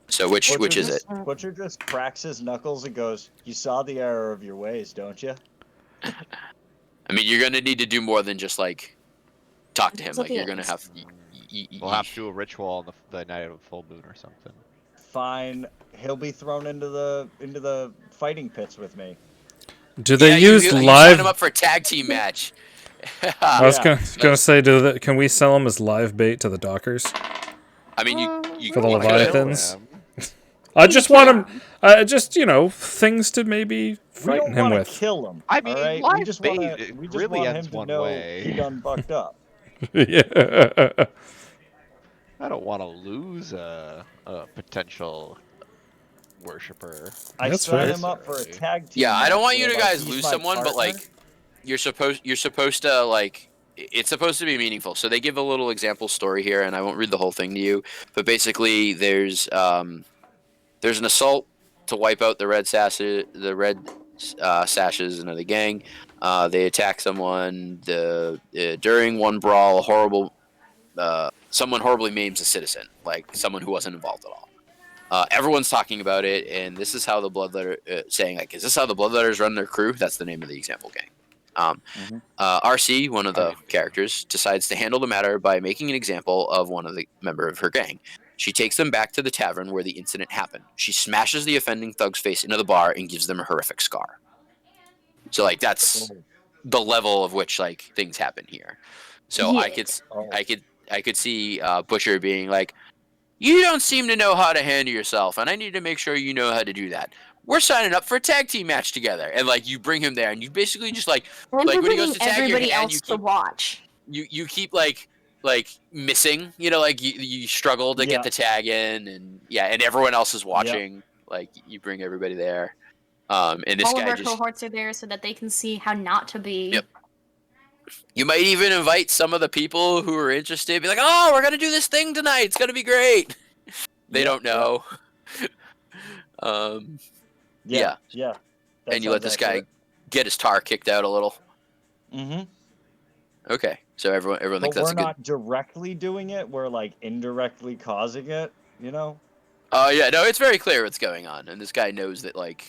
So which is it? Butcher just cracks his knuckles and goes, "You saw the error of your ways, don't you?" I mean, you're gonna need to do more than just like talk to him. It's Like okay. you're gonna have. We'll have to do a ritual on the night of a full moon or something. Fine, he'll be thrown into the fighting pits with me. Do they use you live? sign him up for a tag team match. I was Yeah. gonna say, can we sell them as live bait to the Dockers? I mean, you For the you could. Leviathans? I just want them. Just things to maybe We frighten don't him want to with. kill him. I mean, alright? live we just bait, want it we just really want ends him to one know way. he done bucked up. Yeah. I don't want to lose a potential worshiper. I That's signed fair. him up for a tag team. Yeah, I don't match want you where, to like, guys he's lose my someone, but partner. like you're supposed to like it's supposed to be meaningful. So they give a little example story here, and I won't read the whole thing to you. But basically, there's an assault to wipe out the red sashes, and the gang. They attack someone. During one brawl, someone horribly maims a citizen, like someone who wasn't involved at all. Everyone's talking about it, and this is how the Bloodletter saying like, "Is this how the Bloodletters run their crew?" That's the name of the example gang. RC, one of the characters, decides to handle the matter by making an example of one of the member of her gang. She takes them back to the tavern where the incident happened. She smashes the offending thug's face into the bar and gives them a horrific scar. So like that's the level of which like things happen here. So Yeah. I could see Butcher being like, "You don't seem to know how to handle yourself, and I need to make sure you know how to do that. We're signing up for a tag team match together." And like you bring him there, and you basically just like And Like, we're when he goes bringing to tag your everybody hand, else you to keep- watch. you keep like missing, like you struggle to Yeah. get the tag in, and and everyone else is watching. Like you bring everybody there, and this All of guy our just. cohorts are there so that they can see how not to be. Yep. You might even invite some of the people who are interested. Be like, "Oh, we're gonna do this thing tonight. It's gonna be great." They don't know. Yeah. And you let this guy get his tar kicked out a little. Mm-hmm. Okay, so everyone But thinks we're that's a good. not directly doing it. We're like indirectly causing it. Oh yeah, no, it's very clear what's going on, and this guy knows that like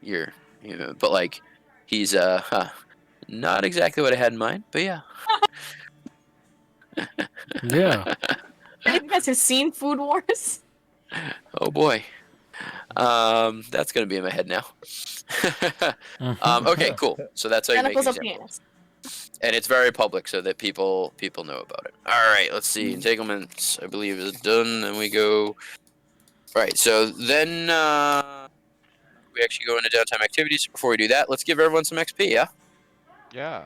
Yeah. but like he's not exactly what I had in mind, but yeah. Yeah. You guys have seen Food Wars? Oh boy, that's gonna be in my head now. Okay, cool. So that's how you make Tentacles an of example. penis. And it's very public so that people know about it. All right, let's see. Entanglements, I believe, is done. Then we go. All right, so then we actually go into downtime activities. Before we do that, let's give everyone some XP, yeah? Yeah.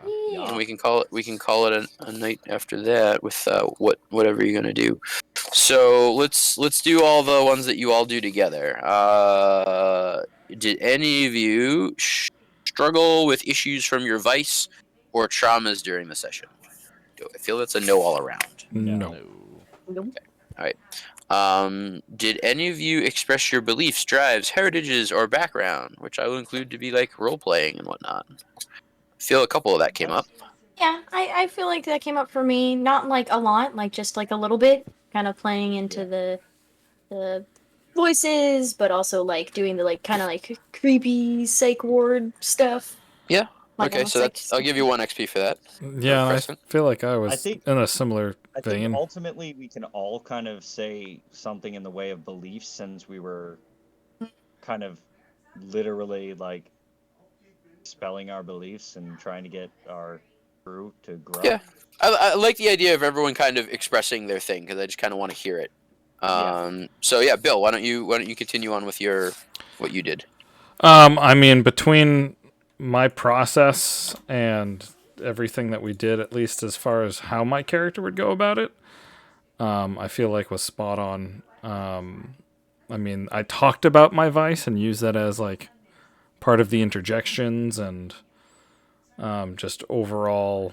And we can call it a night after that with whatever you're gonna do. So let's do all the ones that you all do together. Did any of you struggle with issues from your vice or traumas during the session? I feel that's a no all around. No. Did any of you express your beliefs, drives, heritages, or background, which I will include to be like role playing and whatnot? I feel a couple of that came up. Yeah, I feel like that came up for me. Not like a lot, like just like a little bit, kind of playing into the voices, but also like doing the like kind of like creepy psych ward stuff. Yeah. Like, Okay, so I'll give you 1 XP for that. Yeah, and I Crescent? feel like I was I think- in a similar I think vein. ultimately we can all kind of say something in the way of beliefs, since we were kind of literally like spelling our beliefs and trying to get our crew to grow. Yeah. I like the idea of everyone kind of expressing their thing because I just kind of want to hear it. So yeah, Bill, why don't you continue on with what you did? I mean, between my process and everything that we did, at least as far as how my character would go about it, I feel like was spot on. I mean, I talked about my vice and used that as like part of the interjections and just overall.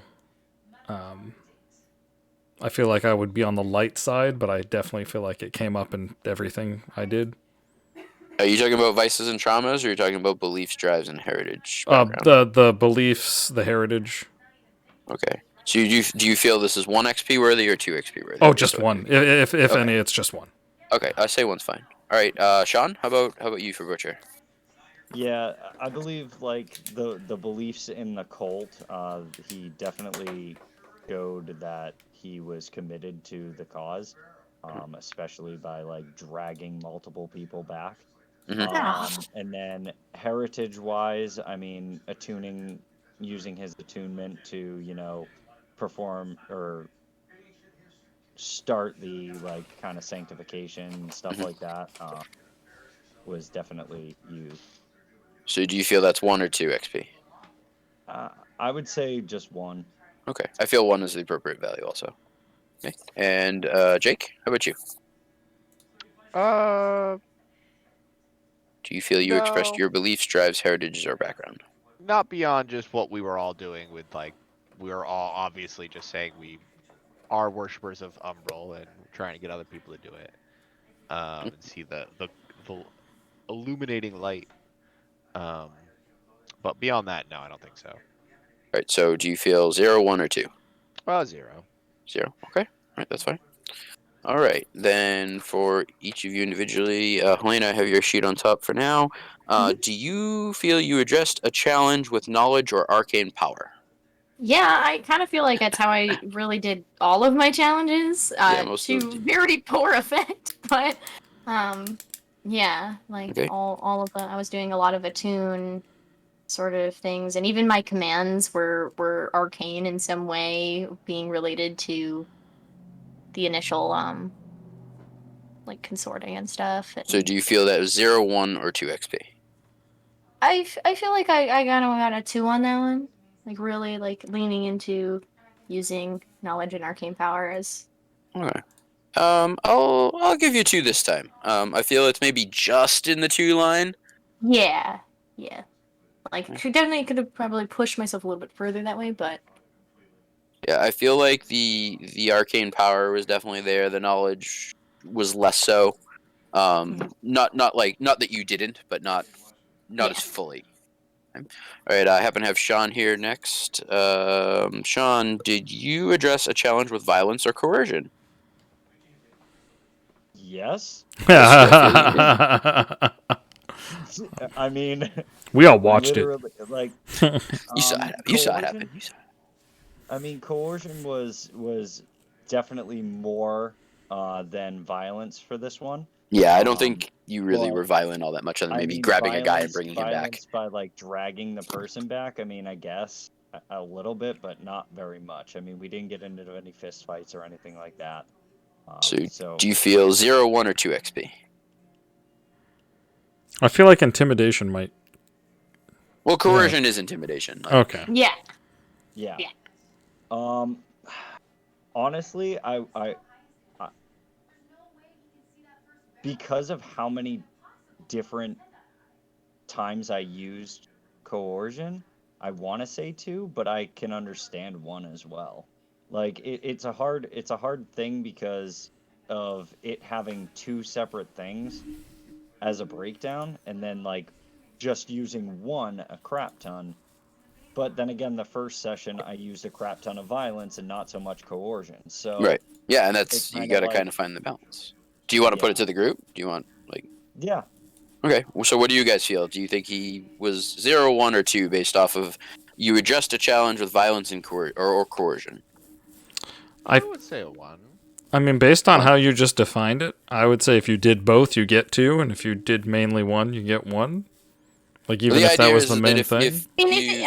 I feel like I would be on the light side, but I definitely feel like it came up in everything I did. Are you talking about vices and traumas, or are you talking about beliefs, drives, and heritage background? The beliefs, the heritage. Okay. So do you feel this is 1 XP worthy or 2 XP worthy? Oh, just one. If Okay. any, it's just one. Okay, I say one's fine. All right, Sean, how about you for Butcher? Yeah, I believe like the beliefs in the cult. He definitely showed that he was committed to the cause, especially by like dragging multiple people back. Mhm. And then heritage-wise, I mean, using his attunement to perform or start the like kind of sanctification stuff like that was definitely used. So do you feel that's 1 or 2 XP? I would say just one. Okay, I feel 1 is the appropriate value also. Okay, and Jake, how about you? Do you feel you expressed No. your beliefs, drives, heritages, or background? Not beyond just what we were all doing with like, we were all obviously just saying we are worshippers of Umbral and trying to get other people to do it. And see the illuminating light. But beyond that, no, I don't think so. All right, so do you feel 0, 1, or 2? 0. 0. Okay, all right, that's fine. All right, then for each of you individually, Helena, I have your sheet on top for now. Do you feel you addressed a challenge with knowledge or arcane power? Yeah, I kind of feel like that's how I really did all of my challenges. Yeah, most of To them. very poor effect, but yeah, like Okay. all of the I was doing a lot of attune sort of things, and even my commands were arcane in some way, being related to the initial like consorting and stuff. So do you feel that was 0, 1, or 2 XP? I feel like I got a 2 on that one. Like really like leaning into using knowledge and arcane power as Okay. I'll give you 2 this time. I feel it's maybe just in the 2 line. yeah. Like definitely could have probably pushed myself a little bit further that way, but Yeah, I feel like the arcane power was definitely there. The knowledge was less so. Not that you didn't, but not Yeah. as fully. Okay. All right, I happen to have Sean here next. Sean, did you address a challenge with violence or coercion? Yes. I I mean, we all watched it. literally, like You saw it happen. You saw it happen. You saw it. I mean, coercion was definitely more than violence for this one. Yeah, I don't think you really well, were violent all that much, other than I maybe mean, grabbing a guy and bringing him back. violence by like dragging the person back. I mean, I guess a little bit, but not very much. I mean, we didn't get into any fist fights or anything like that. So do you feel 0, 1, or 2 XP? I feel like intimidation might. Well, coercion is intimidation. Okay. yeah. Yeah. Yeah. Honestly, I because of how many different times I used coercion, I want to say 2, but I can understand 1 as well. Like it's a hard thing because of it having 2 separate things as a breakdown, and then like just using 1 a crap ton. But then again, the first session I used a crap ton of violence and not so much coercion. So Right. Yeah, and that's it's you kinda got to like- kind of find the balance. Do you want to put Yeah. it to the group? Do you want yeah, Okay. So what do you guys feel? Do you think he was 0, 1, or 2 based off of you addressed a challenge with violence and or coercion? I would say a 1. I mean, based on how you just defined it, I would say if you did both, you get 2, and if you did mainly 1, you get 1. Like even if that was the main thing. I mean,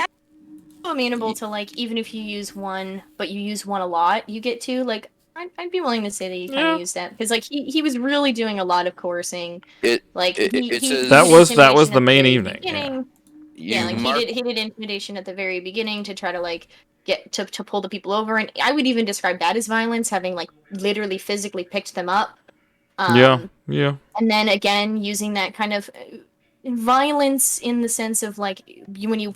I'm amenable to like even if you use 1, but you use 1 a lot, you get 2. Like I'd be willing to say that you kind of use that because like he was really doing a lot of coercing. It He says That did was the intimidation at main very evening, yeah. beginning. you Yeah, like mark he did intimidation at the very beginning to try to like get to pull the people over, and I would even describe that as violence, having like literally physically picked them up. Yeah, yeah. And then again, using that kind of violence in the sense of like when you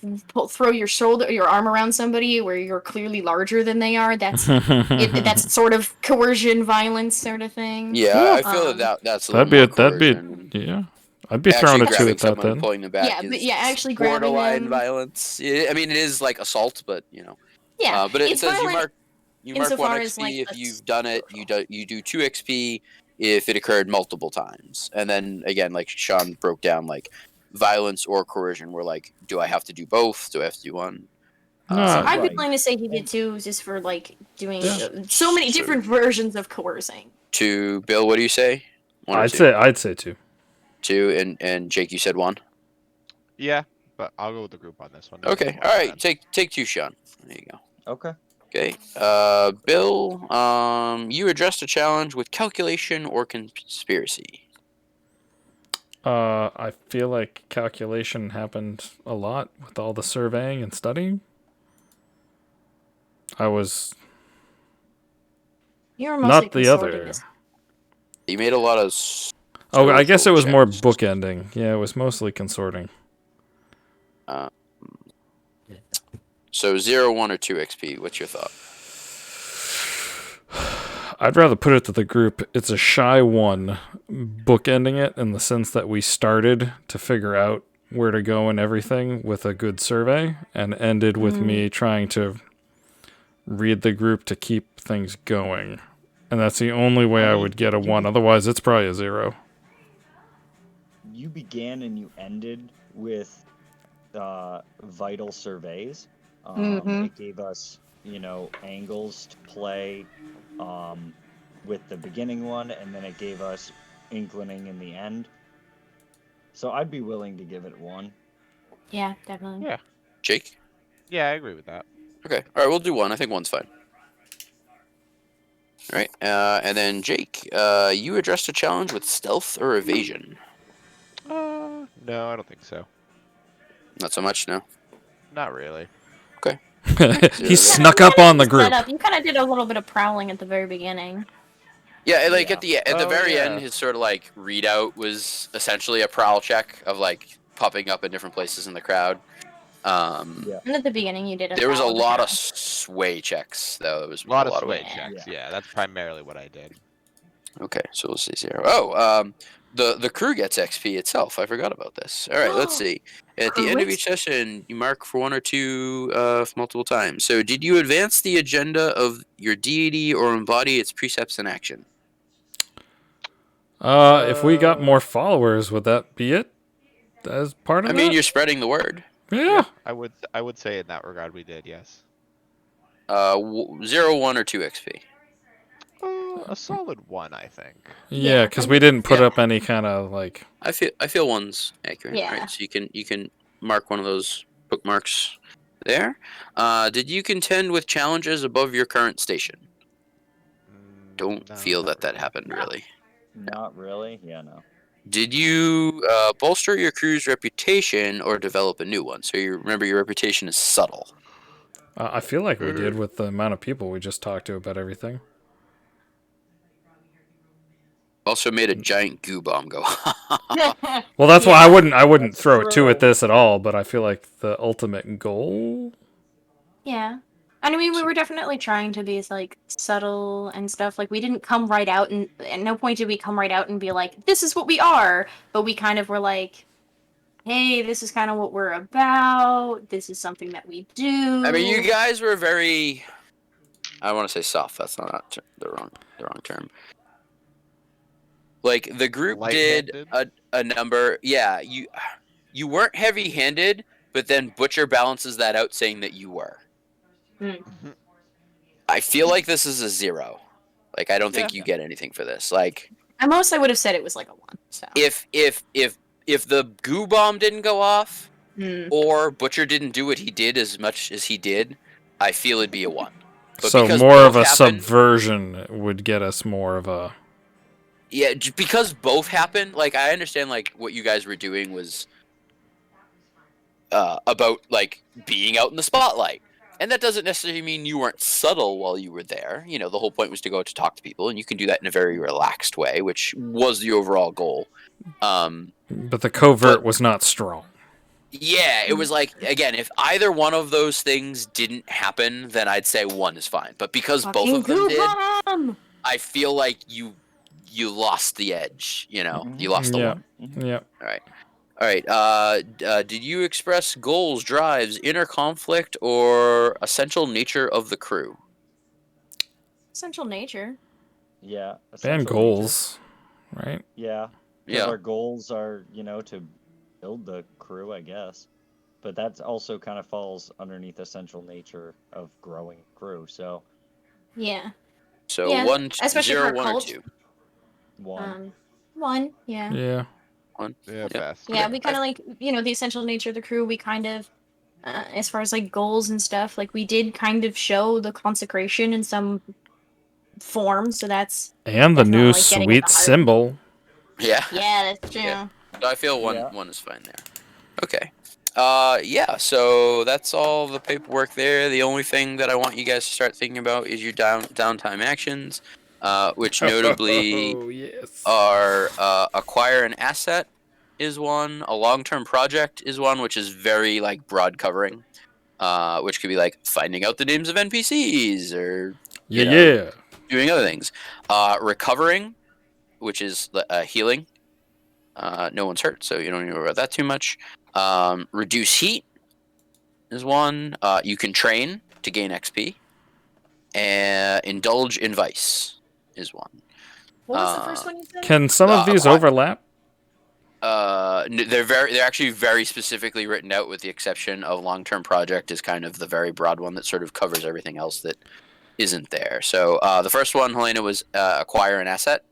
throw your arm around somebody where you're clearly larger than they are. That's that's sort of coercion, violence, sort of thing. Yeah, I feel that's a that'd little be more that'd be coercion. yeah. I'd be throwing Actually a 2 grabbing at that someone and then. pulling them back Yeah, but is yeah, actually grabbing borderline them. violence. I mean, it is like assault, but you know. Yeah, But it it's says you violent mark 1 insofar as, XP like, if a you've done it. You do 2 XP if it occurred multiple times. And then again, like Sean broke down, like violence or coercion. We're like, do I have to do both? Do I have to do one? No, I'd be Right. willing to say he did too, just for like doing Yeah. so many Sure. different versions of coercing. To Bill, what do you say? 1 or I'd 2? say 2. 2, and Jake, you said 1. Yeah, but I'll go with the group on this one. Okay, all right. Take 2, Sean. There you go. Okay. Okay. Bill, you addressed a challenge with calculation or conspiracy. I feel like calculation happened a lot with all the surveying and studying. I was You're mostly not the consorting other. this. You made a lot of. Oh, I guess it was more checks. bookending. Yeah, it was mostly consorting. So 0, 1, or 2 XP. What's your thought? I'd rather put it to the group. It's a shy 1, bookending it in the sense that we started to figure out where to go and everything with a good survey, and ended with me trying to read the group to keep things going. And that's the only way I would get a 1. Otherwise, it's probably a 0. You began and you ended with vital surveys. It gave us, angles to play with the beginning one, and then it gave us inclining in the end. So I'd be willing to give it 1. Yeah, definitely. Yeah. Jake? Yeah, I agree with that. Okay. All right, we'll do 1. I think 1's fine. All right. And then Jake, you addressed a challenge with stealth or evasion. No, I don't think so. Not so much, no. Not really. Okay. He snuck up on the group. You kind of did a little bit of prowling at the very beginning. Yeah, like Yeah. at the very yeah. end, his sort of like readout was essentially a prowl check of like popping up in different places in the crowd. Yeah. And at the beginning, you did a There was a prowl lot of around. sway checks, though. It was A lot of sway weight. checks. Yeah. Yeah, that's primarily what I did. Okay, so we'll see 0. Oh, the crew gets XP itself. I forgot about this. All right, let's see. At the end of each session, you mark for 1 or 2 multiple times. So, did you advance the agenda of your deity or embody its precepts in action? If we got more followers, would that be it? As part of I mean, that? you're spreading the word. Yeah. I would say in that regard we did, yes. 0, 1, or 2 XP. A solid 1, I think. Yeah, because we didn't put up any kind of like. I feel 1's accurate. Yeah. Right, so you can mark one of those bookmarks there. Did you contend with challenges above your current station? Don't No, feel not that really. happened really. Not really? Yeah, no. Did you bolster your crew's reputation or develop a new one? So you remember your reputation is subtle. I feel like we did with the amount of people we just talked to about everything. Also made a giant goo bomb go. Well, that's why I wouldn't That's throw a 2 true. at this at all. But I feel like the ultimate goal. Yeah. And I mean, we were definitely trying to be like subtle and stuff. Like we didn't come right out, and at no point did we come right out and be like, "This is what we are." But we kind of were like, "Hey, this is kind of what we're about. This is something that we do." I mean, you guys were very. I want to say soft. That's not the wrong term. Like the group did a number. Yeah, you weren't heavy-handed, but then Butcher balances that out, saying that you were. I feel like this is a 0. Like I don't think you get anything for this. Like At most, I would have said it was like a 1. So. if the goo bomb didn't go off, Hmm. or Butcher didn't do what he did as much as he did, I feel it'd be a 1. But So because more of both a happened- subversion would get us more of a. Yeah, because both happened. Like I understand, like what you guys were doing was about like being out in the spotlight. And that doesn't necessarily mean you weren't subtle while you were there. You know, the whole point was to go out to talk to people, and you can do that in a very relaxed way, which was the overall goal. But the covert was not strong. Yeah, it was like, again, if either one of those things didn't happen, then I'd say one is fine. But because both of them did, I feel like you lost the edge. You know, you lost the one. Yeah. All right. Did you express goals, drives, inner conflict, or essential nature of the crew? Essential nature. Yeah. And essential goals, right? nature. Yeah. 'Cause Yeah. our goals are, to build the crew, I guess. But that also kind of falls underneath essential nature of growing crew. So Yeah. So Yeah, 1, especially 0, for a 1, or cult. 2. one. One. Yeah. Yeah. 1. Yeah, fast. Yeah, we kind of like, the essential nature of the crew. We kind of, as far as like goals and stuff, like we did kind of show the consecration in some form. So that's And the That's not new like getting in sweet the heart. symbol. Yeah. that's true. Yeah. So I feel one Yeah. one is fine there. Okay. Yeah, so that's all the paperwork there. The only thing that I want you guys to start thinking about is your downtime actions, which notably yes. are acquire an asset is one, a long-term project is one, which is very like broad covering, which could be like finding out the names of NPCs or Yeah. doing other things. Recovering, which is healing. No one's hurt, so you don't need to worry about that too much. Reduce heat is one. You can train to gain XP. And indulge in vice is one. What was the first one you said? Can some of these overlap? They're actually very specifically written out, with the exception of long-term project is kind of the very broad one that sort of covers everything else that isn't there. So the first one, Helena, was acquire an asset.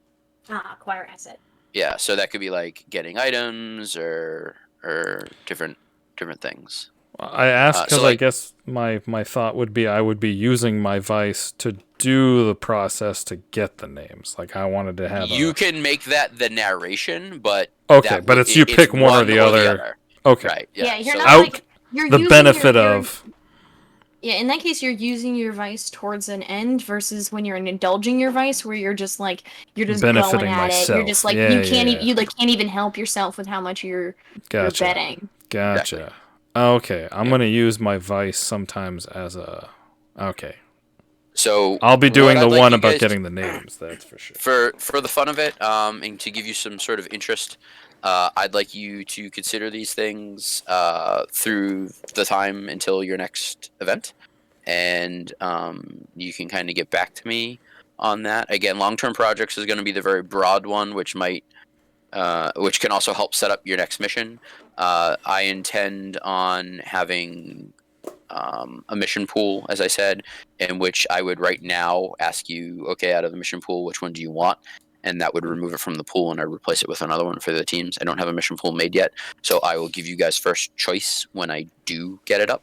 Acquire asset. Yeah, so that could be like getting items or different things. I asked because so, like- I guess my thought would be I would be using my vice to do the process to get the names. Like I wanted to have You can make that the narration, but Okay, that but would- it's you pick one or the other. Okay. Right. Yeah, you're so- not Out like you're the using benefit your- of Yeah, in that case, you're using your vice towards an end versus when you're indulging your vice, where you're just Benefiting going at it. You're myself. just like Yeah, you can't yeah. you can't even help yourself with how much you're Gotcha. betting. Gotcha. Okay, I'm gonna use my vice sometimes as a. Okay, So I'll be doing what the I'd like one you about guys- getting the names. That's for sure. For the fun of it, and to give you some sort of interest, I'd like you to consider these things through the time until your next event, and you can kind of get back to me on that. Again, long-term projects is going to be the very broad one, which can also help set up your next mission. I intend on having a mission pool, as I said, in which I would right now ask you, okay, out of the mission pool, which one do you want? And that would remove it from the pool, and I'd replace it with another one for the teams. I don't have a mission pool made yet, so I will give you guys first choice when I do get it up.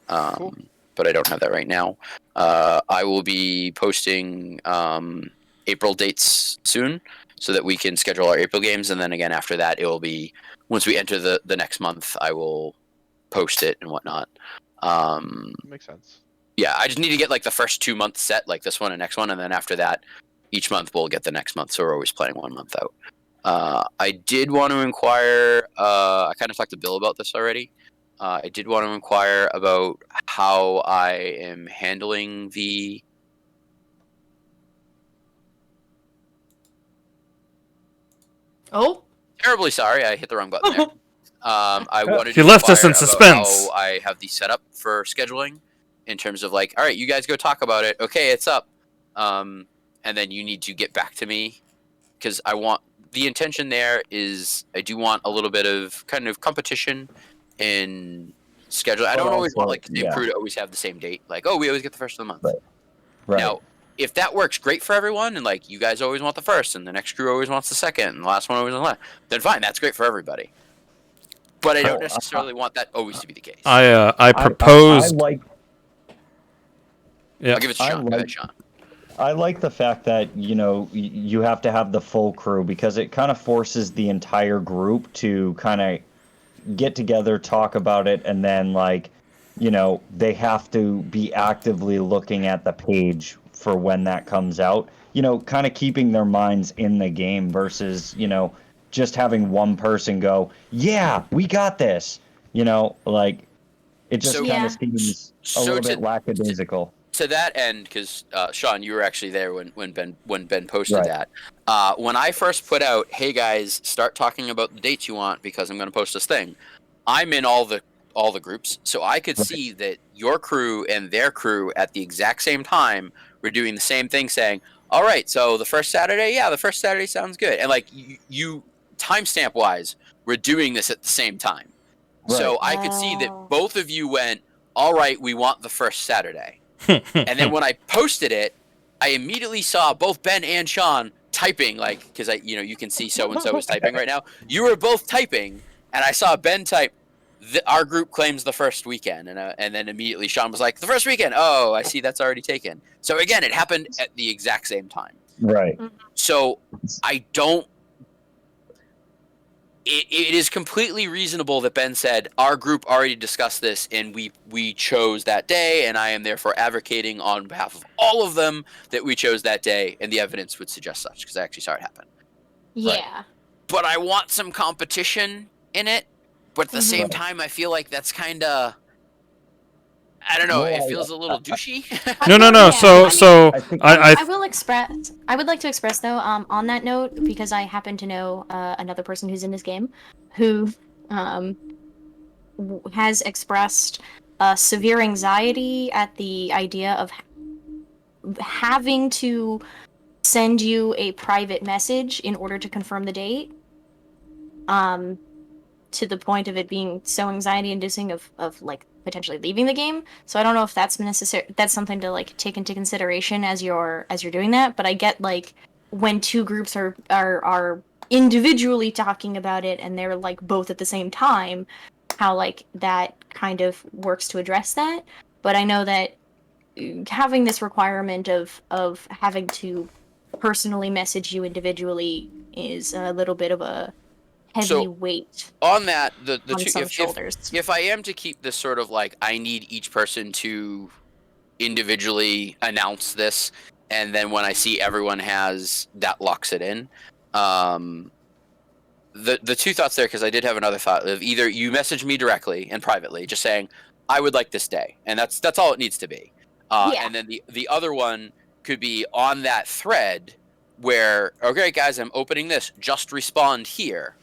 Cool. But I don't have that right now. I will be posting April dates soon, so that we can schedule our April games, and then again after that, it will be once we enter the next month. I will post it and whatnot. Makes sense. Yeah, I just need to get like the first 2 months set, like this one and next one, and then after that, each month we'll get the next month. So we're always planning 1 month out. I did want to inquire. I kind of talked to Bill about this already. I did want to inquire about how I am handling the. Oh, Terribly sorry, I hit the wrong button there. I wanted He to left us in inquire about suspense. How I have the setup for scheduling, in terms of like, all right, you guys go talk about it. Okay, it's up, and then you need to get back to me, because the intention there is I do want a little bit of kind of competition in schedule. I don't always want like the same crew to always have the same date. Like, oh, we always get the first of the month. Right. Now, if that works great for everyone, and like you guys always want the first, and the next crew always wants the second, and the last one always wants the last, then fine, that's great for everybody. But I don't necessarily want that always to be the case. I proposed. Yeah. I'll give it to Sean. Go ahead, Sean. I like the fact that, you have to have the full crew, because it kind of forces the entire group to kind of get together, talk about it, and then, like, they have to be actively looking at the page for when that comes out. Kind of keeping their minds in the game versus, just having one person go, yeah, we got this. Like it just So- kind Yeah. of seems a So little to- bit lackadaisical. To that end, because Sean, you were actually there when Ben posted Right. that. When I first put out, "Hey guys, start talking about the dates you want because I'm going to post this thing," I'm in all the groups, so I could Right. see that your crew and their crew at the exact same time were doing the same thing, saying, "All right, so the first Saturday, yeah, the first Saturday sounds good," and like you timestamp wise, we're doing this at the same time, so I could see Oh. that both of you went, "All right, we want the first Saturday." And then when I posted it, I immediately saw both Ben and Sean typing, like, because you can see so and so is typing right now. You were both typing, and I saw Ben type, "Our group claims the first weekend," and then immediately Sean was like, "The first weekend." Oh, I see, that's already taken. So again, it happened at the exact same time. Right. So I don't. It is completely reasonable that Ben said our group already discussed this and we chose that day, and I am therefore advocating on behalf of all of them that we chose that day, and the evidence would suggest such because I actually saw it happen. Yeah. But I want some competition in it. But at the same Right. time, I feel like that's kind of, I don't know. Well, It feels a little douchey. No. Yeah, So I mean- so I think I I will express. I would like to express though, on that note, because I happen to know another person who's in this game, who has expressed severe anxiety at the idea of having to send you a private message in order to confirm the date. To the point of it being so anxiety-inducing of like potentially leaving the game. So I don't know if that's necessary. That's something to like take into consideration as you're doing that. But I get like when two groups are individually talking about it and they're like both at the same time, how like that kind of works to address that. But I know that having this requirement of having to personally message you individually is a little bit of a heavy So, weight On that, the on two, some shoulders. if I am to keep this sort of like, I need each person to individually announce this, and then when I see everyone has, that locks it in. The two thoughts there, because I did have another thought of either you message me directly and privately, just saying I would like this day, and that's all it needs to be. Yeah. And then the other one could be on that thread where, okay guys, I'm opening this, just respond here.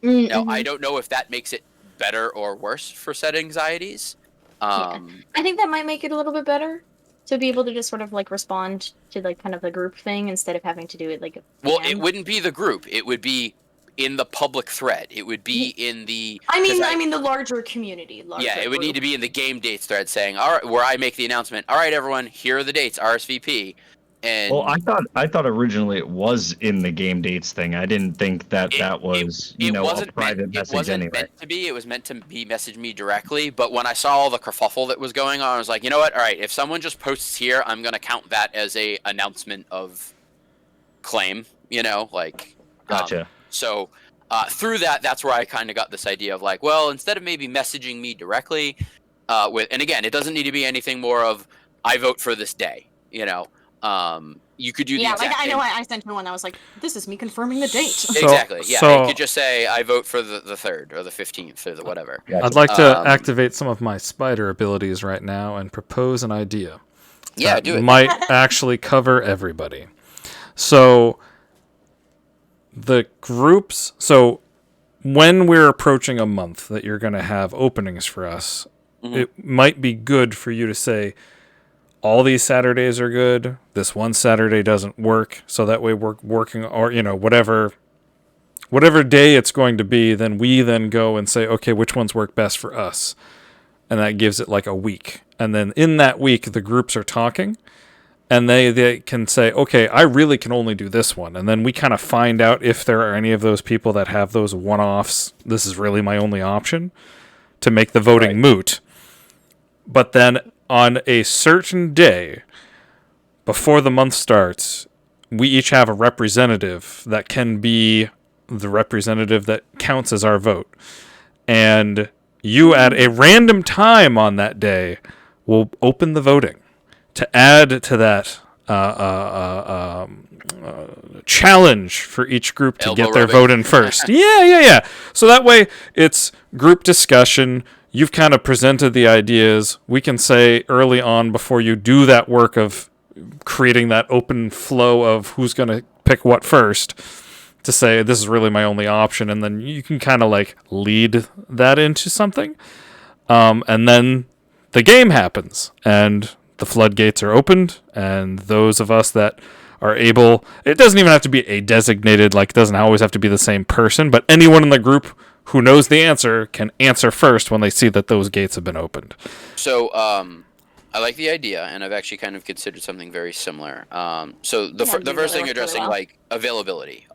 Now, I don't know if that makes it better or worse for said anxieties. I think that might make it a little bit better to be able to just sort of like respond to like kind of the group thing instead of having to do it like. Well, PM. it wouldn't be the group. It would be in the public thread. It would be in the. I mean, 'cause I mean the larger community. Yeah, it would need to be in the game dates thread saying, all right, where I make the announcement. All right, everyone, here are the dates, RSVP. And Well, I thought originally it was in the game dates thing. I didn't think that was it a wasn't private meant, message it wasn't anyway. meant to be. It was meant to be message me directly. But when I saw all the kerfuffle that was going on, I was like, you know what? All right, if someone just posts here, I'm gonna count that as a announcement of claim. Gotcha. So through that, that's where I kind of got this idea of like, well, instead of maybe messaging me directly, and again, it doesn't need to be anything more of I vote for this day. You could do the Yeah, exact like I know same- I sent you one that was like, this is me confirming the date. Exactly. Yeah, so- you could just say I vote for the 3rd or the 15th or the whatever. I'd like to Um, activate some of my spider abilities right now and propose an idea. Yeah, that do it. might actually cover everybody. So the groups. So when we're approaching a month that you're going to have openings for us, Mhm. it might be good for you to say all these Saturdays are good. This one Saturday doesn't work. So that way we're working, or whatever day it's going to be. Then we go and say, okay, which ones work best for us, and that gives it like a week. And then in that week, the groups are talking, and they can say, okay, I really can only do this one. And then we kind of find out if there are any of those people that have those one-offs. This is really my only option to make the voting moot. But then on a certain day before the month starts, we each have a representative that can be the representative that counts as our vote. And you at a random time on that day will open the voting to add to that challenge for each group to Elbow get their rubbing. vote in first. Yeah. So that way it's group discussion. You've kind of presented the ideas. We can say early on before you do that work of creating that open flow of who's going to pick what first to say this is really my only option, and then you can kind of like lead that into something. And then the game happens and the floodgates are opened, and those of us that are able, it doesn't even have to be a designated, like it doesn't always have to be the same person, but anyone in the group who knows the answer can answer first when they see that those gates have been opened. So, I like the idea, and I've actually kind of considered something very similar. So the Yeah, the you first really thing worked addressing really well. like availability.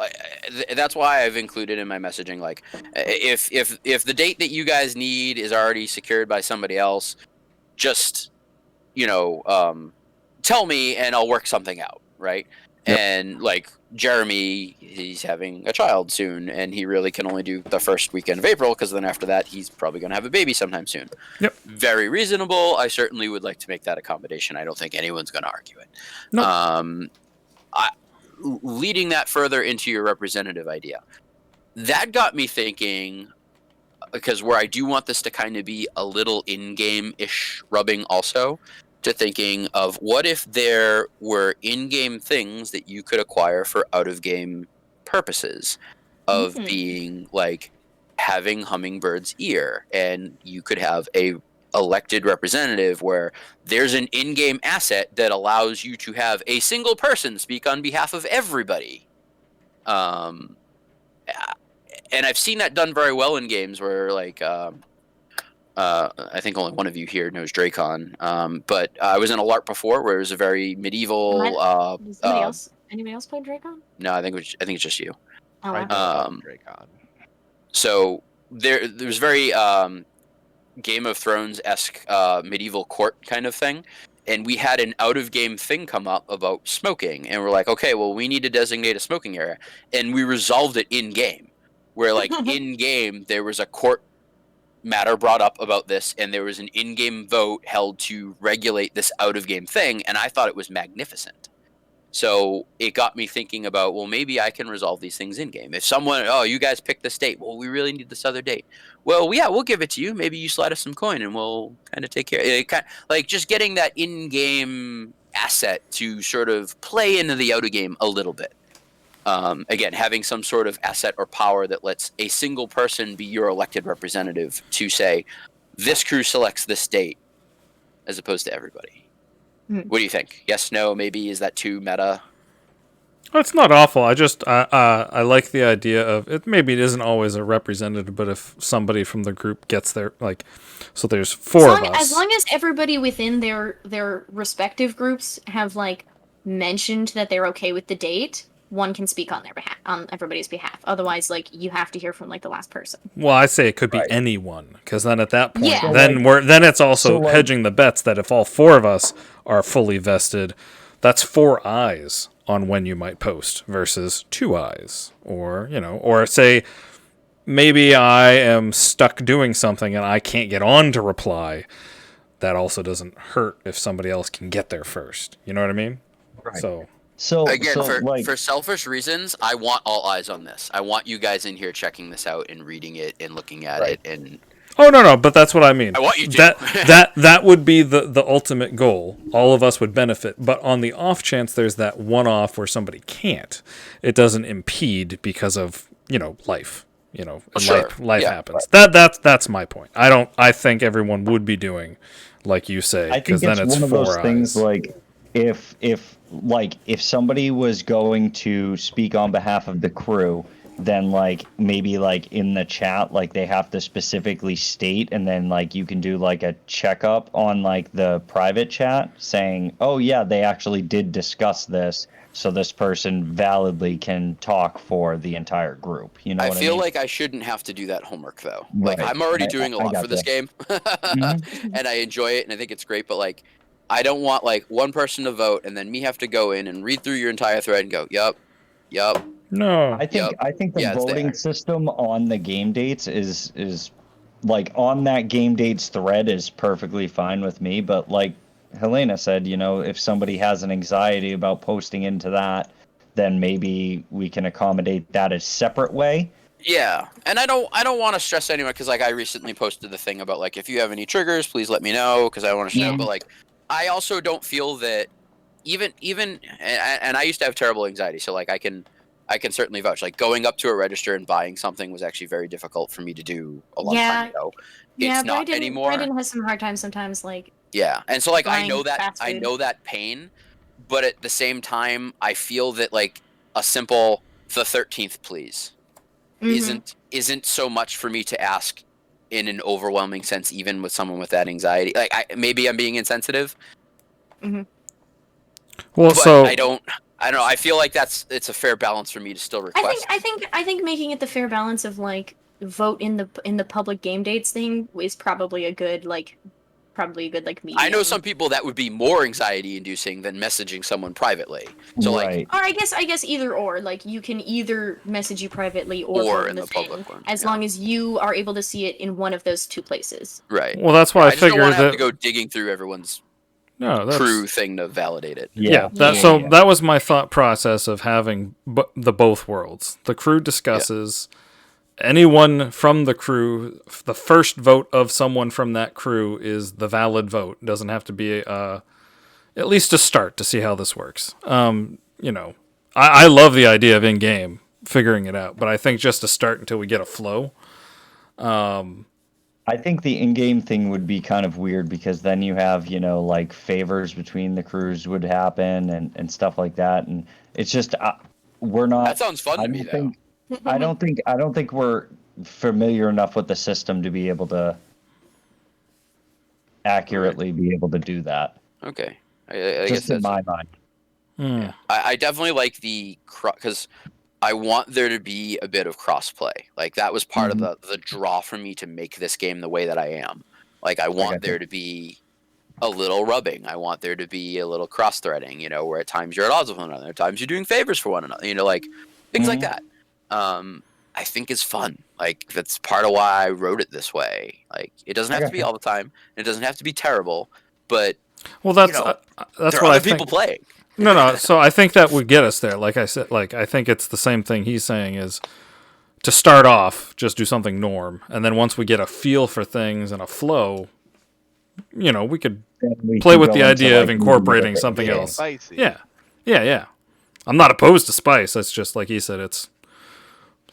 That's why I've included in my messaging like if the date that you guys need is already secured by somebody else, just tell me and I'll work something out, right? Yep. And like Jeremy, he's having a child soon, and he really can only do the first weekend of April because then after that he's probably going to have a baby sometime soon. Yep. Very reasonable. I certainly would like to make that accommodation. I don't think anyone's going to argue it. No. Leading that further into your representative idea, that got me thinking, because where I do want this to kind of be a little in-game-ish rubbing also, to thinking of what if there were in-game things that you could acquire for out-of-game purposes of being like having Hummingbird's ear, and you could have a elected representative where there's an in-game asset that allows you to have a single person speak on behalf of everybody. And I've seen that done very well in games where like I think only one of you here knows Dracon. But I was in a LARP before where it was a very medieval. Does anybody else play Dracon? No, I think it's just you. Oh, I wow. know Dracon. So there's very Game of Thrones-esque medieval court kind of thing. And we had an out-of-game thing come up about smoking. And we're like, okay, well, we need to designate a smoking area. And we resolved it in-game. Where, like, in-game, there was a court matter brought up about this, and there was an in-game vote held to regulate this out-of-game thing, and I thought it was magnificent. So it got me thinking about, well, maybe I can resolve these things in-game. If someone, you guys picked this date, well, we really need this other date. Well, yeah, we'll give it to you. Maybe you slide us some coin, and we'll kind of take care of it. Like, just getting that in-game asset to sort of play into the out-of-game a little bit. Again, having some sort of asset or power that lets a single person be your elected representative to say, this crew selects this date, as opposed to everybody. What do you think? Yes, no, maybe? Is that too meta? It's not awful. I like the idea of it. Maybe it isn't always a representative, but if somebody from the group gets there, like, so there's four of us. As long as everybody within their respective groups have like mentioned that they're okay with the date, one can speak on their behalf, on everybody's behalf. Otherwise, like, you have to hear from like the last person. Well, I say it could be anyone, because then at that point, Yeah. then it's also So, hedging the bets that if all four of us are fully vested, that's 4 eyes on when you might post versus 2 eyes, or or say maybe I am stuck doing something and I can't get on to reply. That also doesn't hurt if somebody else can get there first. You know what I mean? Right. So Again, like, for selfish reasons, I want all eyes on this. I want you guys in here checking this out and reading it and looking at it. And oh no, but that's what I mean. I want you to. That would be the ultimate goal. All of us would benefit. But on the off chance there's that one-off where somebody can't, it doesn't impede because of life. And Sure. life Yeah. happens. That's my point. I think everyone would be doing like you say, I think because then it's one of 4 those eyes. things like if somebody was going to speak on behalf of the crew, then like maybe like in the chat like they have to specifically state, and then like you can do like a checkup on like the private chat saying, oh yeah, they actually did discuss this, so this person validly can talk for the entire group. You know I what feel I mean? like I shouldn't have to do that homework though. Like Right. I'm already I doing a lot for this gotcha. game, and I enjoy it, and I think it's great. But like, I don't want like one person to vote and then me have to go in and read through your entire thread and go, yup. No. I think the Yeah, it's voting there. system on the game dates is like on that game dates thread is perfectly fine with me, but like Helena said, if somebody has an anxiety about posting into that, then maybe we can accommodate that as separate way. Yeah, and I don't want to stress anyone because like I recently posted the thing about like if you have any triggers, please let me know because I want to know. But like I also don't feel that even and I used to have terrible anxiety, so like I can certainly vouch. Like going up to a register and buying something was actually very difficult for me to do a long time ago. Yeah, It's not anymore. Brandon has some hard times sometimes, like. Yeah, and so like I buying know fast food. that pain, but at the same time I feel that like a simple the 13th please isn't so much for me to ask in an overwhelming sense, even with someone with that anxiety. Like maybe I'm being insensitive. Well, But so I don't know. I feel like it's a fair balance for me to still request. I think making it the fair balance of like vote in the public game dates thing is probably a good like medium. I know some people that would be more anxiety inducing than messaging someone privately. So like, or I guess either or, like you can either message you privately or vote in the thing, public one, as long as you are able to see it in one of those two places. right. Well, that's why I just don't figured want to have that. to go digging through everyone's That's crew thing to validate it. Yeah, that was my thought process of having the both worlds. The crew discusses. Anyone from the crew, the first vote of someone from that crew is the valid vote. It doesn't have to be at least a start to see how this works. I love the idea of in-game figuring it out, but I think just to start until we get a flow. I think the in-game thing would be kind of weird because then you have, like favors between the crews would happen and stuff like that, and it's just we're not. That sounds fun to me, though. I don't think we're familiar enough with the system to be able to accurately be able to do that. Okay, I Just guess in my mind. Yeah. I definitely like because I want there to be a bit of crossplay. Like that was part of the draw for me to make this game the way that I am. Like I want there to be a little rubbing. I want there to be a little cross-threading, where at times you're at odds with one another, at times you're doing favors for one another, like things like that. I think is fun. Like that's part of why I wrote it this way. Like it doesn't have to be all the time. It doesn't have to be terrible, but that's there what are I other think. people playing. No. So I think that would get us there. Like I said, I think it's the same thing he's saying is to start off, just do something norm, and then once we get a feel for things and a flow, we could play with the idea of incorporating something else. Spicy. Yeah. I'm not opposed to spice. That's just like he said. It's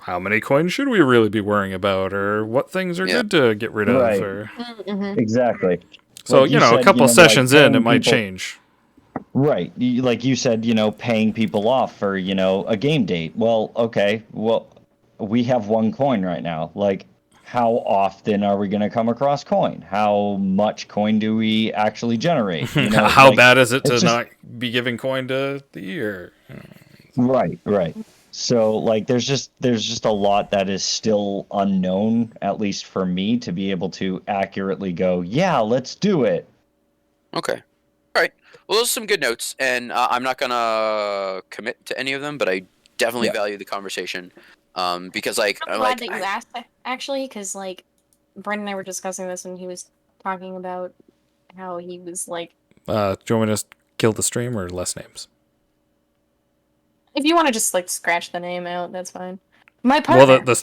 how many coins should we really be worrying about, or what things are good to get rid of, Right. or Exactly. so Like you a said, couple sessions like in, it might people- change. Right. Like you said, paying people off for, a game date. Well, okay. Well, we have one coin right now. Like, how often are we going to come across coin? How much coin do we actually generate? How bad is it to it's just- not be giving coin to the year? Right. So, like, there's just a lot that is still unknown, at least for me, to be able to accurately go, yeah, let's do it. Okay. All right. Well, those are some good notes, and I'm not gonna commit to any of them, but I definitely value the conversation. Because like I'm glad that you asked actually, because like Brandon and I were discussing this, and he was talking about how he was like, Do you want me to kill the stream or less names? if you want to just like scratch the name out, that's fine. My partner. Well,